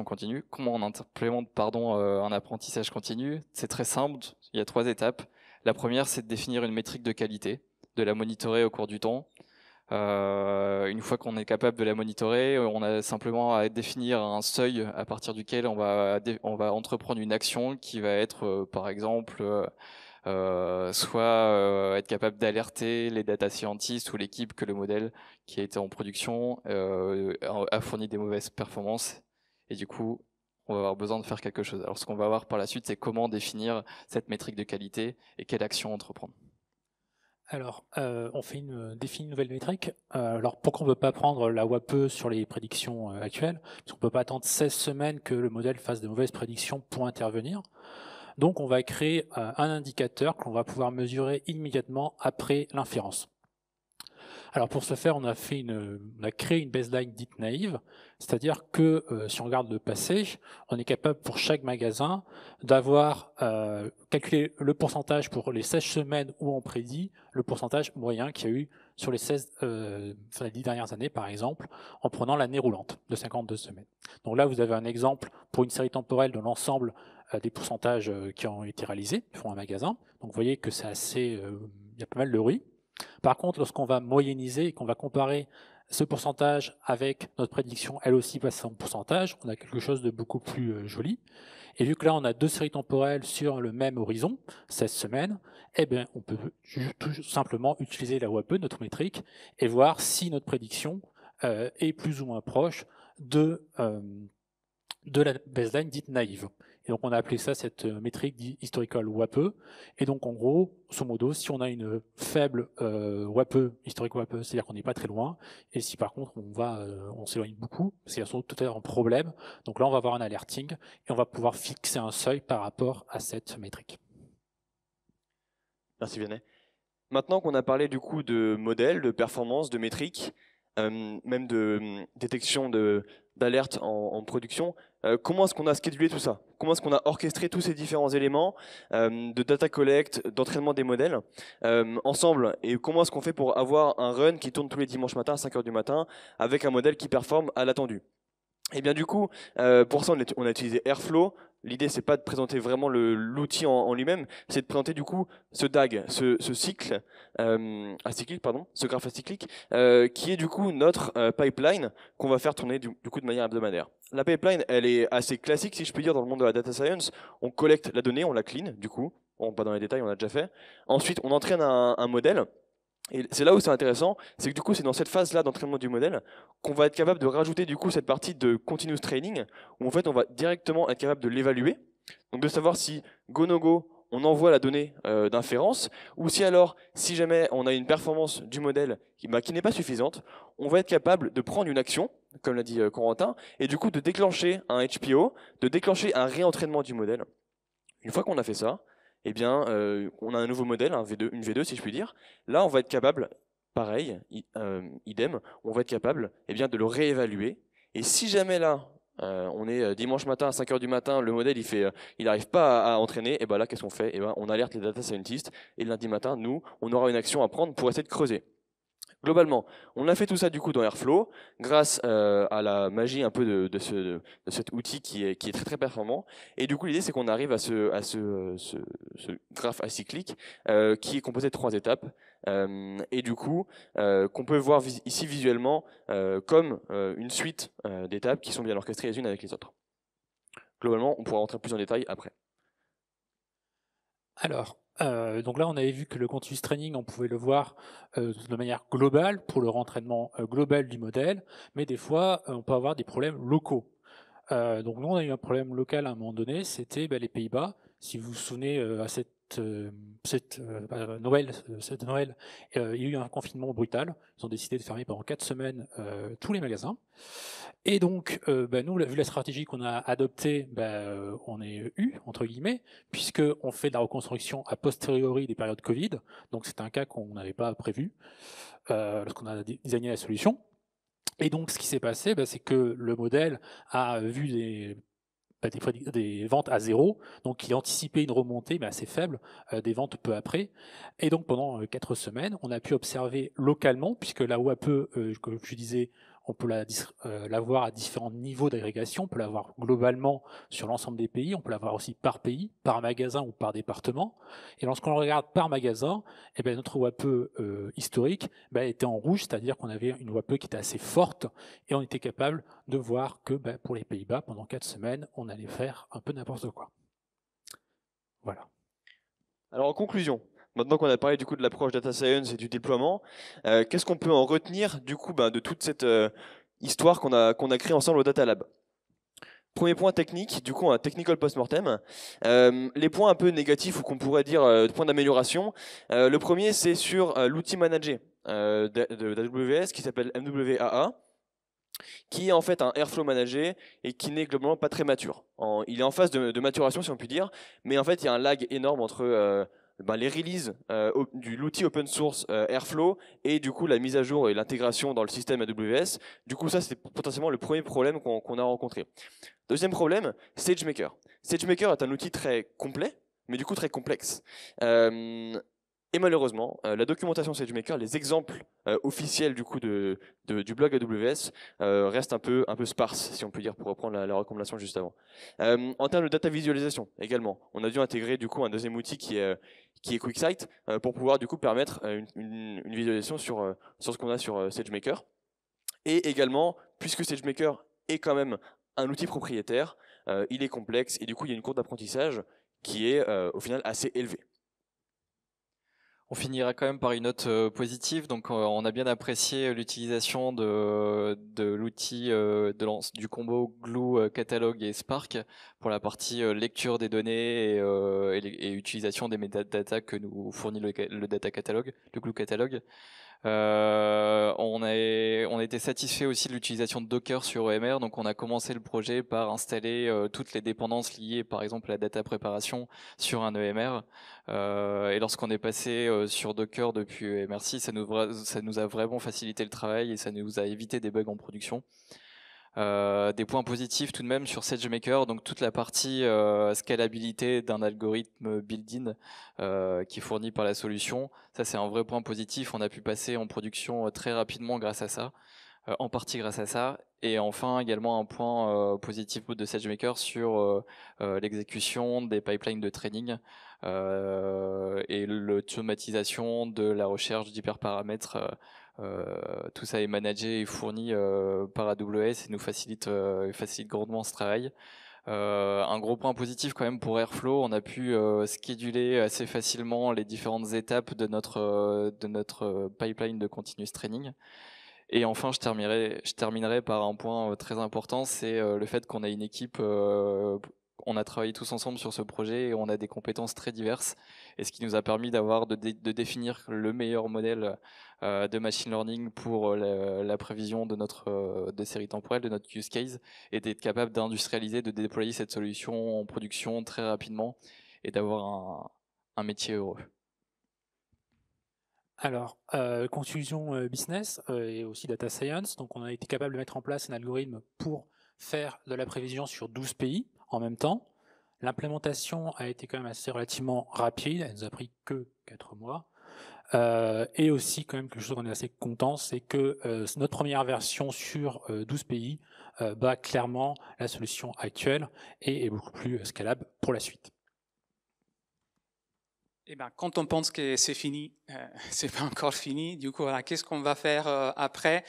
continue? Comment on implémente un apprentissage continu? C'est très simple, il y a 3 étapes. La première, c'est de définir une métrique de qualité, de la monitorer au cours du temps. Une fois qu'on est capable de la monitorer, on a simplement à définir un seuil à partir duquel on va entreprendre une action qui va être, par exemple, soit être capable d'alerter les data scientists ou l'équipe que le modèle qui a été en production a fourni des mauvaises performances. Et du coup, on va avoir besoin de faire quelque chose. Alors ce qu'on va voir par la suite, c'est comment définir cette métrique de qualité et quelle action entreprendre. Alors, on définit une nouvelle métrique. Alors, pourquoi on ne peut pas prendre la WAPE sur les prédictions actuelles? Parce qu'on ne peut pas attendre 16 semaines que le modèle fasse de mauvaises prédictions pour intervenir. Donc, on va créer un indicateur qu'on va pouvoir mesurer immédiatement après l'inférence. Alors pour ce faire, on a créé une baseline dite naïve, c'est-à-dire que si on regarde le passé, on est capable pour chaque magasin d'avoir calculé le pourcentage pour les 16 semaines où on prédit le pourcentage moyen qu'il y a eu sur les 10 dernières années, par exemple, en prenant l'année roulante de 52 semaines. Donc là, vous avez un exemple pour une série temporelle de l'ensemble des pourcentages qui ont été réalisés, font un magasin. Donc vous voyez que c'est assez, il y a pas mal de bruit. Par contre, lorsqu'on va moyenniser et qu'on va comparer ce pourcentage avec notre prédiction, elle aussi passée en pourcentage, on a quelque chose de beaucoup plus joli. Et vu que là, on a deux séries temporelles sur le même horizon, 16 semaines, eh bien, on peut tout simplement utiliser la WAPE, notre métrique, et voir si notre prédiction est plus ou moins proche de la baseline dite naïve. Et donc on a appelé ça cette métrique dit historical WAPE. Et donc en gros, grosso modo, si on a une faible WAPE, historique WAPE, c'est-à-dire qu'on n'est pas très loin, et si par contre on s'éloigne beaucoup, c'est tout-à-fait un problème, donc là on va avoir un alerting, et on va pouvoir fixer un seuil par rapport à cette métrique. Merci Vianney. Maintenant qu'on a parlé du coup de modèles, de performance, de métriques, même de détection d'alerte en production, comment est-ce qu'on a schedulé tout ça? Comment est-ce qu'on a orchestré tous ces différents éléments de data collect, d'entraînement des modèles ensemble? Et comment est-ce qu'on fait pour avoir un run qui tourne tous les dimanches matin à 5 h du matin avec un modèle qui performe à l'attendu? Et bien du coup, pour ça on a utilisé Airflow. L'idée c'est pas de présenter vraiment l'outil en lui-même, c'est de présenter du coup ce DAG, ce cycle acyclique, pardon, ce graphe acyclique, qui est du coup notre pipeline qu'on va faire tourner du coup de manière hebdomadaire. La pipeline, elle est assez classique si je puis dire dans le monde de la data science. On collecte la donnée, on la clean du coup, on va pas dans les détails, on a déjà fait. Ensuite, on entraîne un modèle. Et c'est là où c'est intéressant, c'est que du coup c'est dans cette phase-là d'entraînement du modèle qu'on va être capable de rajouter du coup cette partie de continuous training où en fait on va directement être capable de l'évaluer, donc de savoir si go no go on envoie la donnée d'inférence ou si alors si jamais on a une performance du modèle qui n'est pas suffisante, on va être capable de prendre une action, comme l'a dit Corentin, et du coup de déclencher un HPO, de déclencher un réentraînement du modèle. Une fois qu'on a fait ça, eh bien, on a un nouveau modèle, une V2 si je puis dire. Là, on va être capable, pareil, idem, on va être capable de le réévaluer. Et si jamais là, on est dimanche matin à 5 h du matin, le modèle il n'arrive pas à entraîner, et ben là, qu'est-ce qu'on fait? On alerte les data scientists, et le lundi matin, nous, on aura une action à prendre pour essayer de creuser. Globalement, on a fait tout ça du coup dans Airflow, grâce à la magie un peu de cet outil qui est très très performant. Et du coup, l'idée c'est qu'on arrive à ce graphe acyclique qui est composé de 3 étapes. Et du coup, qu'on peut voir ici visuellement comme une suite d'étapes qui sont bien orchestrées les unes avec les autres. Globalement, on pourra rentrer plus en détail après. Alors, donc là, on avait vu que le continuous training, on pouvait le voir de manière globale pour le rentraînement global du modèle, mais des fois, on peut avoir des problèmes locaux. Donc nous, on a eu un problème local à un moment donné, c'était les Pays-Bas. Si vous vous souvenez, à cette Noël, il y a eu un confinement brutal. Ils ont décidé de fermer pendant 4 semaines tous les magasins. Et donc, nous, vu la stratégie qu'on a adoptée, on est entre guillemets, puisqu'on fait de la reconstruction a posteriori des périodes Covid. Donc c'est un cas qu'on n'avait pas prévu lorsqu'on a designé la solution. Et donc ce qui s'est passé, c'est que le modèle a vu des ventes à 0, donc il anticipait une remontée mais assez faible des ventes peu après. Et donc pendant 4 semaines, on a pu observer localement, puisque la WAPE, comme je disais, on peut la voir à différents niveaux d'agrégation, on peut la voir globalement sur l'ensemble des pays, on peut la voir aussi par pays, par magasin ou par département. Et lorsqu'on regarde par magasin, notre WAPE historique était en rouge, c'est-à-dire qu'on avait une WAPE qui était assez forte, et on était capable de voir que pour les Pays-Bas, pendant 4 semaines, on allait faire un peu n'importe quoi. Voilà. Alors en conclusion, maintenant qu'on a parlé du coup de l'approche data science et du déploiement, qu'est-ce qu'on peut en retenir du coup de toute cette histoire qu'on a créée ensemble au Data Lab? Premier point technique, du coup un technical post-mortem. Les points un peu négatifs ou qu'on pourrait dire points d'amélioration. Le premier c'est sur l'outil managé d'AWS qui s'appelle MWAA, qui est en fait un Airflow managé et qui n'est globalement pas très mature. Il est en phase de maturation si on peut dire, mais en fait il y a un lag énorme entre les releases de l'outil open source Airflow et du coup la mise à jour et l'intégration dans le système AWS. Du coup ça c'est potentiellement le premier problème qu'on a rencontré. Deuxième problème, SageMaker. SageMaker est un outil très complet, mais du coup très complexe. Et malheureusement, la documentation SageMaker, les exemples officiels du coup du blog AWS restent un peu sparses, si on peut dire, pour reprendre la recommandation juste avant. En termes de data visualisation également, on a dû intégrer du coup un deuxième outil qui est QuickSight pour pouvoir du coup permettre une visualisation sur ce qu'on a sur SageMaker. Et également, puisque SageMaker est quand même un outil propriétaire, il est complexe et du coup il y a une courbe d'apprentissage qui est au final assez élevée. On finira quand même par une note positive. Donc, on a bien apprécié l'utilisation de l'outil du combo Glue, Catalogue et Spark pour la partie lecture des données et utilisation des métadata que nous fournit le Data Catalogue, le Glue Catalogue. On était satisfait aussi de l'utilisation de Docker sur EMR, donc on a commencé le projet par installer toutes les dépendances liées par exemple à la data préparation sur un EMR, et lorsqu'on est passé sur Docker depuis EMR6, ça nous a vraiment facilité le travail et ça nous a évité des bugs en production. Des points positifs tout de même sur SageMaker, donc toute la partie scalabilité d'un algorithme built-in qui est fourni par la solution, ça c'est un vrai point positif. On a pu passer en production très rapidement grâce à ça, en partie grâce à ça. Et enfin également un point positif de SageMaker sur l'exécution des pipelines de training et l'automatisation de la recherche d'hyperparamètres. Tout ça est managé et fourni par AWS et nous facilite grandement ce travail. Un gros point positif quand même pour Airflow, on a pu scheduler assez facilement les différentes étapes de notre pipeline de continuous training. Et enfin, je terminerai par un point très important, c'est le fait qu'on a une équipe, on a travaillé tous ensemble sur ce projet et on a des compétences très diverses, et ce qui nous a permis de définir le meilleur modèle de machine learning pour la prévision des séries temporelles, de notre use case, et d'être capable d'industrialiser, de déployer cette solution en production très rapidement et d'avoir un métier heureux. Alors, conclusion business et aussi data science. Donc, on a été capable de mettre en place un algorithme pour faire de la prévision sur 12 pays en même temps. L'implémentation a été quand même assez relativement rapide. Elle nous a pris que 4 mois. Et aussi, quand même, quelque chose dont on est assez content, c'est que notre première version sur 12 pays bat clairement la solution actuelle et est beaucoup plus scalable pour la suite. Eh ben, quand on pense que c'est fini, c'est pas encore fini. Du coup, voilà, qu'est-ce qu'on va faire après?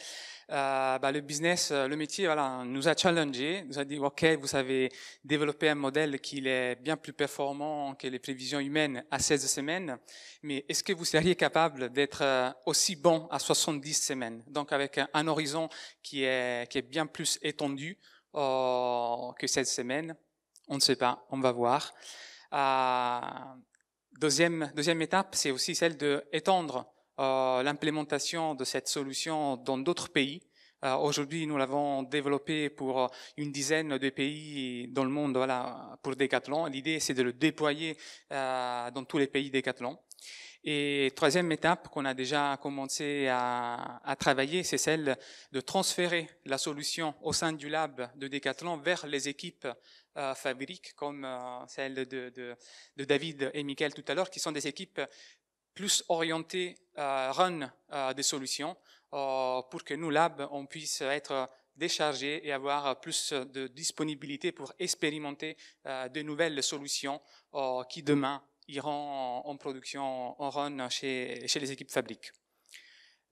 Le business, le métier, voilà, nous a challengé, nous a dit, ok, vous avez développé un modèle qui est bien plus performant que les prévisions humaines à 16 semaines, mais est-ce que vous seriez capable d'être aussi bon à 70 semaines? Donc, avec un horizon qui est bien plus étendu que 16 semaines. On ne sait pas, on va voir. Deuxième étape, c'est aussi celle d'étendre l'implémentation de cette solution dans d'autres pays. Aujourd'hui, nous l'avons développé pour une dizaine de pays dans le monde, voilà, pour Decathlon. L'idée, c'est de le déployer dans tous les pays Decathlon. Et troisième étape qu'on a déjà commencé à travailler, c'est celle de transférer la solution au sein du lab de Decathlon vers les équipes fabriques, comme celle de David et Mickaël tout à l'heure, qui sont des équipes plus orientées run des solutions, pour que nous, lab, on puisse être déchargés et avoir plus de disponibilité pour expérimenter de nouvelles solutions qui demain iront en production, en run chez les équipes fabriques.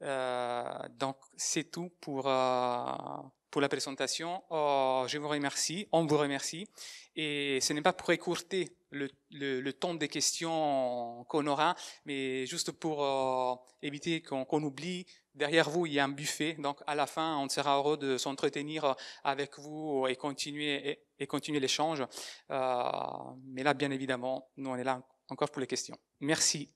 Donc c'est tout pour la présentation. Je vous remercie, on vous remercie. Et ce n'est pas pour écourter le temps des questions qu'on aura, mais juste pour éviter qu'on oublie. Derrière vous, il y a un buffet, donc à la fin, on sera heureux de s'entretenir avec vous et continuer l'échange. Mais là, bien évidemment, nous, on est là encore pour les questions. Merci.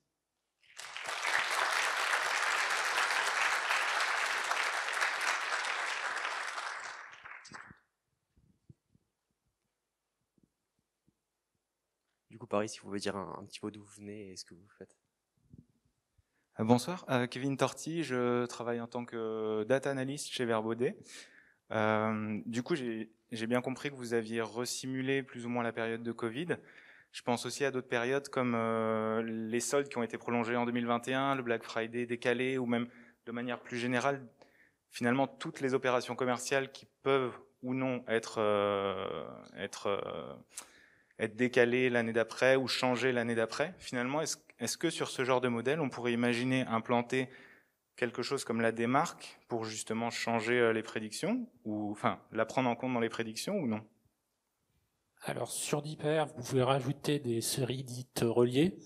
Du coup, pareil, si vous pouvez dire un petit peu d'où vous venez et ce que vous faites. Bonsoir, Kevin Torti, je travaille en tant que data analyst chez Verbaudet. Du coup, j'ai bien compris que vous aviez resimulé plus ou moins la période de Covid. Je pense aussi à d'autres périodes comme les soldes qui ont été prolongés en 2021, le Black Friday décalé, ou même de manière plus générale, finalement toutes les opérations commerciales qui peuvent ou non être décalées l'année d'après ou changées l'année d'après. Finalement, est-ce que sur ce genre de modèle, on pourrait imaginer implanter quelque chose comme la démarque pour justement changer les prédictions, ou enfin la prendre en compte dans les prédictions ou non? Alors sur d'hyper, vous pouvez rajouter des séries dites reliées,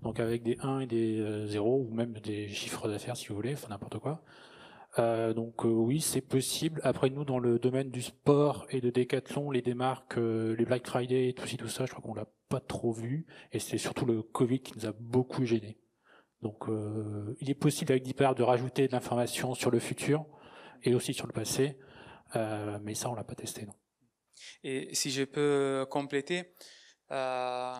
donc avec des 1 et des 0, ou même des chiffres d'affaires si vous voulez, enfin n'importe quoi. Oui, c'est possible. Après nous, dans le domaine du sport et de Decathlon, les démarques, les Black Friday et tout ça, je crois qu'on l'a pas trop vu, et c'est surtout le Covid qui nous a beaucoup gênés. Donc il est possible avec d'hyper de rajouter de l'information sur le futur et aussi sur le passé, mais ça on l'a pas testé, non. Et si je peux compléter, le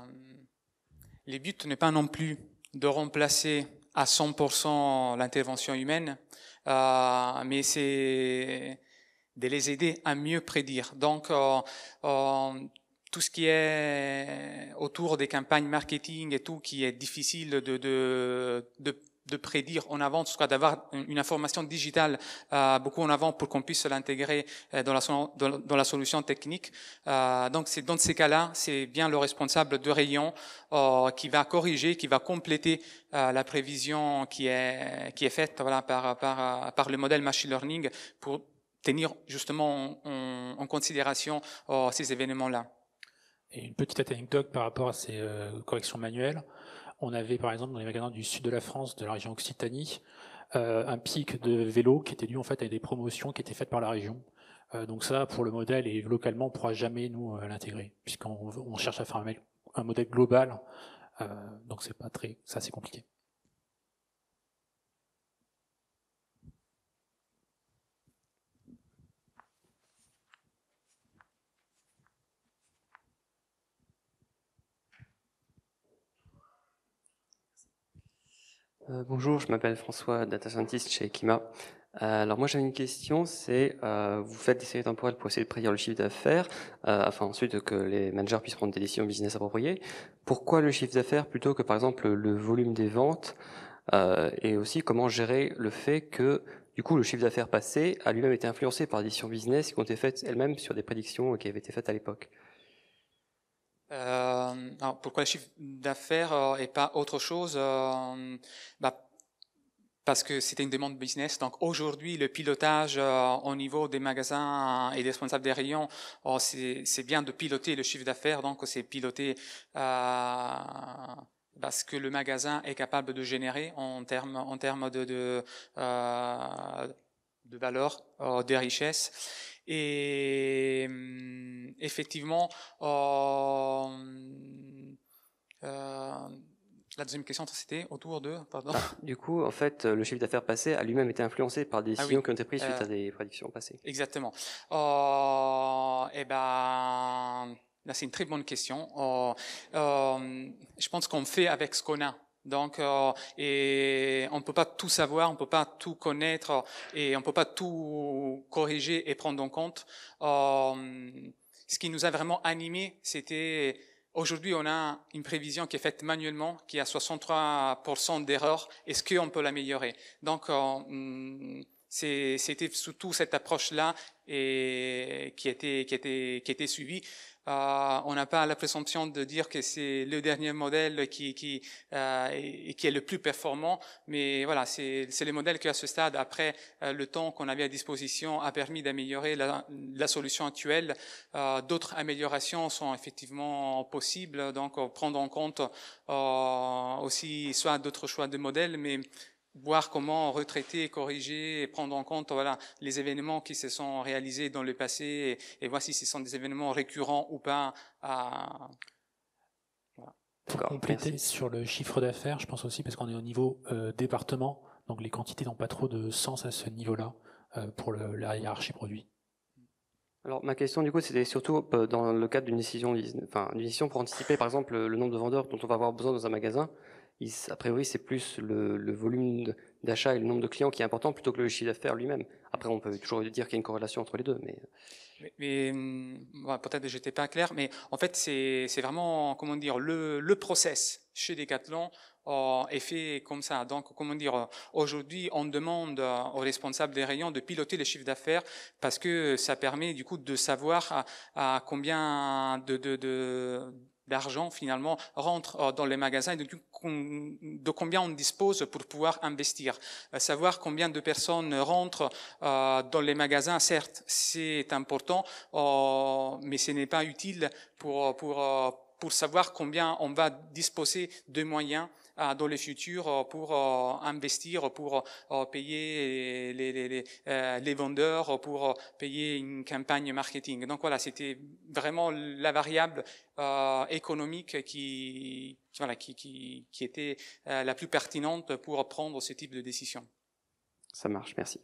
but n'est pas non plus de remplacer à 100% l'intervention humaine, mais c'est de les aider à mieux prédire. Donc, tout ce qui est autour des campagnes marketing et tout, qui est difficile de prédire en avant, en tout cas d'avoir une information digitale beaucoup en avant pour qu'on puisse l'intégrer dans la solution technique. Donc c'est dans ces cas-là, c'est bien le responsable de rayon qui va corriger, qui va compléter la prévision qui est faite voilà, par le modèle machine learning pour tenir justement en considération ces événements-là. Et une petite anecdote par rapport à ces corrections manuelles. On avait par exemple dans les magasins du sud de la France, de la région Occitanie, un pic de vélo qui était dû en fait à des promotions qui étaient faites par la région. Donc ça, pour le modèle et localement, on ne pourra jamais nous l'intégrer, puisqu'on cherche à faire un modèle global. Donc c'est pas très, ça c'est compliqué. Bonjour, je m'appelle François, data scientist chez Kima. Alors moi j'avais une question, c'est vous faites des séries temporelles pour essayer de prédire le chiffre d'affaires, afin ensuite que les managers puissent prendre des décisions business appropriées. Pourquoi le chiffre d'affaires plutôt que par exemple le volume des ventes, et aussi comment gérer le fait que du coup le chiffre d'affaires passé a lui-même été influencé par des décisions business qui ont été faites elles-mêmes sur des prédictions qui avaient été faites à l'époque? Alors pourquoi le chiffre d'affaires et pas autre chose parce que c'était une demande business. Donc aujourd'hui, le pilotage au niveau des magasins et des responsables des rayons, c'est bien de piloter le chiffre d'affaires. Donc c'est piloter ce que le magasin est capable de générer en termes de valeur, de richesse. Et effectivement, la deuxième question, c'était autour de... Pardon. Du coup, en fait, le chiffre d'affaires passé a lui-même été influencé par des décisions qui ont été prises suite à des prédictions passées. Exactement. Là, c'est une très bonne question. Je pense qu'on fait avec ce qu'on a. Donc, et on ne peut pas tout savoir, on ne peut pas tout connaître et on ne peut pas tout corriger et prendre en compte. Ce qui nous a vraiment animés, c'était aujourd'hui on a une prévision qui est faite manuellement, qui a 63% d'erreurs. Est-ce qu'on peut l'améliorer? Donc, c'était surtout cette approche-là et qui était suivie. On n'a pas la présomption de dire que c'est le dernier modèle qui est le plus performant, mais voilà, c'est le modèle qui à ce stade, après le temps qu'on avait à disposition, a permis d'améliorer la solution actuelle. D'autres améliorations sont effectivement possibles, donc prendre en compte aussi soit d'autres choix de modèles, mais voir comment retraiter, corriger et prendre en compte voilà, les événements qui se sont réalisés dans le passé et voir si ce sont des événements récurrents ou pas. Voilà. Pour compléter sur le chiffre d'affaires, je pense aussi parce qu'on est au niveau département, donc les quantités n'ont pas trop de sens à ce niveau-là pour la hiérarchie produit. Alors ma question du coup c'était surtout dans le cadre d'une décision pour anticiper par exemple le nombre de vendeurs dont on va avoir besoin dans un magasin. A priori, c'est plus le volume d'achat et le nombre de clients qui est important plutôt que le chiffre d'affaires lui-même. Après, on peut toujours dire qu'il y a une corrélation entre les deux. Mais... Mais peut-être que je n'étais pas clair, mais en fait, c'est vraiment, comment dire, le process chez Decathlon est fait comme ça. Donc, comment dire, aujourd'hui, on demande aux responsables des rayons de piloter les chiffres d'affaires parce que ça permet du coup de savoir à combien d'argent finalement rentre dans les magasins et de combien on dispose pour pouvoir investir. Savoir combien de personnes rentrent dans les magasins, certes, c'est important, mais ce n'est pas utile pour savoir combien on va disposer de moyens dans le futur pour investir, pour payer les vendeurs, pour payer une campagne marketing. Donc voilà, c'était vraiment la variable économique qui était la plus pertinente pour prendre ce type de décision. Ça marche, merci.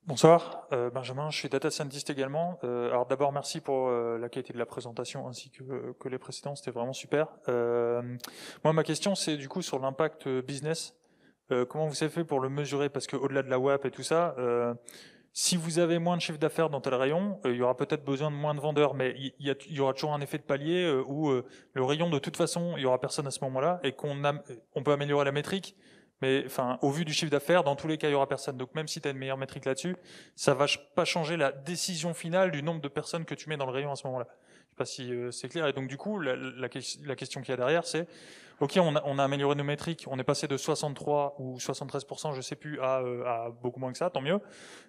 Bonsoir, Benjamin, je suis data scientist également. Alors d'abord, merci pour la qualité de la présentation ainsi que les précédents, c'était vraiment super. Moi, ma question, c'est du coup sur l'impact business. Comment vous avez fait pour le mesurer? Parce qu'au-delà de la WAP et tout ça, si vous avez moins de chiffre d'affaires dans tel rayon, il y aura peut-être besoin de moins de vendeurs, mais il y aura toujours un effet de palier où le rayon, de toute façon, il y aura personne à ce moment-là et on peut améliorer la métrique. Mais enfin, au vu du chiffre d'affaires, dans tous les cas, il y aura personne. Donc même si tu as une meilleure métrique là-dessus, ça va pas changer la décision finale du nombre de personnes que tu mets dans le rayon à ce moment-là. Je sais pas si c'est clair. Et donc du coup, la question qu'il y a derrière, c'est ok, on a amélioré nos métriques, on est passé de 63 ou 73%, je sais plus, à beaucoup moins que ça, tant mieux.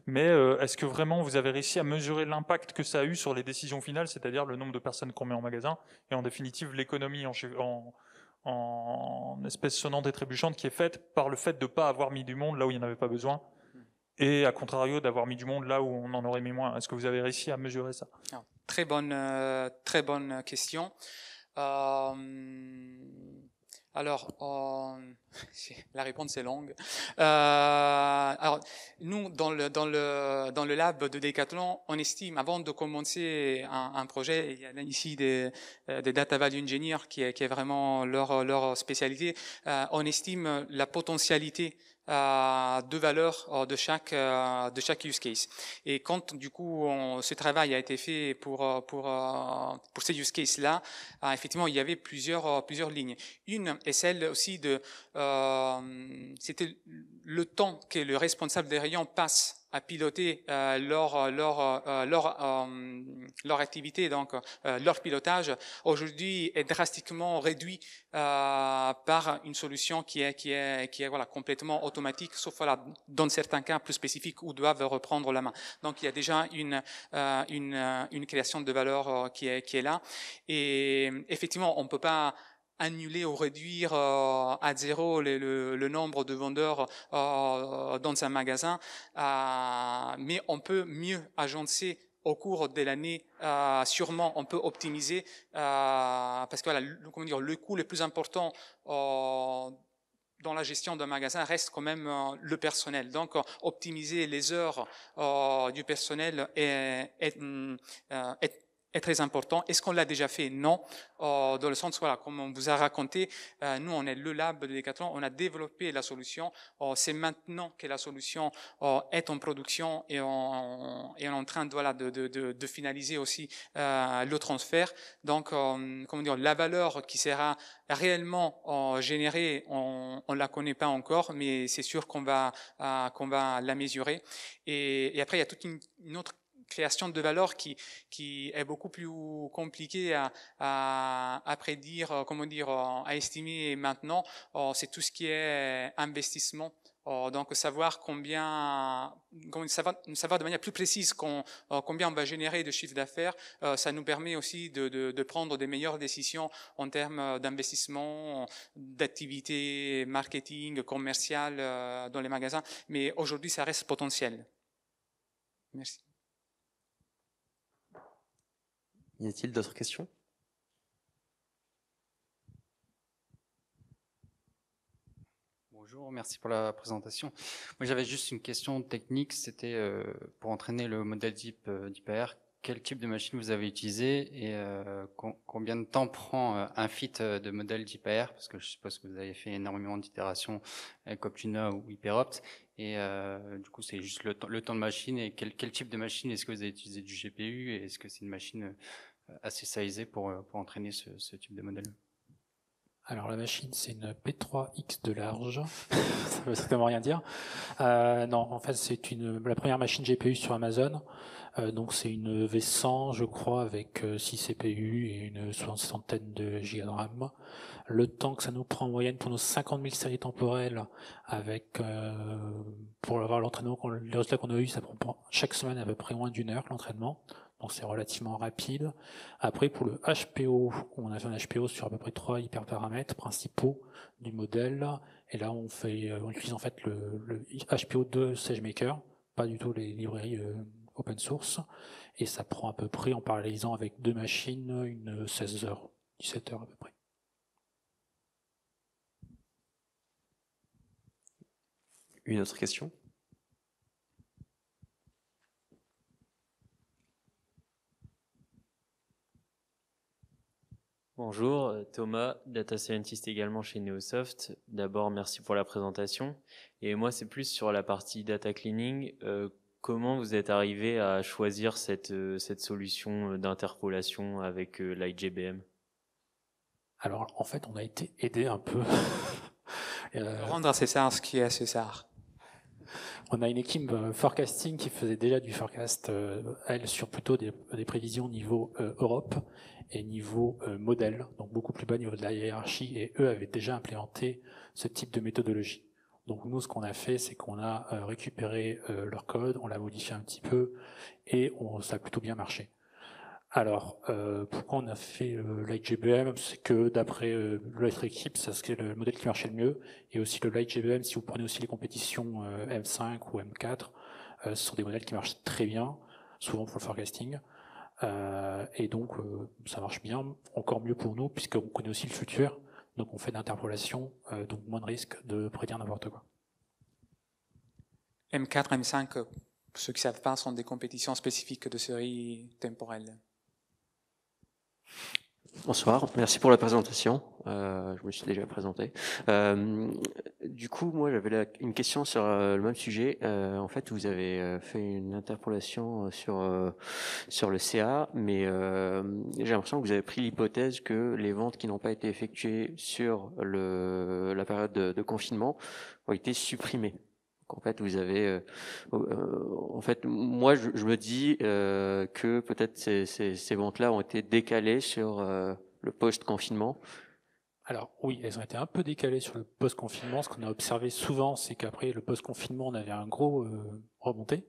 Mais est-ce que vraiment vous avez réussi à mesurer l'impact que ça a eu sur les décisions finales, c'est-à-dire le nombre de personnes qu'on met en magasin et en définitive l'économie en espèces sonnantes et trébuchantes qui est faite par le fait de ne pas avoir mis du monde là où il n'y en avait pas besoin et à contrario d'avoir mis du monde là où on en aurait mis moins. Est-ce que vous avez réussi à mesurer ça? Très bonne question. Alors, la réponse est longue. Alors, nous, dans le lab de Decathlon, on estime, avant de commencer un projet, il y a ici des data value engineers qui est vraiment leur spécialité, on estime la potentialité de valeur de chaque use case. Et quand du coup ce travail a été fait pour ces use cases là, effectivement il y avait plusieurs lignes. Une est celle aussi de c'était le temps que le responsable des rayons passe à piloter leur activité, donc leur pilotage, aujourd'hui est drastiquement réduit par une solution qui est voilà, complètement automatique, sauf voilà, dans certains cas plus spécifiques où doivent reprendre la main. Donc il y a déjà une création de valeur qui est là. Et effectivement, on ne peut pas annuler ou réduire à zéro le nombre de vendeurs dans un magasin, mais on peut mieux agencer au cours de l'année. Sûrement, on peut optimiser parce que voilà, le coût le plus important dans la gestion d'un magasin reste quand même le personnel. Donc, optimiser les heures du personnel est très important. Est-ce qu'on l'a déjà fait? Non. Dans le sens, voilà, comme on vous a raconté, nous, on est le lab de Decathlon, on a développé la solution. C'est maintenant que la solution est en production et on est en train de finaliser aussi le transfert. Donc, comment dire, la valeur qui sera réellement générée, on la connaît pas encore, mais c'est sûr qu'on va la mesurer. Et après, il y a toute une autre création de valeur qui est beaucoup plus compliquée à prédire, comment dire, à estimer maintenant. C'est tout ce qui est investissement. Donc savoir savoir de manière plus précise combien on va générer de chiffre d'affaires, ça nous permet aussi de prendre des meilleures décisions en termes d'investissement, d'activité marketing, commerciale dans les magasins. Mais aujourd'hui, ça reste potentiel. Merci. Y a-t-il d'autres questions? Bonjour, merci pour la présentation. Moi, j'avais juste une question technique, c'était pour entraîner le modèle d'IPR. quel type de machine vous avez utilisé et combien de temps prend un fit de modèle JPR, parce que je suppose que vous avez fait énormément d'itérations avec Optuna ou Hyperopt, et du coup c'est juste le temps de machine, et quel type de machine, est-ce que vous avez utilisé du GPU, et est-ce que c'est une machine assez sizée pour entraîner ce type de modèle? Alors la machine, c'est une P3X de large, ça veut certainement rien dire. Non, en fait, c'est la première machine GPU sur Amazon. Donc c'est une V100, je crois, avec 6 CPU et une soixantaine de gigas de RAM. Le temps que ça nous prend en moyenne pour nos 50 000 séries temporelles, avec pour avoir l'entraînement, les résultats qu'on a eu, ça prend chaque semaine à peu près moins d'1 heure l'entraînement. Donc c'est relativement rapide. Après, pour le HPO, on a fait un HPO sur à peu près 3 hyperparamètres principaux du modèle. Et là, on utilise en fait le HPO de SageMaker, pas du tout les librairies open source. Et ça prend à peu près, en parallélisant avec 2 machines, une 16 heures, 17 heures à peu près. Une autre question? Bonjour, Thomas, data scientist également chez Neosoft. D'abord, merci pour la présentation. Et moi, c'est plus sur la partie data cleaning. Comment vous êtes arrivé à choisir cette solution d'interpolation avec l'IGBM? Alors, en fait, on a été aidé un peu. Rendre à César ce qui est à César. On a une équipe forecasting qui faisait déjà du forecast, elle, sur plutôt des prévisions niveau Europe et niveau modèle, donc beaucoup plus bas niveau de la hiérarchie, et eux avaient déjà implémenté ce type de méthodologie. Donc nous, ce qu'on a fait, c'est qu'on a récupéré leur code, on l'a modifié un petit peu, et ça a plutôt bien marché. Alors, pourquoi on a fait l'IGBM? C'est que d'après l'autre équipe, c'est le modèle qui marchait le mieux. Et aussi le LightGBM, si vous prenez aussi les compétitions M5 ou M4, ce sont des modèles qui marchent très bien, souvent pour le forecasting. Et donc, ça marche bien, encore mieux pour nous, puisqu'on connaît aussi le futur. Donc, on fait de l'interpolation, donc moins de risque de prédire n'importe quoi. M4, M5, pour ceux qui ne savent pas, sont des compétitions spécifiques de séries temporelles. Bonsoir, merci pour la présentation. Je me suis déjà présenté. Du coup, moi, j'avais une question sur le même sujet. En fait, vous avez fait une interpolation sur le CA, mais j'ai l'impression que vous avez pris l'hypothèse que les ventes qui n'ont pas été effectuées sur la période de confinement ont été supprimées. En fait, vous avez, en fait, moi, je me dis que peut-être ces ventes-là ont été décalées sur le post-confinement. Alors oui, elles ont été un peu décalées sur le post-confinement. Ce qu'on a observé souvent, c'est qu'après le post-confinement, on avait un gros remontée.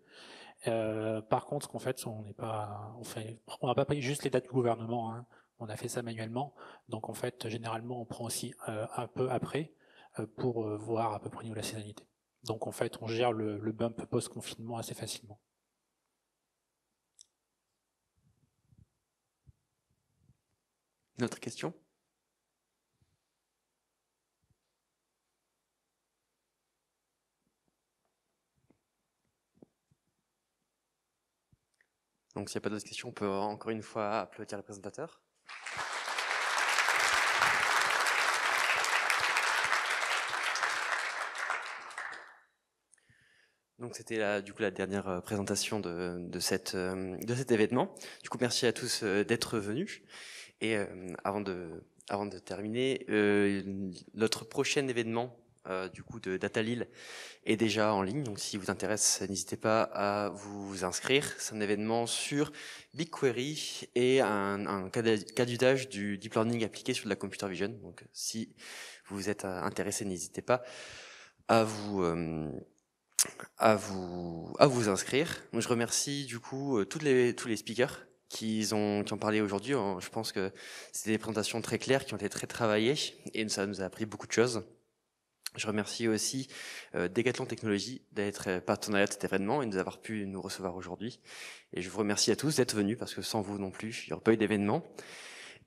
Par contre, ce qu'on fait, on n'a pas pris juste les dates du gouvernement, hein. On a fait ça manuellement. Donc en fait, généralement, on prend aussi un peu après pour voir à peu près niveau de la saisonnalité. Donc en fait, on gère le bump post-confinement assez facilement. Une autre question? Donc s'il n'y a pas d'autres questions, on peut encore une fois applaudir le présentateur. Donc c'était du coup la dernière présentation de cet événement. Du coup, merci à tous d'être venus. Et avant de terminer, notre prochain événement du coup de DataLille est déjà en ligne. Donc si vous intéresse, n'hésitez pas à vous inscrire. C'est un événement sur BigQuery et un cas d'usage du deep learning appliqué sur de la computer vision. Donc si vous êtes intéressé, n'hésitez pas à vous inscrire. Donc je remercie du coup tous les speakers qui ont parlé aujourd'hui. Je pense que c'était des présentations très claires qui ont été très travaillées et ça nous a appris beaucoup de choses. Je remercie aussi Decathlon Technologies d'être partenaire de cet événement et de nous avoir pu nous recevoir aujourd'hui. Et je vous remercie à tous d'être venus parce que sans vous non plus, il n'y aurait pas eu d'événement.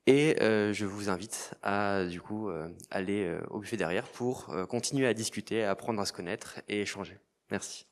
Et je vous invite à du coup aller au buffet derrière pour continuer à discuter, à apprendre à se connaître et échanger. Merci.